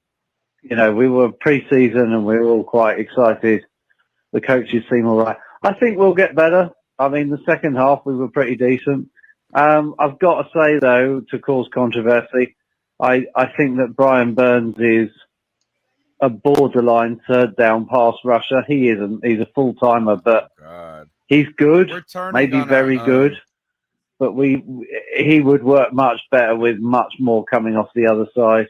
You know, we were pre-season and we were all quite excited. The coaches seem all right. I think we'll get better. I mean, the second half we were pretty decent. I've got to say, though, to cause controversy, I think that Brian Burns is a borderline third down pass rusher. He isn't. He's a full-timer, but he's good, maybe very good. But he would work much better with much more coming off the other side.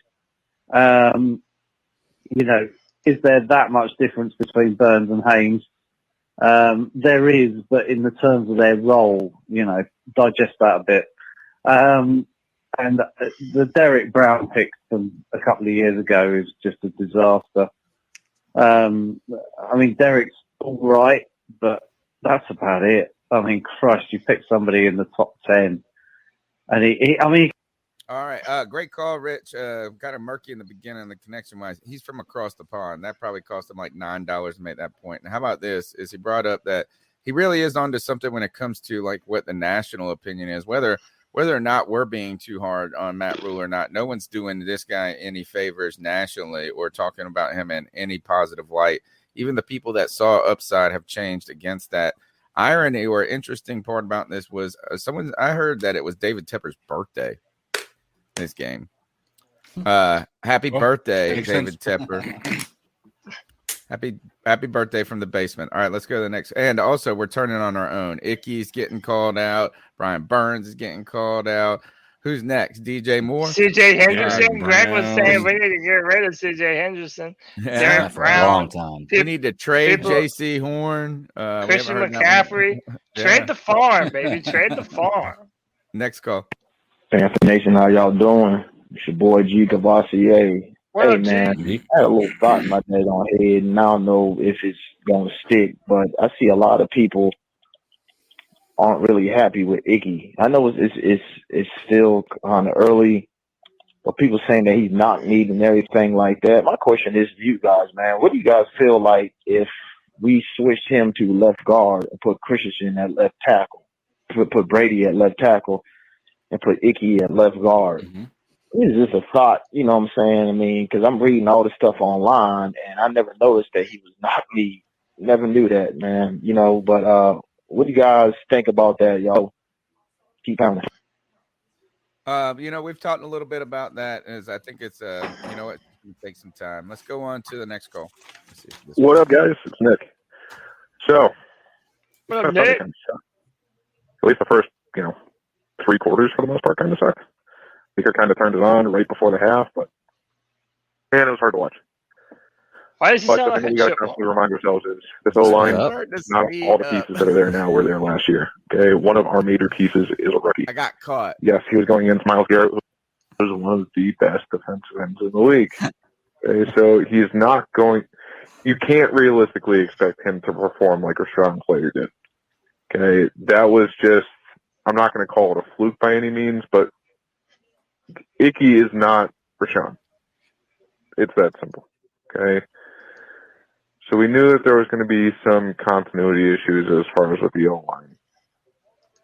You know, is there that much difference between Burns and Haynes? There is, but in the terms of their role, you know, digest that a bit. And the Derek Brown pick from a couple of years ago is just a disaster. I mean, Derek's all right, but that's about it. I mean, Christ, you pick somebody in the top 10. And all right. Great call, Rich. Kind of murky in the beginning of the connection wise. He's from across the pond. That probably cost him like $9 to make that point. And how about this? Is he brought up that he really is onto something when it comes to like what the national opinion is, whether or not we're being too hard on Matt Rhule or not. No one's doing this guy any favors nationally or talking about him in any positive light. Even the people that saw upside have changed against that. Irony or interesting part about this was I heard that it was David Tepper's birthday this game. Happy birthday, David Tepper. Happy birthday from the basement. All right, let's go to the next. And also, we're turning on our own. Icky's getting called out. Brian Burns is getting called out. Who's next? DJ Moore? CJ Henderson. Greg was saying we need to get rid of CJ Henderson. Derek Brown. A long time. We need to trade J.C. Horn. Christian McCaffrey. Trade the farm, baby. Trade the farm. Next call. Panther Nation, how y'all doing? It's your boy G. Cavassier. Hey, man, I had a little thought in my daggone head, and I don't know if it's going to stick, but I see a lot of people aren't really happy with Icky. I know it's still kind of early, but people saying that he's not needed and everything like that. My question is to you guys, man, what do you guys feel like if we switched him to left guard and put Christensen at left tackle, put Brady at left tackle, and put Icky at left guard? This is just a thought, you know what I'm saying? I mean, because I'm reading all this stuff online, and I never noticed that he was not me. Never knew that, man. You know, but what do you guys think about that, y'all? Keep having You know, we've talked a little bit about that. As I think it's you know, it's going to take some time. Let's go on to the next call. Let's see if this What up, guys? It's Nick. So, What up, Nick? At least the first, 3 quarters for the most part kind of sucked. Baker kind of turned it on right before the half, but man, it was hard to watch. Why does he But sound the like thing a we got to chipmunk? constantly remind ourselves is this O-line, not all the pieces that are there now were there last year. Okay, one of our major pieces is a rookie. I got caught. Yes, he was going against Myles Garrett, who is one of the best defensive ends in the league. Okay, so he's not going. You can't realistically expect him to perform like Rashawn Slater did. Okay, that was just. I'm not going to call it a fluke by any means, but Icky is not Rashawn. It's that simple. Okay. So we knew that there was going to be some continuity issues as far as with the O-line.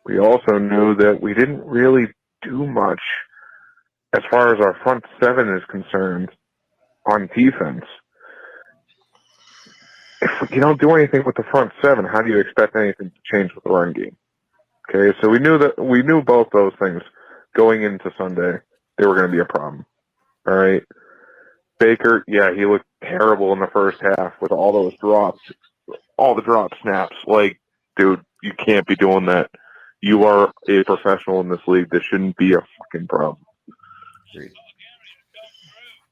We also knew that we didn't really do much as far as our front seven is concerned on defense. If you don't do anything with the front seven, how do you expect anything to change with the run game? Okay, so we knew both those things going into Sunday. They were going to be a problem. All right. Baker, yeah, he looked terrible in the first half with all those drops, all the drop snaps. Like, dude, you can't be doing that. You are a professional in this league. This shouldn't be a fucking problem.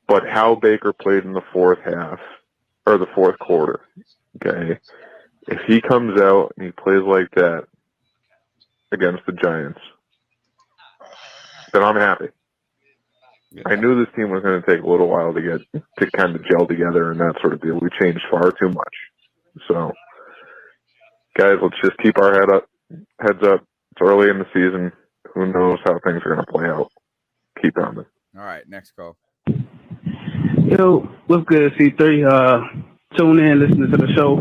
But how Baker played in the fourth half, or the fourth quarter, okay, if he comes out and he plays like that against the Giants, then I'm happy. I knew this team was going to take a little while to kind of gel together and that sort of deal. We changed far too much. So, guys, let's just keep our heads up. It's early in the season. Who knows how things are going to play out. Keep on it. All right, next call. Yo, what's good, C3? Tune in, listening to the show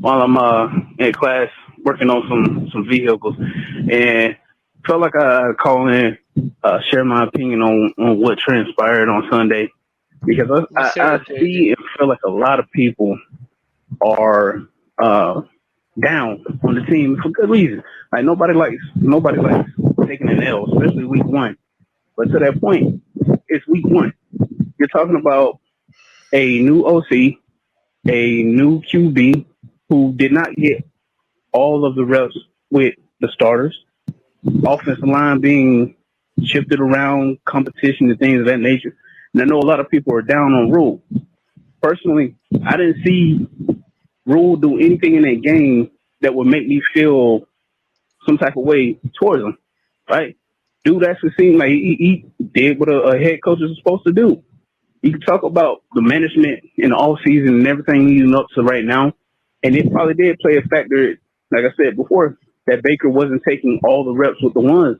while I'm in class working on some vehicles, and felt like I call in, share my opinion on what transpired on Sunday, because I see and feel like a lot of people are down on the team for good reason. Like nobody likes taking an L, especially week one. But to that point, it's week one. You're talking about a new OC, a new QB who did not get all of the reps with the starters, offensive line being shifted around, competition and things of that nature. And I know a lot of people are down on Rhule. Personally, I didn't see Rhule do anything in that game that would make me feel some type of way towards him, right? Dude actually seemed like he did what a head coach is supposed to do. You can talk about the management in the offseason and everything leading up to right now, and it probably did play a factor, like I said before, that Baker wasn't taking all the reps with the ones.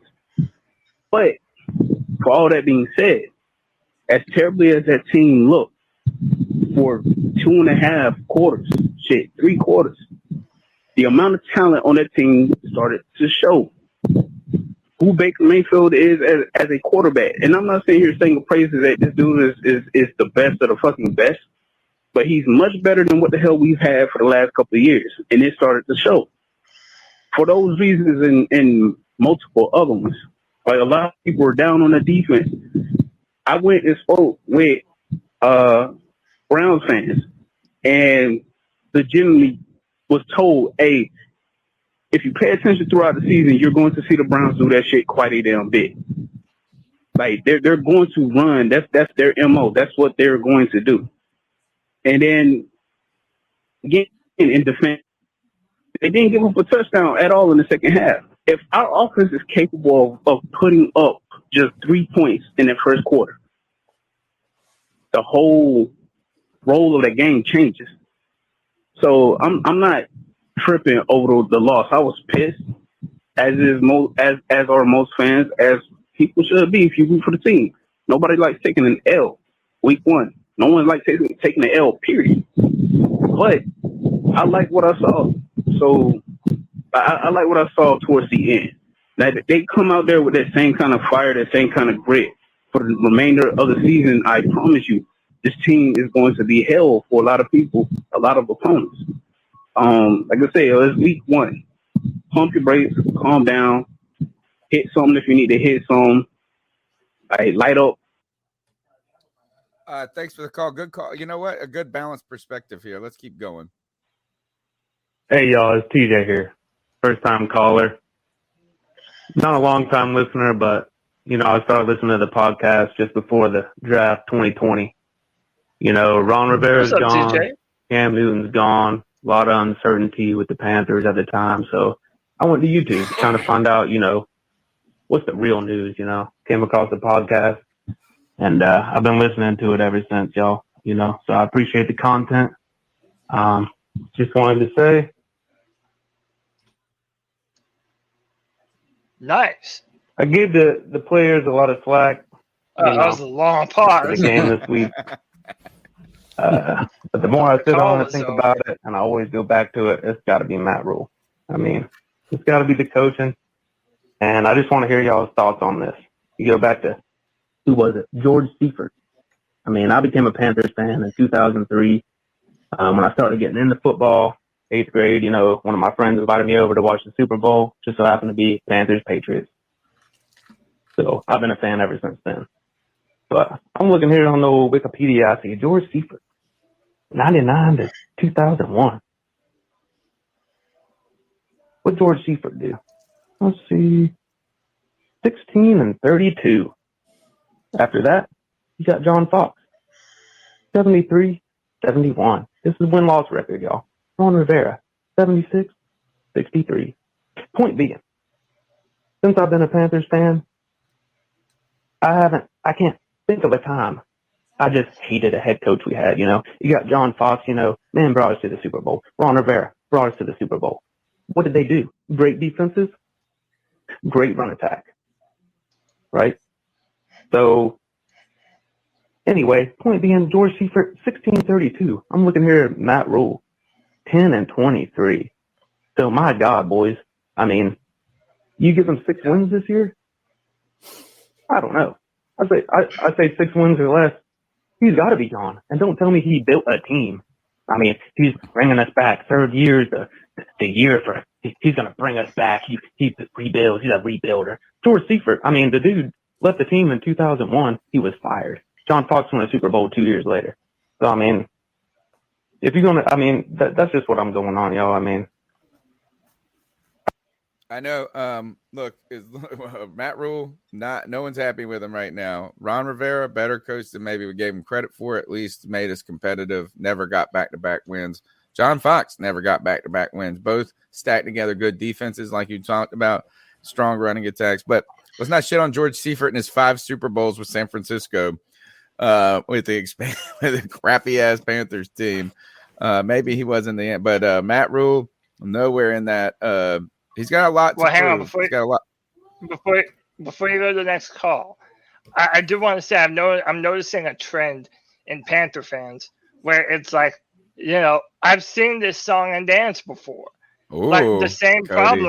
But for all that being said, as terribly as that team looked for 2.5 quarters, 3 quarters, the amount of talent on that team started to show who Baker Mayfield is as a quarterback. And I'm not sitting here saying praises that this dude is the best of the fucking best, but he's much better than what the hell we've had for the last couple of years. And it started to show. For those reasons and multiple other ones, like a lot of people were down on the defense. I went and spoke with Browns fans and legitimately was told, hey, if you pay attention throughout the season, you're going to see the Browns do that shit quite a damn bit. Like they're going to run. That's their MO. That's what they're going to do. And then again in defense, they didn't give up a touchdown at all in the second half. If our offense is capable of putting up just 3 points in that first quarter, the whole role of the game changes. So I'm not tripping over the loss. I was pissed, as are most fans, as people should be if you root for the team. Nobody likes taking an L week one. No one likes taking an L, period. But I like what I saw. So I like what I saw towards the end. That they come out there with that same kind of fire, that same kind of grit, for the remainder of the season, I promise you, this team is going to be hell for a lot of people, a lot of opponents. Like I say, it's week 1. Pump your brakes, calm down, hit something if you need to hit some. Light up. Thanks for the call. Good call. You know what? A good balanced perspective here. Let's keep going. Hey, y'all. It's TJ here. First time caller. Not a long time listener, but, I started listening to the podcast just before the draft 2020. Ron Rivera's What's up, gone. TJ? Cam Newton's gone. A lot of uncertainty with the Panthers at the time. So I went to YouTube trying to find out, what's the real news, Came across the podcast. And I've been listening to it ever since, y'all, So I appreciate the content. Just wanted to say. Nice. I gave the players a lot of slack. That was a long for pause. the game this week. But the more I sit on and think about it, and I always go back to it, it's got to be Matt Rhule. It's got to be the coaching. And I just want to hear y'all's thoughts on this. You go back to, who was it? George Seifert. I became a Panthers fan in 2003 when I started getting into football, 8th grade. One of my friends invited me over to watch the Super Bowl. Just so happened to be Panthers Patriots. So I've been a fan ever since then. But I'm looking here on the old Wikipedia. I see George Seifert, 99 to 2001. What George Seifert do? Let's see. 16-32. After that, you got John Fox. 73-71. This is win-loss record, y'all. Ron Rivera, 76-63. Point being, since I've been a Panthers fan, I can't think of a time I just hated a head coach we had, You got John Fox, man brought us to the Super Bowl. Ron Rivera brought us to the Super Bowl. What did they do? Great defenses, great run attack. Right? So, anyway, point being, George Seifert, 16-32. I'm looking here at Matt Rhule, 10-23. So, my God, boys. You give them 6 wins this year? I don't know. I say 6 wins or less. He's got to be gone. And don't tell me he built a team. He's bringing us back. 3rd year is the year for he's going to bring us back. He rebuilds. He's a rebuilder. George Seifert, the dude left the team in 2001. He was fired. John Fox won a Super Bowl 2 years later. So, if you're going to, that's just what I'm going on, y'all. I know. Look, Matt Rhule, no one's happy with him right now. Ron Rivera, better coach than maybe we gave him credit for. At least made us competitive. Never got back-to-back wins. John Fox never got back-to-back wins. Both stacked together good defenses, like you talked about, strong running attacks. But let's not shit on George Seifert and his 5 Super Bowls with San Francisco with the crappy ass Panthers team. Maybe he wasn't the end, but Matt Rhule, nowhere in that. He's got a lot to prove. Hang on before you go to the next call. I do want to say I'm noticing a trend in Panther fans where it's like, I've seen this song and dance before. Ooh, like the same Cody.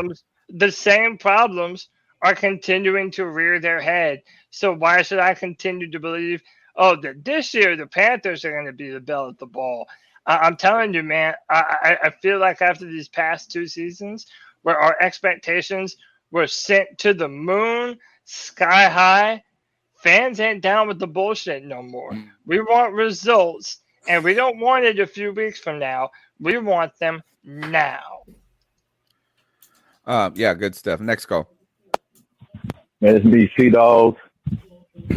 problems are continuing to rear their head. So why should I continue to believe, that this year the Panthers are going to be the belle of the ball? I'm telling you, man, I feel like after these past 2 seasons where our expectations were sent to the moon, sky high, fans ain't down with the bullshit no more. We want results, and we don't want it a few weeks from now. We want them now. Yeah, good stuff. Next call. Man, it's me, Dog.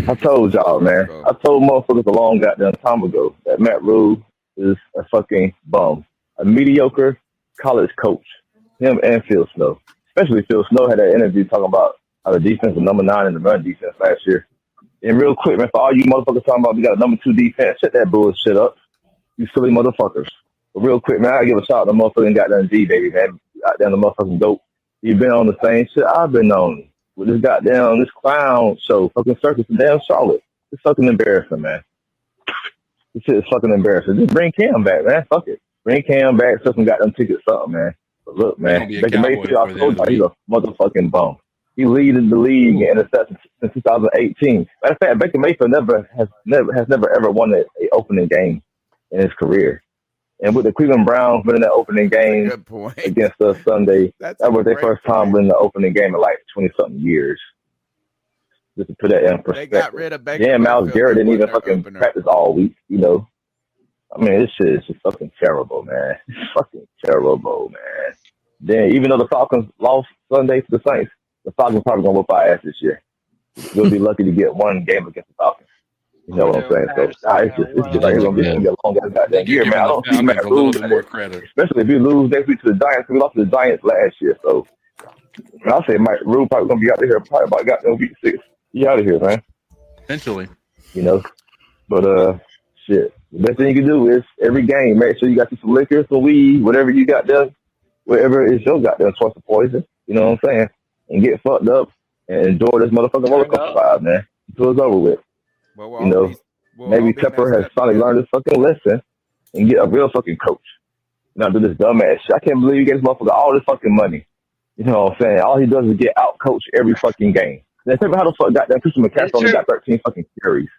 I told y'all, man. I told motherfuckers a long goddamn time ago that Matt Rhule is a fucking bum. A mediocre college coach. Him and Phil Snow. Especially Phil Snow had that interview talking about how the defense was number 9 in the run defense last year. And real quick, man, for all you motherfuckers talking about we got a number 2 defense, shut that bullshit up. You silly motherfuckers. But real quick, man, I give a shout out to motherfucking goddamn G, baby, man. Goddamn the motherfucking GOAT. You've been on the same shit I've been on. With this clown show, fucking circus, damn Charlotte. It's fucking embarrassing, man. This shit is fucking embarrassing. Just bring Cam back, man. Fuck it. Bring Cam back, so some goddamn tickets, something, man. But look, man, Baker Mayfield, I told you, he's a motherfucking bum. He leading the league in interceptions since 2018. Matter of fact, Baker Mayfield has never ever won a opening game in his career. And with the Cleveland Browns winning that opening game good point. against us Sunday, that was their first time winning the opening game in like 20-something years. Just to put that in perspective. They got rid of Baker Yeah, Myles Mayfield. Garrett They didn't won even their fucking opener. practice all week, you know. I mean, this shit is just fucking terrible, man. It's fucking terrible, man. Then, even though the Falcons lost Sunday to the Saints, the Falcons probably gonna whoop our ass this year. We'll be lucky to get one game against the Falcons. You know what I'm saying? So it's just like it's gonna be a long ass goddamn year, man. I don't see Matt Rhule, especially if we lose next week to the Giants. We lost to the Giants last year, so I'll say Matt Rhule probably gonna be out of here probably about goddamn week 6. He out of here, man. Potentially. You know, but shit. The best thing you can do is every game, make sure you got some liquor, some weed, whatever you got there, whatever is your goddamn source of poison. You know what I'm saying? And get fucked up and enjoy this motherfucking roller coaster ride, man. Until it's over with. You know, maybe Pepper has finally learned his fucking lesson and get a real fucking coach. Not do this dumbass shit. I can't believe he gets motherfucker all this fucking money. You know what I'm saying? All he does is get out coached every fucking game. Then think about how the fuck goddamn Christian McCaffrey only got 13 fucking carries.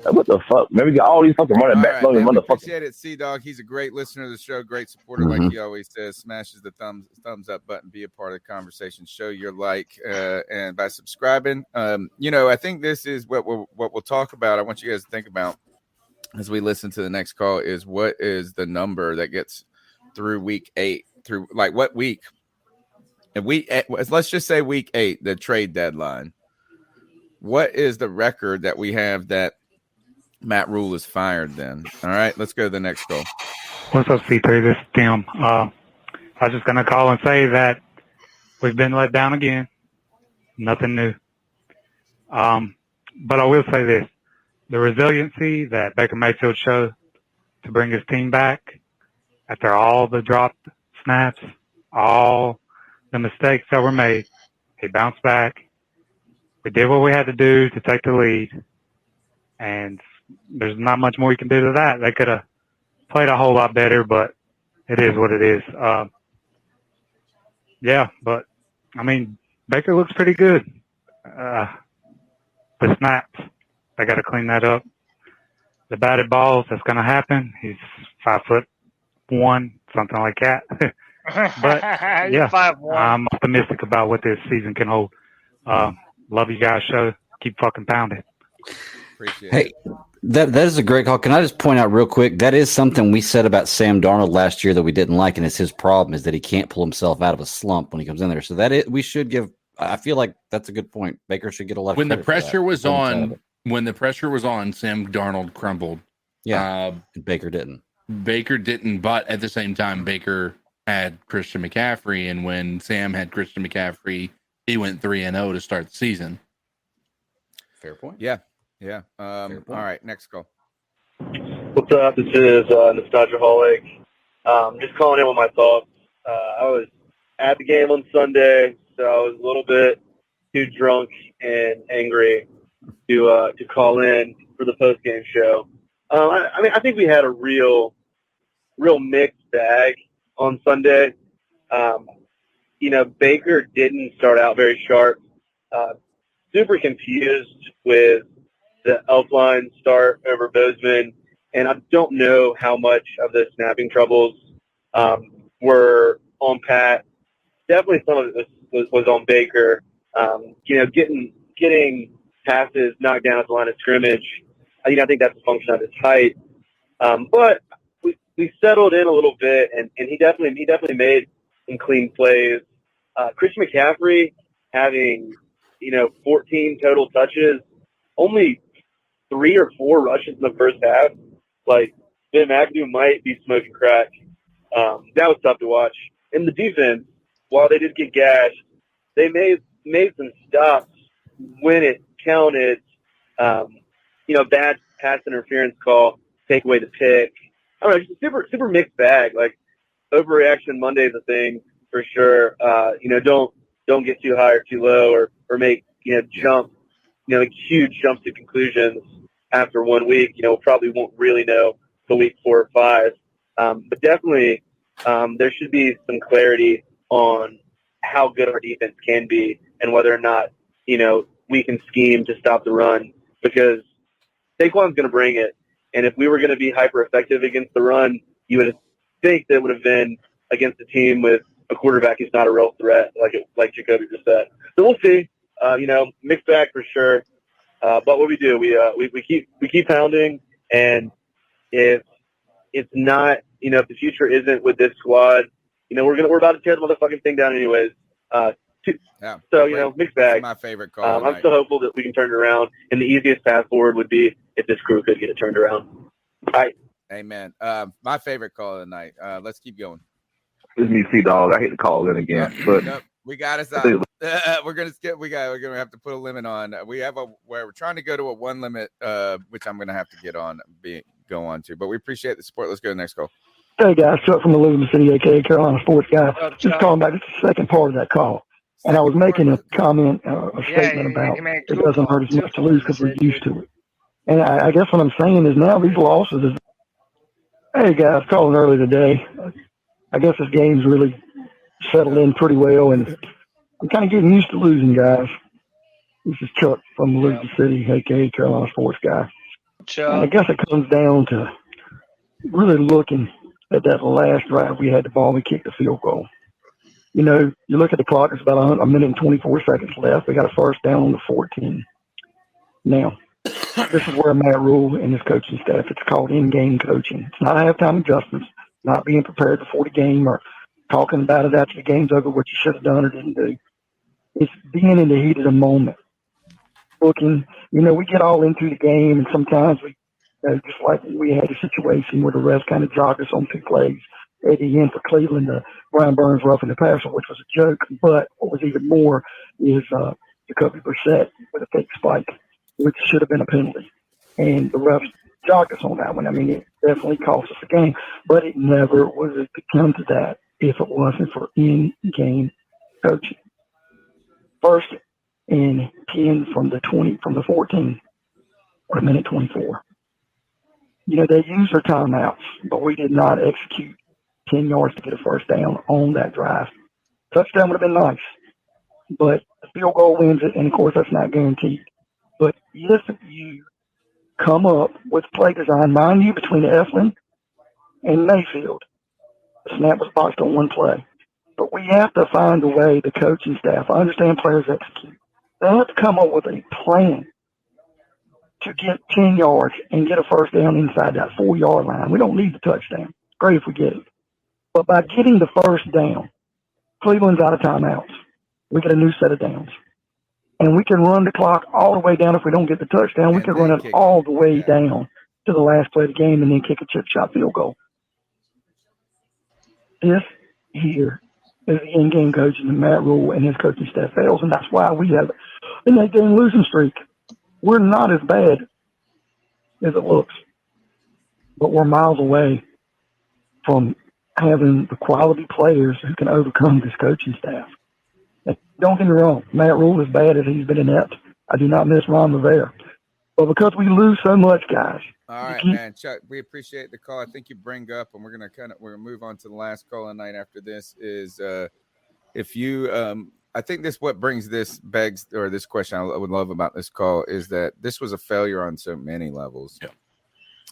Like, what the fuck? Man, we got all these fucking running backs, All right, man, we motherfuckers. appreciate it, C-Dog. He's a great listener to the show, great supporter, like he always says. Smashes the thumbs up button, be a part of the conversation, show your like, and by subscribing. You know, I think this is what we'll talk about. I want you guys to think about as we listen to the next call is what is the number that gets through week 8, through like what week? And let's just say week 8, the trade deadline. What is the record that we have that Matt Rhule is fired then? All right, let's go to the next call. What's up, C3? This is Tim. I was just going to call and say that we've been let down again. Nothing new. But I will say this. The resiliency that Baker Mayfield showed to bring his team back after all the dropped snaps, all the mistakes that were made, he bounced back. We did what we had to do to take the lead, and there's not much more you can do to that. They could have played a whole lot better, but it is what it is. Yeah, but, I mean, Baker looks pretty good. The snaps, they got to clean that up. The batted balls, that's going to happen. He's 5'1", something like that. But, yeah, 5'1". I'm optimistic about what this season can hold. Love you guys' show. Keep fucking pounding. Appreciate it. That is a great call. Can I just point out real quick, that is something we said about Sam Darnold last year that we didn't like, and it's his problem is that he can't pull himself out of a slump when he comes in there. So we should give – I feel like that's a good point. Baker should get a lot of when the credit for that. pressure was on. When the pressure was on, Sam Darnold crumbled. Yeah, Baker didn't. But at the same time, Baker had Christian McCaffrey, and when Sam had Christian McCaffrey, he went 3-0 to start the season. Fair point. Yeah. All right, next call. What's up? This is Nostalgiaholic. Just calling in with my thoughts. I was at the game on Sunday, so I was a little bit too drunk and angry to call in for the post-game show. I think we had a real mixed bag on Sunday. Baker didn't start out very sharp. Super confused with the Elfline start over Bozeman, and I don't know how much of the snapping troubles were on Pat. Definitely some of it was on Baker. Getting passes knocked down at the line of scrimmage. I think that's a function of his height. But we settled in a little bit, and he definitely made some clean plays. Christian McCaffrey having 14 total touches, only 3 or 4 rushes in the first half. Like, Ben McAdoo might be smoking crack. That was tough to watch. And the defense, while they did get gashed, they made some stops when it counted. Bad pass interference call, take away the pick. I don't know, just a super mixed bag. Like, overreaction Monday is a thing for sure. Don't get too high or too low, or make jump, huge jumps to conclusions after 1 week. Probably won't really know till week 4 or 5. But definitely, there should be some clarity on how good our defense can be and whether or not, we can scheme to stop the run, because Saquon's going to bring it. And if we were going to be hyper effective against the run, you would think that would have been against a team with a quarterback who's not a real threat, like Jacoby just said. So we'll see. Mixed bag for sure. But what we do, we keep pounding, and if it's not, if the future isn't with this squad, we're about to tear the motherfucking thing down anyways. So mixed bag. My favorite call. I'm still hopeful that we can turn it around, and the easiest path forward would be if this crew could get it turned around. All right. Amen. My favorite call of the night. Let's keep going. It's me, C-Dog. I hate to call in again, but Nope. We got us out. We're gonna skip. We're gonna have to put a limit on. We're trying to go to a one limit, which I'm gonna have to go on to. But we appreciate the support. Let's go to the next call. Hey guys, Chuck from Elizabeth City, aka Carolina sports guy. Just calling back. It's the second part of that call, and I was making a comment, a statement about it doesn't hurt as much to lose because we're used to it. And I guess what I'm saying is now these losses is. Hey guys, calling early today. I guess this game's really settled in pretty well, and I'm kind of getting used to losing, guys. This is Chuck from Elizabeth City, aka Carolina sports guy. Chuck. And I guess it comes down to really looking at that last drive we had the ball, we kicked the field goal. You look at the clock, it's about a minute and 24 seconds left. We got a first down on the 14. Now, this is where Matt Rhule and his coaching staff, it's called in-game coaching. It's not halftime adjustments, not being prepared before the game or talking about it after the game's over, what you should have done or didn't do. It's being in the heat of the moment. Looking, we get all into the game, and sometimes we, just like we had a situation where the refs kind of jogged us on 2 plays at the end for Cleveland, Brian Burns roughing the passer, which was a joke. But what was even more is Jacoby Brissett with a fake spike, which should have been a penalty. And the refs jogged us on that one. I mean, it definitely cost us a game, but it never would have come to that if it wasn't for in-game coaching. First and 10 from the 14 or a minute 24. They used their timeouts, but we did not execute 10 yards to get a first down on that drive. Touchdown would have been nice, but the field goal wins it, and of course that's not guaranteed. But if you come up with play design, mind you, between Eflin and Mayfield, the snap was boxed on one play. But we have to find a way, the coaching staff, I understand players execute. They have to come up with a plan to get 10 yards and get a first down inside that 4-yard line. We don't need the touchdown. Great if we get it. But by getting the first down, Cleveland's out of timeouts. We get a new set of downs. And we can run the clock all the way down. If we don't get the touchdown, we can run it all the way down to the last play of the game and then kick a chip shot field goal. This here is the in-game coaching and Matt Rhule and his coaching staff fails, and that's why we have an 8-game losing streak. We're not as bad as it looks, but we're miles away from having the quality players who can overcome this coaching staff. And don't get me wrong, Matt Rhule, as bad as he's been inept, I do not miss Ron Rivera. But because we lose so much, guys. All right, man. Chuck, we appreciate the call. I think you bring up, and we're gonna move on to the last call of the night after this is if you I think this what brings this question I would love about this call is that this was a failure on so many levels. Yeah.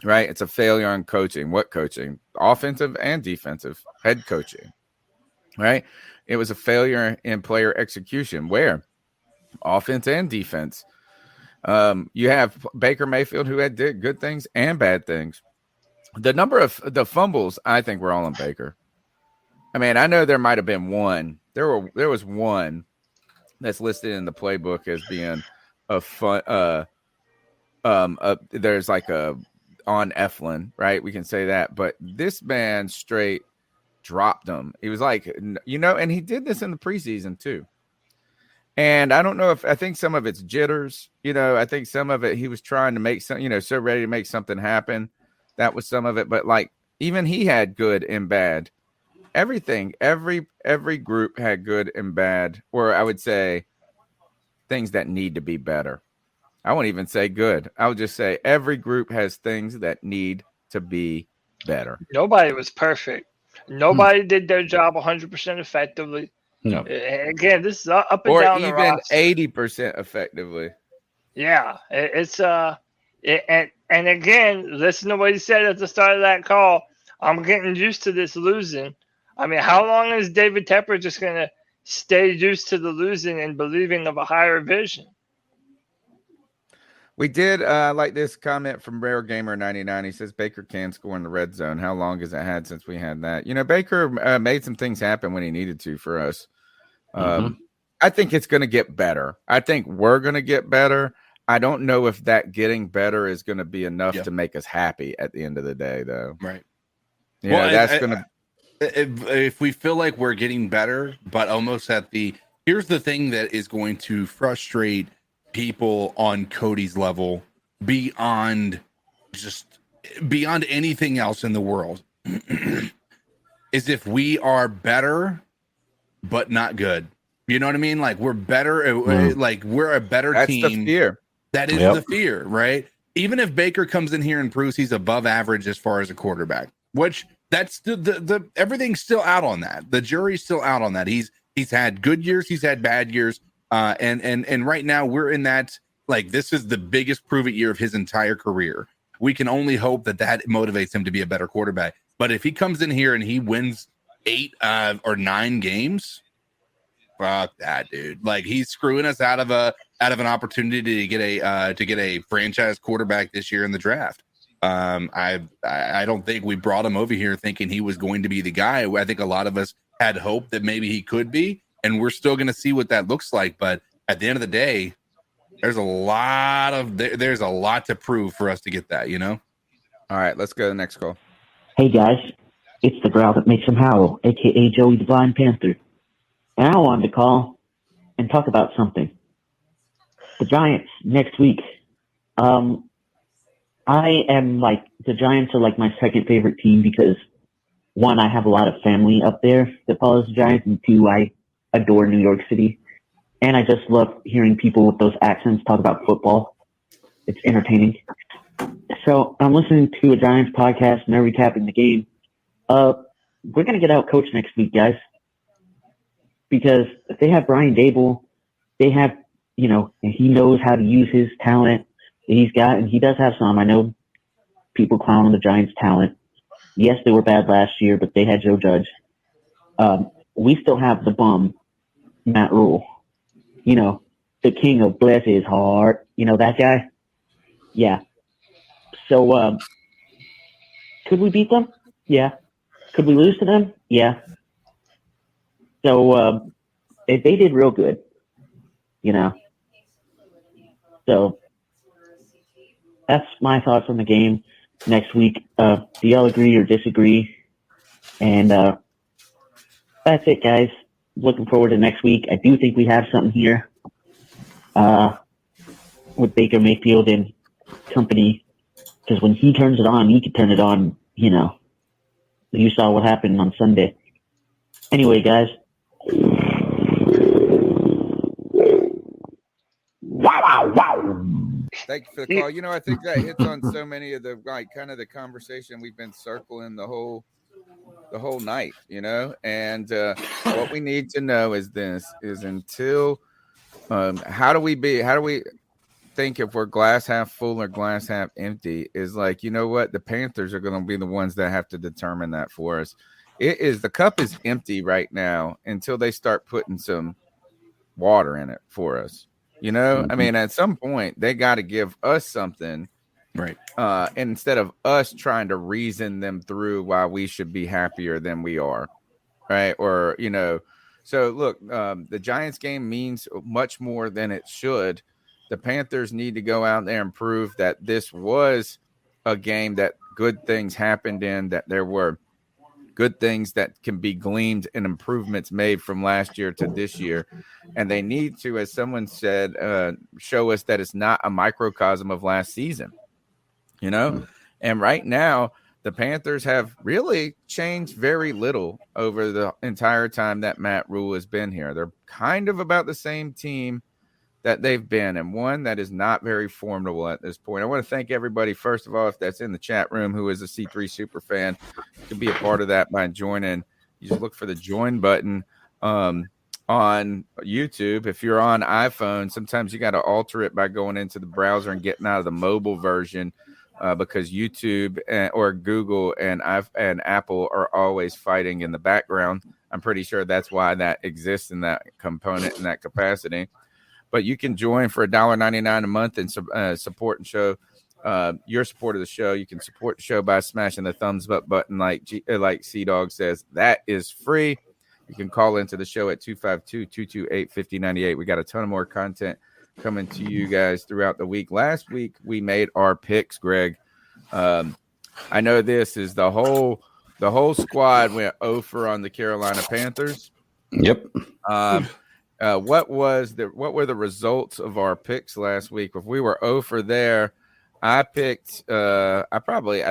Right? It's a failure on coaching. What coaching? Offensive and defensive head coaching. Right? It was a failure in player execution. Where? Offense and defense. You have Baker Mayfield who did good things and bad things. The number of the fumbles, I think, were all on Baker. I mean, I know there might have been one. There was one that's listed in the playbook as being a fun. There's like a on Eflin, right? We can say that, but this man straight dropped him. He was like, and he did this in the preseason too. And I don't know I think some of it's jitters, I think some of it, he was trying to make some, so ready to make something happen. That was some of it. But like, even he had good and bad, everything, every group had good and bad, or I would say things that need to be better. I won't even say good. I would just say every group has things that need to be better. Nobody was perfect. Nobody did their job 100% effectively. No. Again, this is up and or down the even roster. 80% effectively. Yeah, it's and again, listen to what he said at the start of that call. I'm getting used to this losing. I mean, how long is David Tepper just going to stay used to the losing and believing of a higher vision? We did like this comment from Rare Gamer 99. He says Baker can score in the red zone. How long has it had since we had that? You know, Baker made some things happen when he needed to for us. I think it's going to get better. I think we're going to get better. I don't know if that getting better is going to be enough to make us happy at the end of the day, though. Right. Yeah, well, that's going to. If we feel like we're getting better, but almost at the here's the thing that is going to frustrate people on Cody's level beyond anything else in the world is if we are better but not good. You know what I mean? Like we're better, like we're a better team. That's the fear. That is the fear, right? Even if Baker comes in here and proves he's above average as far as a quarterback, which that's the everything's still out on that. The jury's still out on that. He's had good years, he's had bad years. And right now we're in that, like, this is the biggest prove it year of his entire career. We can only hope that motivates him to be a better quarterback. But if he comes in here and he wins 8 or 9 games, fuck that, dude. Like, he's screwing us out of an opportunity to get a franchise quarterback this year in the draft. I don't think we brought him over here thinking he was going to be the guy. I think a lot of us had hope that maybe he could be. And we're still going to see what that looks like. But at the end of the day, there's a lot to prove for us to get that, you know? All right, let's go to the next call. Hey, guys. It's the growl that makes him howl, a.k.a. Joey the Blind Panther. And I wanted to call and talk about something. The Giants next week. I am the Giants are my second favorite team because, one, I have a lot of family up there that follows the Giants, and two, I adore New York City, and I just love hearing people with those accents talk about football. It's entertaining. So I'm listening to a Giants podcast and they're recapping the game. We're going to get out coached next week, guys, because if they have Brian Dable, they have, and he knows how to use his talent that he's got, and he does have some. I know people clown on the Giants' talent. Yes, they were bad last year, but they had Joe Judge. We still have the bum, Matt Rhule, the king of bless his heart, that guy. Yeah. So, could we beat them? Yeah. Could we lose to them? Yeah. So, they did real good, So, that's my thoughts on the game next week. Do y'all agree or disagree? And, that's it, guys. Looking forward to next week. I do think we have something here with Baker Mayfield and company, because when he turns it on, he can turn it on, You saw what happened on Sunday. Anyway, guys. Wow. Thank you for the call. I think that hits on so many of the kind of the conversation we've been circling the whole night, and what we need to know is until how do we think if we're glass half full or glass half empty is what the Panthers are going to be the ones that have to determine that for us. The cup is empty right now until they start putting some water in it for us. I mean, at some point they got to give us something. Right. Instead of us trying to reason them through why we should be happier than we are. Right. Or, so look, the Giants game means much more than it should. The Panthers need to go out there and prove that this was a game that good things happened in, that there were good things that can be gleaned and improvements made from last year to this year. And they need to, as someone said, show us that it's not a microcosm of last season. And right now the Panthers have really changed very little over the entire time that Matt Rhule has been here. They're kind of about the same team that they've been, and one that is not very formidable at this point. I want to thank everybody, first of all, if that's in the chat room, who is a C3 super fan. You can be a part of that by joining. You just look for the join button. on YouTube. If you're on iPhone, sometimes you got to alter it by going into the browser and getting out of the mobile version because YouTube or Google and Apple are always fighting in the background. I'm pretty sure that's why that exists in that component in that capacity. But you can join for $1.99 a month and support and show your support of the show. You can support the show by smashing the thumbs up button like C-Dog says. That is free. You can call into the show at 252-228-5098. We got a ton of more content coming to you guys throughout the week. Last week, we made our picks, Greg. I know this is the whole squad went 0 on the Carolina Panthers. Yep. What were the results of our picks last week? If we were 0 there, I picked I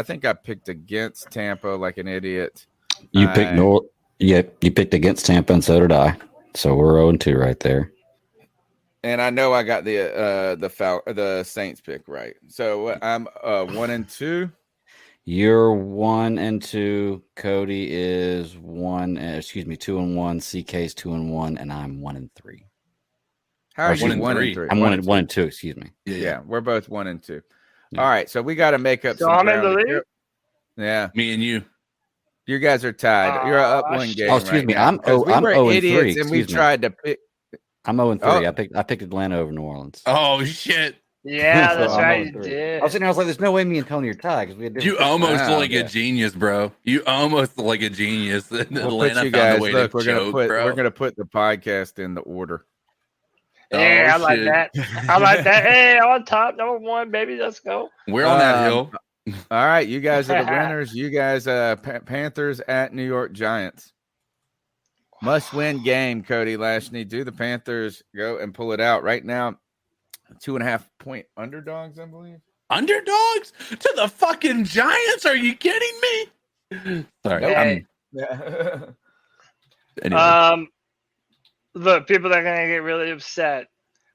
think I picked against Tampa like an idiot. You picked you picked against Tampa, and so did I. So we're 0-2 right there. And I know I got the Saints pick right. So I'm 1-2. You're 1-2. Cody is 2-1. CK's 2-1, and I'm 1-3. How are you 1-3? I'm 1-2. Excuse me. Yeah, we're both 1-2. Yeah. All right, so we got to make up. So I'm in the lead. Yeah, me and you. You guys are tied. You're up one game. Oh, excuse me. I'm we were 0-3. idiots, and we tried to pick. I'm 0-3. I picked Atlanta over New Orleans. Oh shit. Yeah, So that's I'm right. You 0-3. did. I was sitting there, I was like, "There's no way me and Tony are tied." We had You almost Oh, like a genius, bro. You almost like a genius. We'll Atlanta put you found guys. a way Look, to we're choke, we're gonna put the podcast in the order. Yeah, Oh, I like shit. that. I like that. Hey, on top, number 1, baby. Let's go. We're on that hill. All right, you guys are the winners. You guys, Panthers at New York Giants. Must-win game, Cody Lashney. Do the Panthers go and pull it out right now? 2.5-point underdogs, I believe. Underdogs to the fucking Giants? Are you kidding me? Sorry. Hey. Anyway. Look, people are gonna get really upset,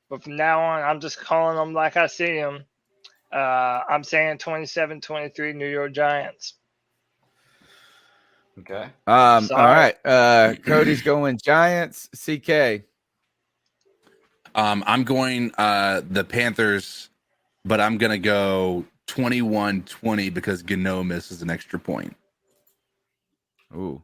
but from now on, I'm just calling them like I see them. I'm saying 27-23 New York Giants. Okay. All right. Cody's going Giants. CK. I'm going the Panthers, but I'm gonna go 21-20 because Gano misses an extra point. Ooh.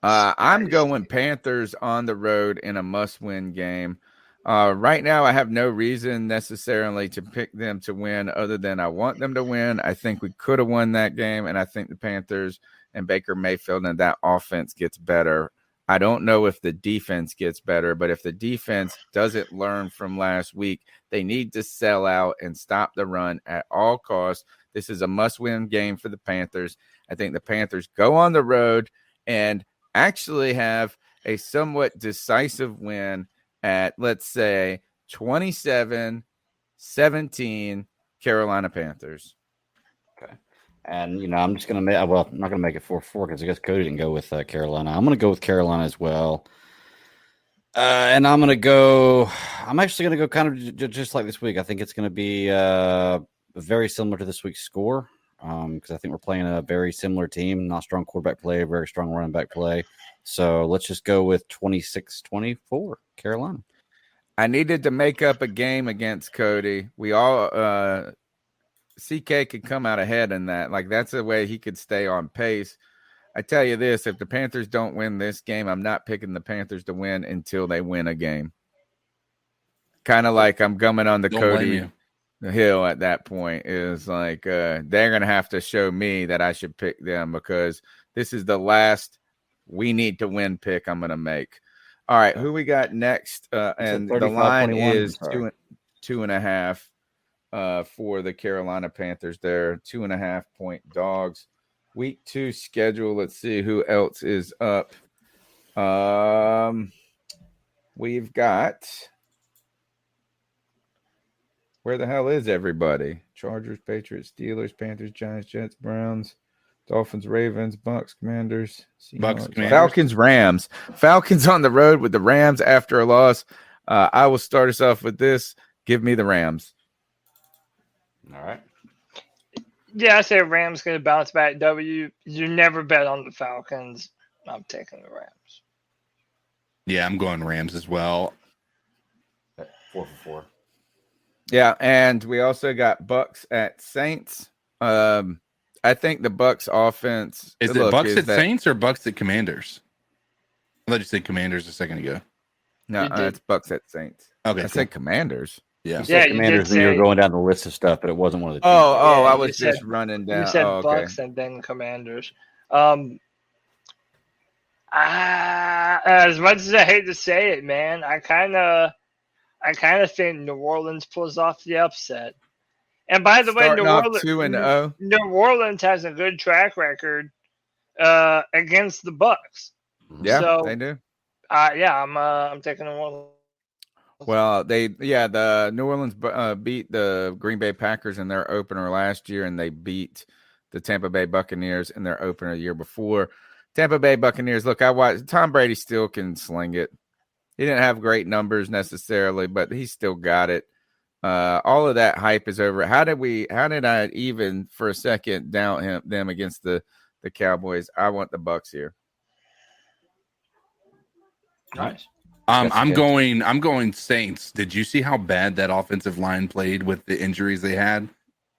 I'm going Panthers on the road in a must-win game. Right now, I have no reason necessarily to pick them to win other than I want them to win. I think we could have won that game, and I think the Panthers and Baker Mayfield and that offense gets better. I don't know if the defense gets better, but if the defense doesn't learn from last week, they need to sell out and stop the run at all costs. This is a must-win game for the Panthers. I think the Panthers go on the road and actually have a somewhat decisive win at, let's say, 27-17 Carolina Panthers. Okay. And, I'm just going to make – well, I'm not going to make it 4-4 because I guess Cody didn't go with Carolina. I'm going to go with Carolina as well. And I'm going to go – I'm actually going to go kind of just like this week. I think it's going to be very similar to this week's score because I think we're playing a very similar team, not strong quarterback play, very strong running back play. So let's just go with 26-24 Carolina. I needed to make up a game against Cody. We all CK could come out ahead in that. Like, that's the way he could stay on pace. I tell you this, if the Panthers don't win this game, I'm not picking the Panthers to win until they win a game. Kind of like I'm gumming on the Cody Hill at that point. Is like they're going to have to show me that I should pick them because this is the last we need to win pick I'm going to make. All right, who we got next? And the line is 2.5 for the Carolina Panthers. They're 2.5-point dogs. Week 2 schedule. Let's see who else is up. We've got. Where the hell is everybody? Chargers, Patriots, Steelers, Panthers, Giants, Jets, Browns, Dolphins, Ravens, Bucks, Commanders, Bucks, Commanders. Falcons, Rams. Falcons on the road with the Rams after a loss. I will start us off with this. Give me the Rams. All right. Yeah, I say Rams going to bounce back W. You never bet on the Falcons. I'm taking the Rams. Yeah, I'm going Rams as well. 4-4. Yeah, and we also got Bucks at Saints. I think the Bucks offense Is it Bucks at Saints or Bucks at Commanders? I thought you said Commanders a second ago. No, it's Bucks at Saints. Okay, I said Commanders. Yeah, You said Commanders, and you were going down the list of stuff, but it wasn't one of the teams. I you was just said- running down. You said okay. Bucks and then Commanders. As much as I hate to say it, man, I kind of think New Orleans pulls off the upset. And by the way, Starting off 2-0. New Orleans has a good track record against the Bucks. Yeah, so, they do. I'm taking New Orleans. Well, the New Orleans beat the Green Bay Packers in their opener last year, and they beat the Tampa Bay Buccaneers in their opener the year before. Tampa Bay Buccaneers, look, I watched. Tom Brady still can sling it. He didn't have great numbers necessarily, but he still got it. All of that hype is over. How did I even for a second doubt them against the Cowboys? I want the Bucks here. Nice. I'm going Saints. Did you see how bad that offensive line played with the injuries they had?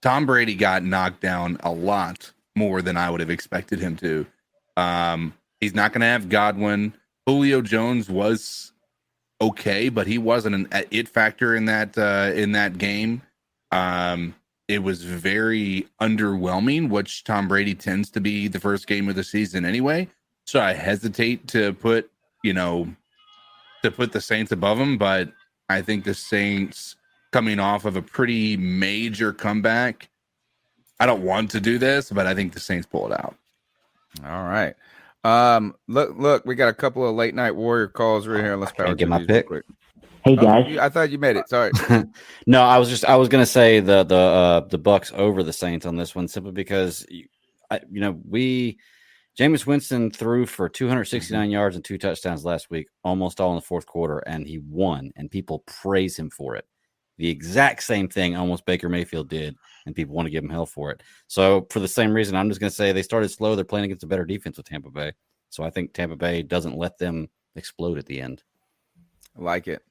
Tom Brady got knocked down a lot more than I would have expected him to. He's not going to have Godwin. Julio Jones was okay, but he wasn't an it factor in that game. It was very underwhelming, which Tom Brady tends to be the first game of the season anyway. So I hesitate to put the Saints above him, but I think the Saints coming off of a pretty major comeback. I don't want to do this, but I think the Saints pull it out. All right. Look, we got a couple of late night Warrior calls right here. Let's power get my pick. Quick. Hey guys, I thought you made it. Sorry. No, I was going to say the Bucks over the Saints on this one simply because Jameis Winston threw for 269 yards and 2 touchdowns last week, almost all in the fourth quarter, and he won, and people praise him for it. The exact same thing almost Baker Mayfield did, and people want to give him hell for it. So for the same reason, I'm just going to say they started slow. They're playing against a better defense with Tampa Bay. So I think Tampa Bay doesn't let them explode at the end. I like it.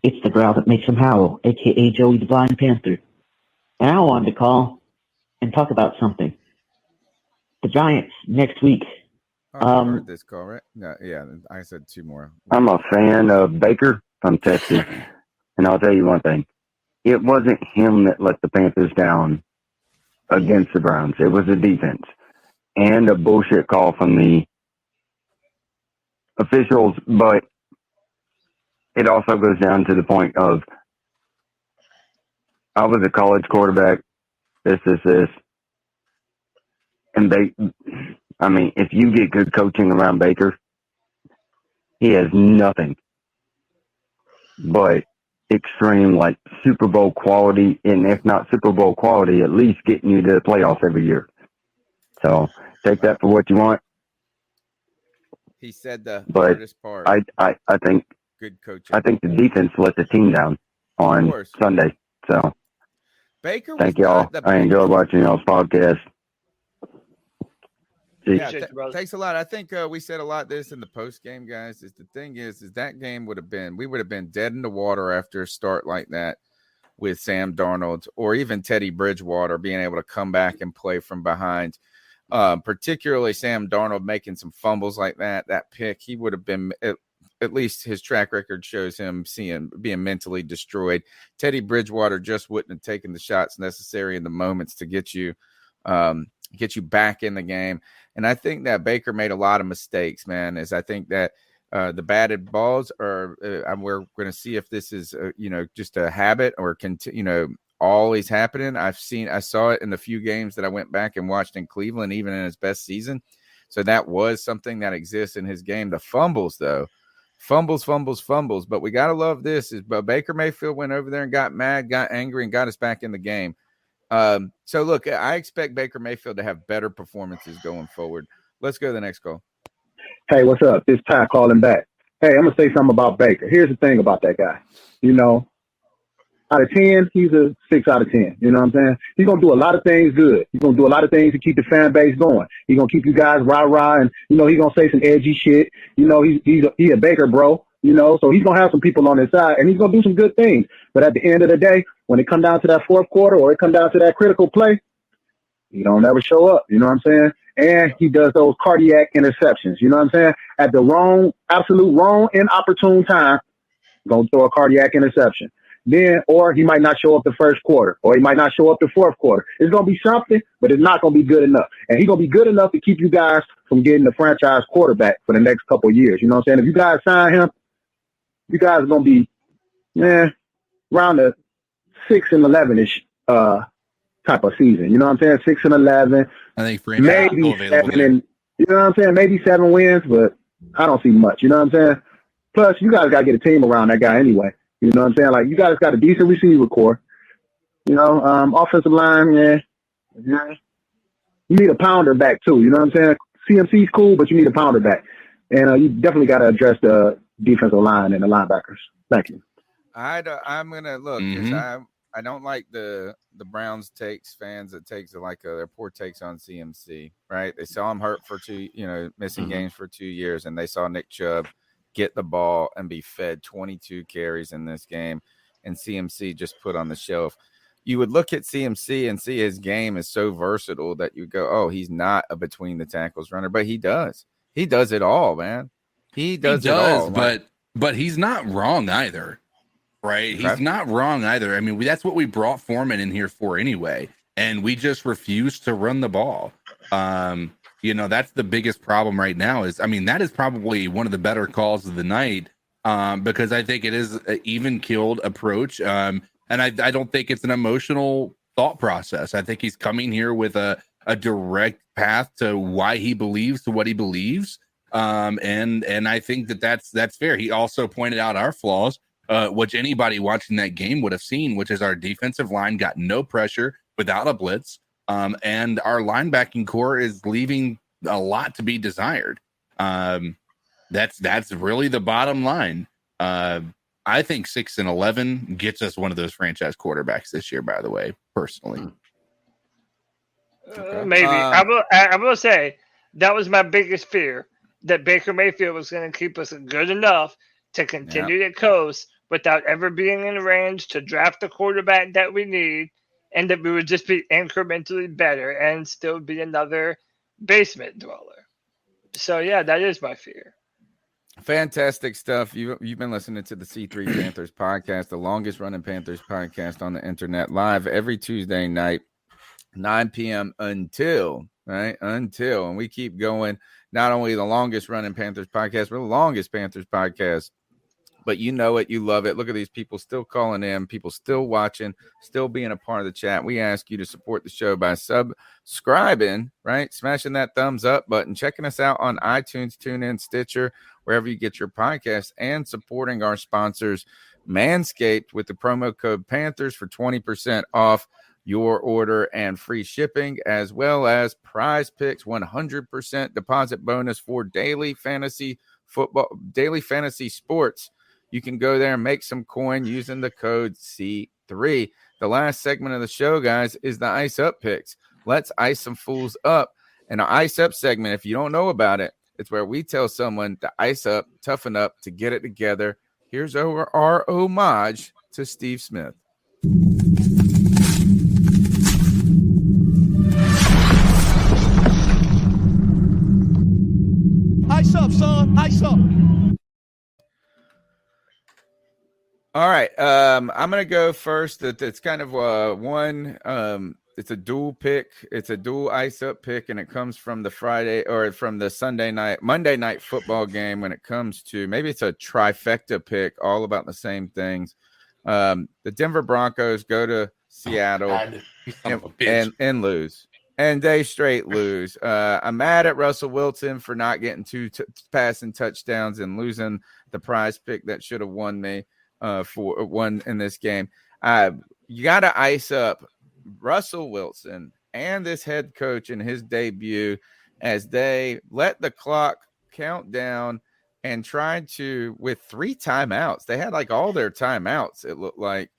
it's the growl that makes him howl, aka Joey the Blind Panther. And I wanted to call and talk about something. The Giants next week. I heard this call, right? No, yeah, I said 2 more. I'm a fan of Baker from Texas, and I'll tell you one thing. It wasn't him that let the Panthers down against the Browns. It was the defense and a bullshit call from the officials, but it also goes down to the point of I was a college quarterback, this. And if you get good coaching around Baker, he has nothing but extreme, like Super Bowl quality, and if not Super Bowl quality, at least getting you to the playoffs every year. So take that for what you want. He said the But hardest part. I think good coaching. I think the defense let the team down on Sunday. So Baker. Thank y'all. I enjoy watching y'all's podcast. Yeah, thanks a lot. I think we said a lot this in the post game, guys. The thing is that game we would have been dead in the water after a start like that with Sam Darnold or even Teddy Bridgewater being able to come back and play from behind. Particularly Sam Darnold making some fumbles like that pick, he would have been at least his track record shows him being mentally destroyed. Teddy Bridgewater just wouldn't have taken the shots necessary in the moments to get you back in the game. And I think that Baker made a lot of mistakes, man, I think that the batted balls are, we're going to see if this is, just a habit or always happening. I saw it in the few games that I went back and watched in Cleveland, even in his best season. So that was something that exists in his game. The fumbles, though, fumbles. But we got to love this but Baker Mayfield went over there and got mad, got angry, and got us back in the game. So look, I expect Baker Mayfield to have better performances going forward. Let's go to the next call. Hey, what's up? It's Ty calling back. Hey, I'm going to say something about Baker. Here's the thing about that guy. out of 10, he's a 6 out of 10. You know what I'm saying? He's going to do a lot of things good. He's going to do a lot of things to keep the fan base going. He's going to keep you guys rah-rah, and, he's going to say some edgy shit. He's a Baker, bro. So he's going to have some people on his side, and he's going to do some good things. But at the end of the day, when it comes down to that fourth quarter or it comes down to that critical play, he don't ever show up. You know what I'm saying? And he does those cardiac interceptions. You know what I'm saying? At the absolute wrong, inopportune time, going to throw a cardiac interception. Then, or he might not show up the first quarter, or he might not show up the fourth quarter. It's going to be something, but it's not going to be good enough. And he's going to be good enough to keep you guys from getting the franchise quarterback for the next couple of years. You know what I'm saying? If you guys sign him, you guys are going to be, around the 6-11-ish type of season. You know what I'm saying? 6-11. I think maybe 7 and you know what I'm saying? Maybe 7 wins, but I don't see much. You know what I'm saying? Plus, you guys got to get a team around that guy anyway. You know what I'm saying? Like, you guys got a decent receiver core. Offensive line, yeah. You need a pounder back, too. You know what I'm saying? CMC's cool, but you need a pounder back. And you definitely got to address the defensive line and the linebackers. Thank you. I'm going to look, because I don't like the Browns fans that takes like their poor takes on CMC, right? They saw him hurt for missing games for 2 years, and they saw Nick Chubb get the ball and be fed 22 carries in this game, and CMC just put on the shelf. You would look at CMC and see his game is so versatile that you go, oh, he's not a between the tackles runner, but he does. He does it all, man. He does it all. But he's not wrong either, right? Okay. He's not wrong either. I mean, that's what we brought Foreman in here for anyway, and we just refuse to run the ball. That's the biggest problem right now that is probably one of the better calls of the night because I think it is an even-keeled approach. And I don't think it's an emotional thought process. I think he's coming here with a direct path to why he believes to what he believes. And I think that's fair. He also pointed out our flaws, which anybody watching that game would have seen, which is our defensive line got no pressure without a blitz. And our linebacking core is leaving a lot to be desired. That's really the bottom line. I think 6-11 gets us one of those franchise quarterbacks this year, by the way, personally. Maybe. I will say that was my biggest fear, that Baker Mayfield was going to keep us good enough to continue to coast without ever being in range to draft the quarterback that we need, and that we would just be incrementally better and still be another basement dweller. So, yeah, that is my fear. Fantastic stuff. You've been listening to the C3 Panthers podcast, the longest running Panthers podcast on the internet, live every Tuesday night, 9 p.m. until. And we keep going. Not only the longest running Panthers podcast, but the longest Panthers podcast. But you know it, you love it. Look at these people still calling in, people still watching, still being a part of the chat. We ask you to support the show by subscribing, right? Smashing that thumbs up button, checking us out on iTunes, TuneIn, Stitcher, wherever you get your podcasts, and supporting our sponsors, Manscaped, with the promo code Panthers for 20% off your order and free shipping, as well as Prize Picks 100% deposit bonus for daily fantasy sports. You can go there and make some coin using the code C3. The last segment of the show, guys, is the Ice Up picks. Let's ice some fools up. And our Ice Up segment, if you don't know about it, it's where we tell someone to ice up, toughen up, to get it together. Here's our homage to Steve Smith. Ice up, son. Ice up. All right. I'm going to go first. It's kind of it's a dual pick. It's a dual ice up pick, and it comes from the Monday night football game when it comes to, maybe it's a trifecta pick, all about the same things. The Denver Broncos go to Seattle and lose. And they straight lose. I'm mad at Russell Wilson for not getting 2 passing touchdowns and losing the prize pick that should have won me for one in this game. You got to ice up Russell Wilson and this head coach in his debut as they let the clock count down and tried to, with 3 timeouts. They had like all their timeouts. It looked like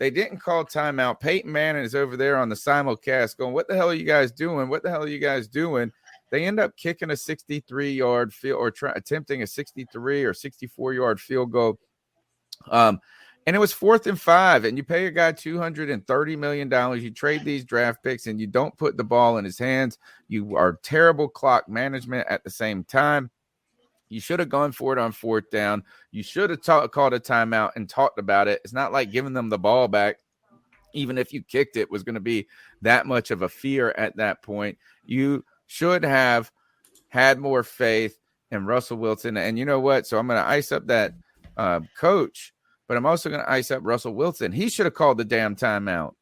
They didn't call timeout. Peyton Manning is over there on the simulcast going, what the hell are you guys doing? What the hell are you guys doing? They end up kicking a 63-yard field or attempting a 63 or 64-yard field goal. And it was 4th and 5, and you pay a guy $230 million. You trade these draft picks, and you don't put the ball in his hands. You are terrible clock management at the same time. You should have gone for it on 4th down. You should have called a timeout and talked about it. It's not like giving them the ball back, even if you kicked it, was going to be that much of a fear at that point. You should have had more faith in Russell Wilson. And you know what? So I'm going to ice up that coach, but I'm also going to ice up Russell Wilson. He should have called the damn timeout.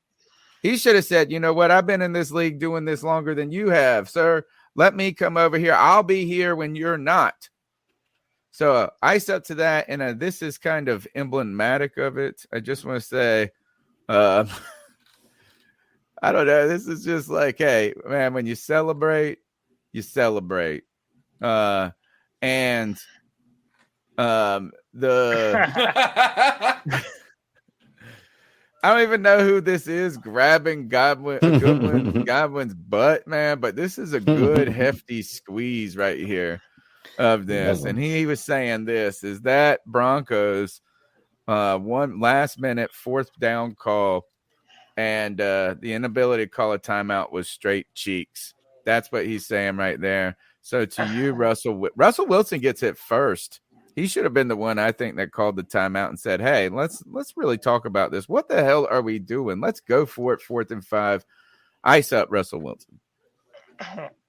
He should have said, you know what? I've been in this league doing this longer than you have, sir. Let me come over here. I'll be here when you're not. So ice up to that. And this is kind of emblematic of it. I just want to say, I don't know. This is just like, hey, man, when you celebrate, you celebrate. The I don't even know who this is grabbing Godwin's butt, man, but this is a good hefty squeeze right here of this. And he was saying this is that Broncos one last minute 4th down call, and the inability to call a timeout was straight cheeks. That's what he's saying right there. So to you, Russell Wilson gets it first. He should have been the one, I think, that called the timeout and said, hey, let's really talk about this. What the hell are we doing? Let's go for it. 4th and 5. Ice up, Russell Wilson.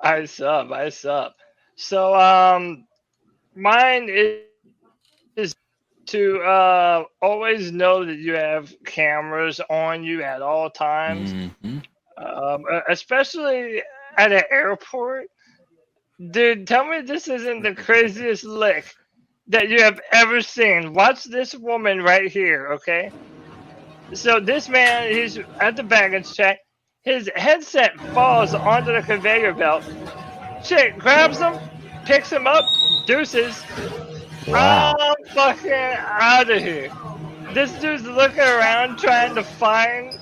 Ice up. So mine is to always know that you have cameras on you at all times, especially at an airport. Dude, tell me this isn't the craziest lick that you have ever seen. Watch this woman right here, okay? So this man, he's at the baggage check. His headset falls onto the conveyor belt. Chick grabs him, picks him up, deuces. Wow. I'm fucking out of here. This dude's looking around trying to find...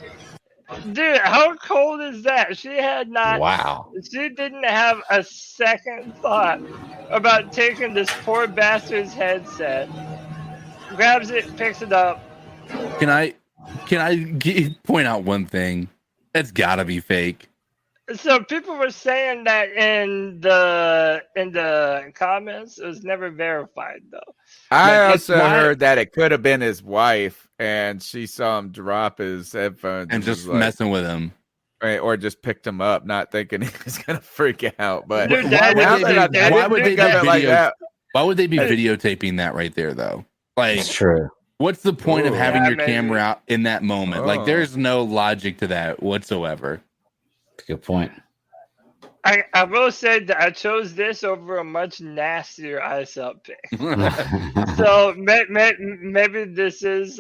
Dude, how cold is that? She had not... Wow. She didn't have a second thought about taking this poor bastard's headset. Grabs it, picks it up. Can I point out one thing? It's gotta be fake. So people were saying that in the comments. It was never verified though. I also heard that it could have been his wife, and she saw him drop his headphones and just messing with him, right? Or just picked him up, not thinking he was gonna freak out. But why would they be videotaping that right there though? Like, it's true. What's the point of having your camera out in that moment? Like, there's no logic to that whatsoever. Good point. I will say that I chose this over a much nastier ice up pick. So maybe this is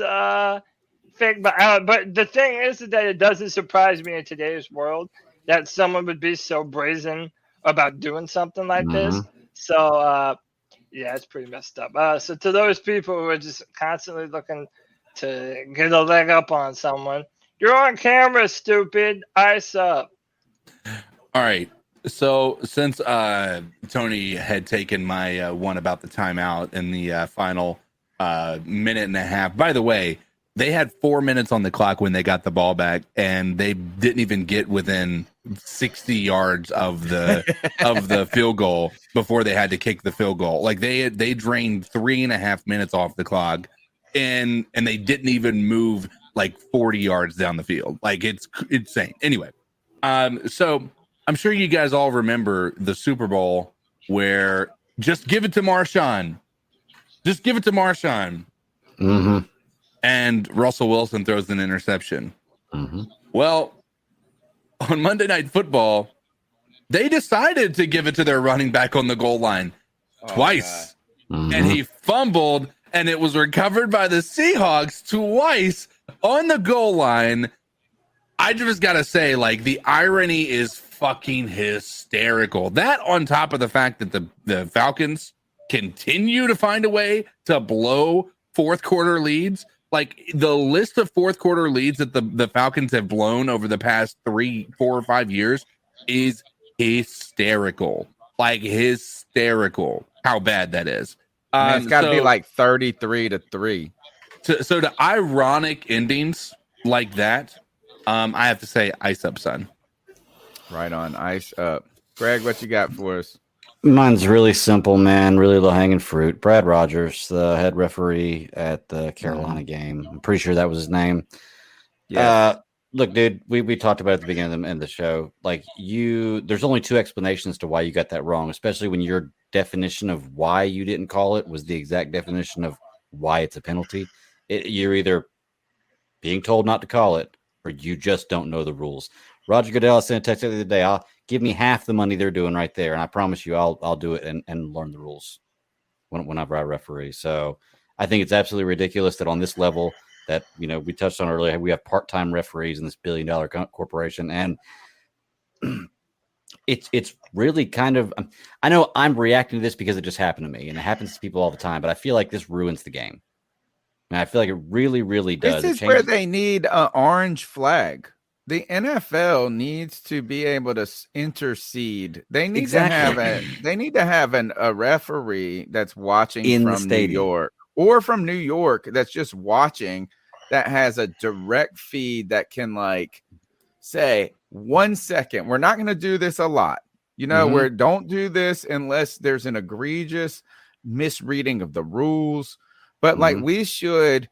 fake, but the thing is that it doesn't surprise me in today's world that someone would be so brazen about doing something like this. So yeah, it's pretty messed up. So to those people who are just constantly looking to get a leg up on someone, you're on camera, stupid. Ice up. All right. So since Tony had taken my one about the timeout in the final minute and a half, by the way, they had 4 minutes on the clock when they got the ball back, and they didn't even get within 60 yards of the field goal before they had to kick the field goal. Like they drained 3.5 minutes off the clock, and they didn't even move like 40 yards down the field. Like it's insane. Anyway, so I'm sure you guys all remember the Super Bowl where just give it to Marshawn. Just give it to Marshawn. Mm-hmm. And Russell Wilson throws an interception. Mm-hmm. Well, on Monday Night Football, they decided to give it to their running back on the goal line twice. Mm-hmm. And he fumbled, and it was recovered by the Seahawks twice on the goal line. I just got to say, like, the irony is fucking hysterical. That on top of the fact that the Falcons continue to find a way to blow fourth quarter leads. Like the list of fourth quarter leads that the Falcons have blown over the past 3, 4, or 5 years is hysterical. Like hysterical how bad that is. It's got to be like 33-3. So the ironic endings like that, I have to say, ice up, son. Right on, ice up. Greg, what you got for us? Mine's really simple, man. Really low hanging fruit. Brad Rogers, the head referee at the Carolina game. I'm pretty sure that was his name. Yeah. Look, dude, we talked about it at the beginning of the show. Like there's only 2 explanations to why you got that wrong, especially when your definition of why you didn't call it was the exact definition of why it's a penalty. You're either being told not to call it or you just don't know the rules. Roger Goodell sent a text the other day. I'll give me half the money they're doing right there, and I promise you, I'll do it and learn the rules whenever I referee. So I think it's absolutely ridiculous that on this level that we touched on earlier, we have part-time referees in this billion-dollar corporation, and it's really kind of. I know I'm reacting to this because it just happened to me, and it happens to people all the time. But I feel like this ruins the game. And I feel like it really, really does. This is where they need an orange flag. The NFL needs to be able to intercede. They need to have a referee that's watching from New York or from New York that's just watching, that has a direct feed that can say 1 second. We're not going to do this a lot. Where don't do this unless there's an egregious misreading of the rules. But we should.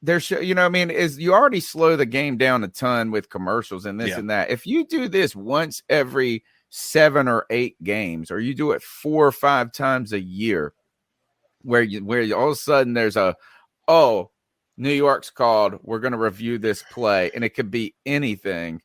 There should, is you already slow the game down a ton with commercials and this and that. If you do this once every 7 or 8 games, or you do it 4 or 5 times a year, where all of a sudden there's New York's called, we're going to review this play, and it could be anything.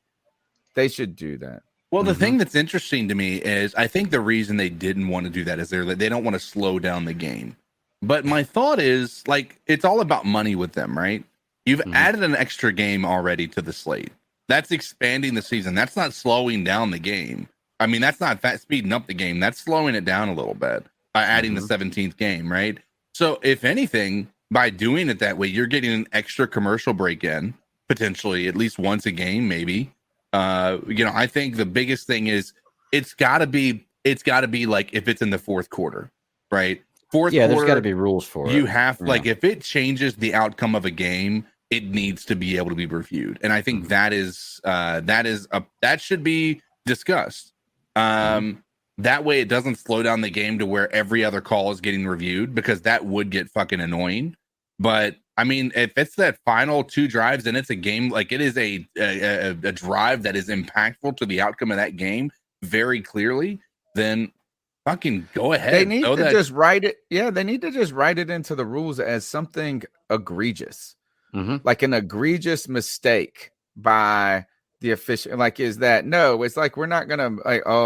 They should do that. Well, the thing that's interesting to me is I think the reason they didn't want to do that is they don't want to slow down the game. But my thought is, it's all about money with them, right? You've added an extra game already to the slate. That's expanding the season. That's not slowing down the game. I mean, that's not speeding up the game. That's slowing it down a little bit by adding the 17th game, right? So, if anything, by doing it that way, you're getting an extra commercial break in, potentially at least once a game, maybe. I think the biggest thing is it's got to be like if it's in the fourth quarter, right? Fourth quarter, there's got to be rules for it. You have if it changes the outcome of a game, it needs to be able to be reviewed, and I think that should be discussed. That way, it doesn't slow down the game to where every other call is getting reviewed, because that would get fucking annoying. But I mean, if it's that final 2 drives and it's a game, it is a drive that is impactful to the outcome of that game very clearly, then fucking go ahead. They need to just write it. Yeah, they need to just write it into the rules as something egregious, like an egregious mistake by the official. Is that no? It's we're not gonna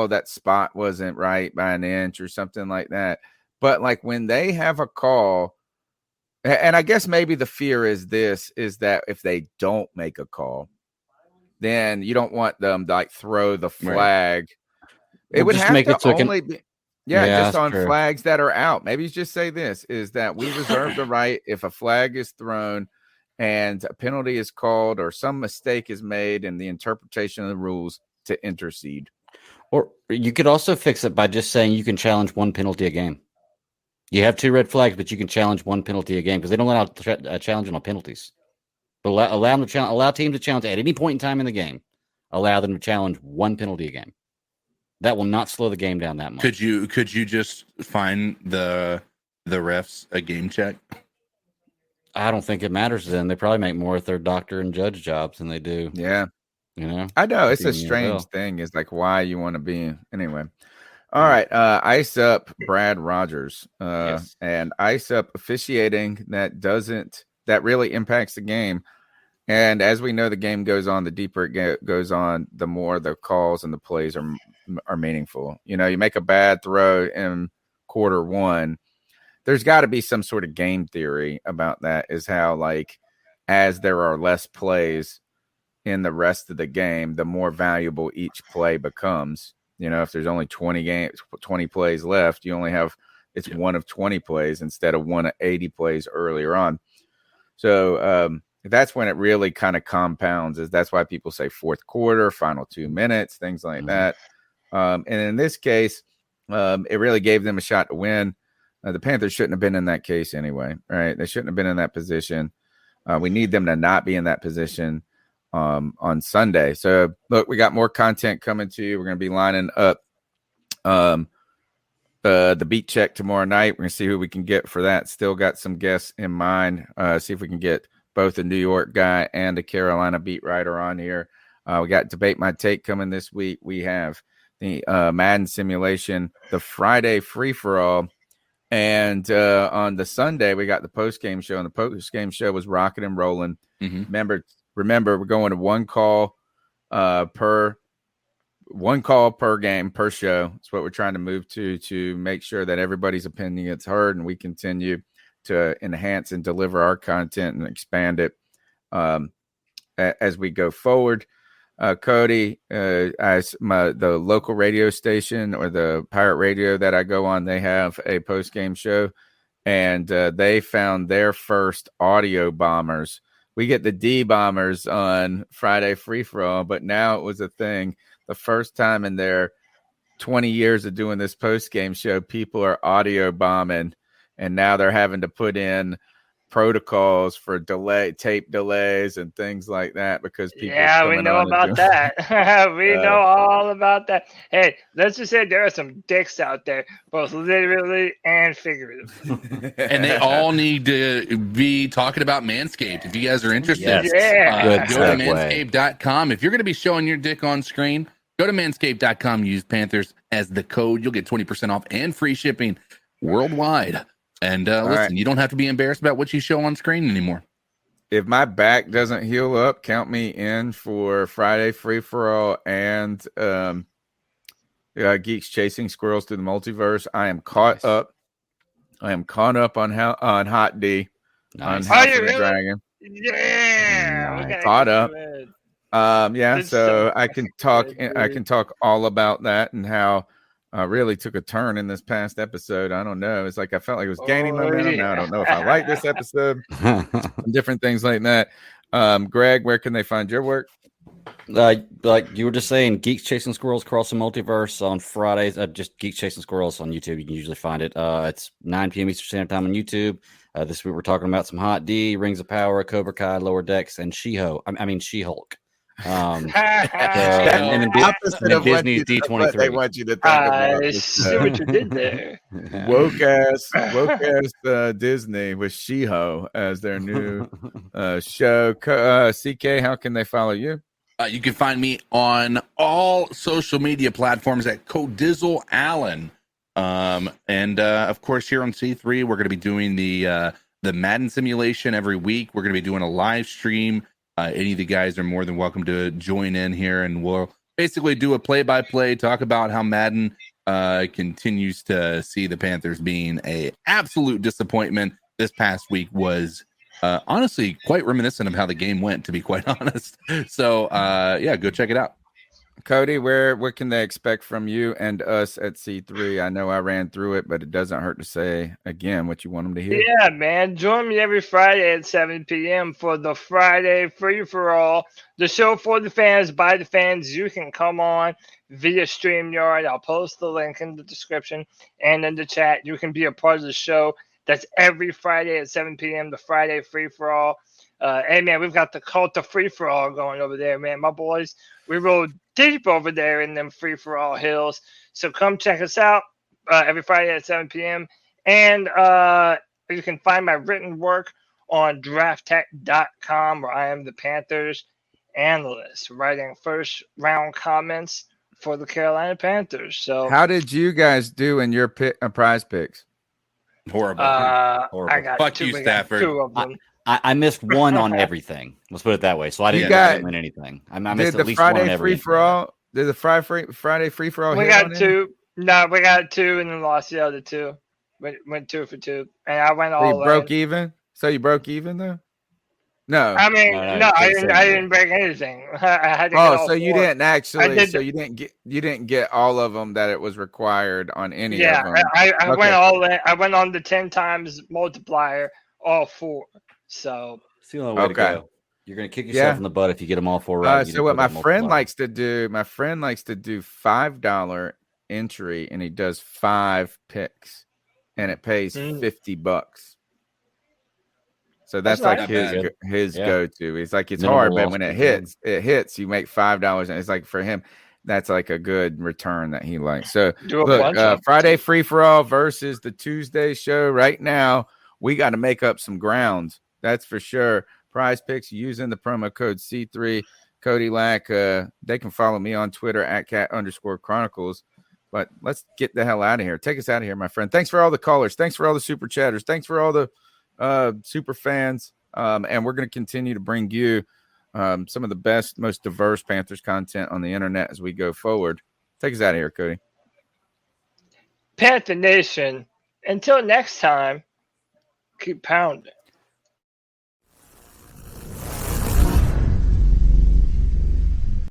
that spot wasn't right by an inch or something like that. But when they have a call, and I guess maybe the fear is that if they don't make a call, then you don't want them to throw the flag. Right. It would have to only be. Yeah, just on flags that are out. Maybe you just say this is that we reserve the right, if a flag is thrown and a penalty is called or some mistake is made in the interpretation of the rules, to intercede. Or you could also fix it by just saying you can challenge 1 penalty a game. You have 2 red flags, but you can challenge 1 penalty a game, because they don't allow challenging on penalties. But allow teams to challenge at any point in time in the game. Allow them to challenge 1 penalty a game. That will not slow the game down that much. Could you just find the refs a game check? I don't think it matters to them. They probably make more with their doctor and judge jobs than they do. Yeah. I know it's a strange thing. It's why you want to be anyway. All right. Ice up Brad Rogers. And ice up officiating that really impacts the game. And as we know, the game goes on, the deeper it goes on, the more the calls and the plays are meaningful. You make a bad throw in quarter 1. There's got to be some sort of game theory about that, is how as there are less plays in the rest of the game, the more valuable each play becomes. If there's only 20 plays left, you only have, it's one of 20 plays instead of one of 80 plays earlier on. So that's when it really kind of compounds. That's why people say fourth quarter, final 2 minutes, things like that. And in this case, it really gave them a shot to win. The Panthers shouldn't have been in that case anyway, right? They shouldn't have been in that position. We need them to not be in that position on Sunday. So, look, we got more content coming to you. We're going to be lining up the beat check tomorrow night. We're going to see who we can get for that. Still got some guests in mind. See if we can get both a New York guy and a Carolina beat writer on here. We got Debate My Take coming this week. We have the Madden simulation, the Friday free-for-all, and on the Sunday, we got the post-game show, and the post-game show was rocking and rolling. Remember, we're going to one call per game per show. That's what we're trying to move to make sure that everybody's opinion gets heard, and we continue to enhance and deliver our content and expand it as we go forward. Cody, the local radio station or the pirate radio that I go on, they have a post-game show, and they found their first audio bombers. We get the D bombers on Friday free-for-all, but now it was a thing. The first time in their 20 years of doing this post-game show, people are audio bombing, and now they're having to put in protocols for tape delays and things like that because people we know about that. We know all about that. Hey, let's just say there are some dicks out there, both literally and figuratively. And they all need to be talking about Manscaped. If you guys are interested, Yes. Go to manscaped.com. If you're going to be showing your dick on screen, go to manscaped.com, use Panthers as the code. You'll get 20% off and free shipping worldwide. And listen, you don't have to be embarrassed about what you show on screen anymore. If my back doesn't heal up, count me in for Friday free-for-all and Geeks Chasing Squirrels Through the Multiverse. I am caught up. I am caught up on Hot D. Nice. On House of the Really? Dragon. Yeah. Caught up. So I can talk. I can talk all about that and how really took a turn in this past episode. I don't know. It's like I felt like it was gaining momentum. Now I don't know if I like this episode. Different things like that. Greg, where can they find your work? Like you were just saying, Geeks Chasing Squirrels Across the Multiverse on Fridays. Just Geeks Chasing Squirrels on YouTube. You can usually find it. It's 9 p.m. Eastern Standard Time on YouTube. This week we're talking about some Hot D, Rings of Power, Cobra Kai, Lower Decks, and She-Hulk. And then Disney's D23. They want you to think about. I see what you did there. Woke ass Disney with She-Ho as their new show. CK, how can they follow you? You can find me on all social media platforms at Codizzle Allen. And of course, here on C3, we're going to be doing the Madden simulation every week. We're going to be doing a live stream. Any of the guys are more than welcome to join in here, and we'll basically do a play-by-play, talk about how Madden continues to see the Panthers being a absolute disappointment. This past week was honestly quite reminiscent of how the game went, to be quite honest. So, go check it out. Cody, what can they expect from you and us at C3? I know I ran through it, but it doesn't hurt to say again what you want them to hear. Yeah, man. Join me every Friday at 7 p.m. for the Friday free-for-all, the show for the fans, by the fans. You can come on via StreamYard. I'll post the link in the description and in the chat. You can be a part of the show. That's every Friday at 7 p.m., the Friday free-for-all. Hey, man, we've got the cult of free-for-all going over there, man. My boys, we roll deep over there in them free-for-all hills. So come check us out every Friday at 7 p.m. And you can find my written work on drafttech.com, where I am the Panthers analyst, writing first-round comments for the Carolina Panthers. So, how did you guys do in your prize picks? Horrible. Horrible. I got Fuck two, you, we got Stafford. two of them. I missed one on everything. Let's put it that way. So I didn't win anything. I missed at least one on everything. Did the Friday free for all? We got two. No, we got two and then lost the other two. Went 2 for 2, and I went all. So you broke even. So you broke even though. No, I mean, I didn't break anything. I had to get all so you four. didn't actually. So you didn't get all of them that it was required on any of them. I went all in. I went on the 10 times multiplier, all 4. So It's the only way to go. You're going to kick yourself in the butt if you get them all 4 right. So what my friend likes to do $5 entry, and he does 5 picks, and it pays $50. So that's like his go-to. It's like it's hard, but when it hits, you make $5, and it's like for him, that's like a good return that he likes. So look, Friday free for all versus the Tuesday show. Right now, we got to make up some ground. That's for sure. Prize Picks using the promo code C3 Cody Lack. They can follow me on Twitter at @cat_chronicles. But let's get the hell out of here. Take us out of here, my friend. Thanks for all the callers. Thanks for all the super chatters. Thanks for all the super fans. And we're going to continue to bring you some of the best, most diverse Panthers content on the internet as we go forward. Take us out of here, Cody. Panther Nation, until next time, keep pounding.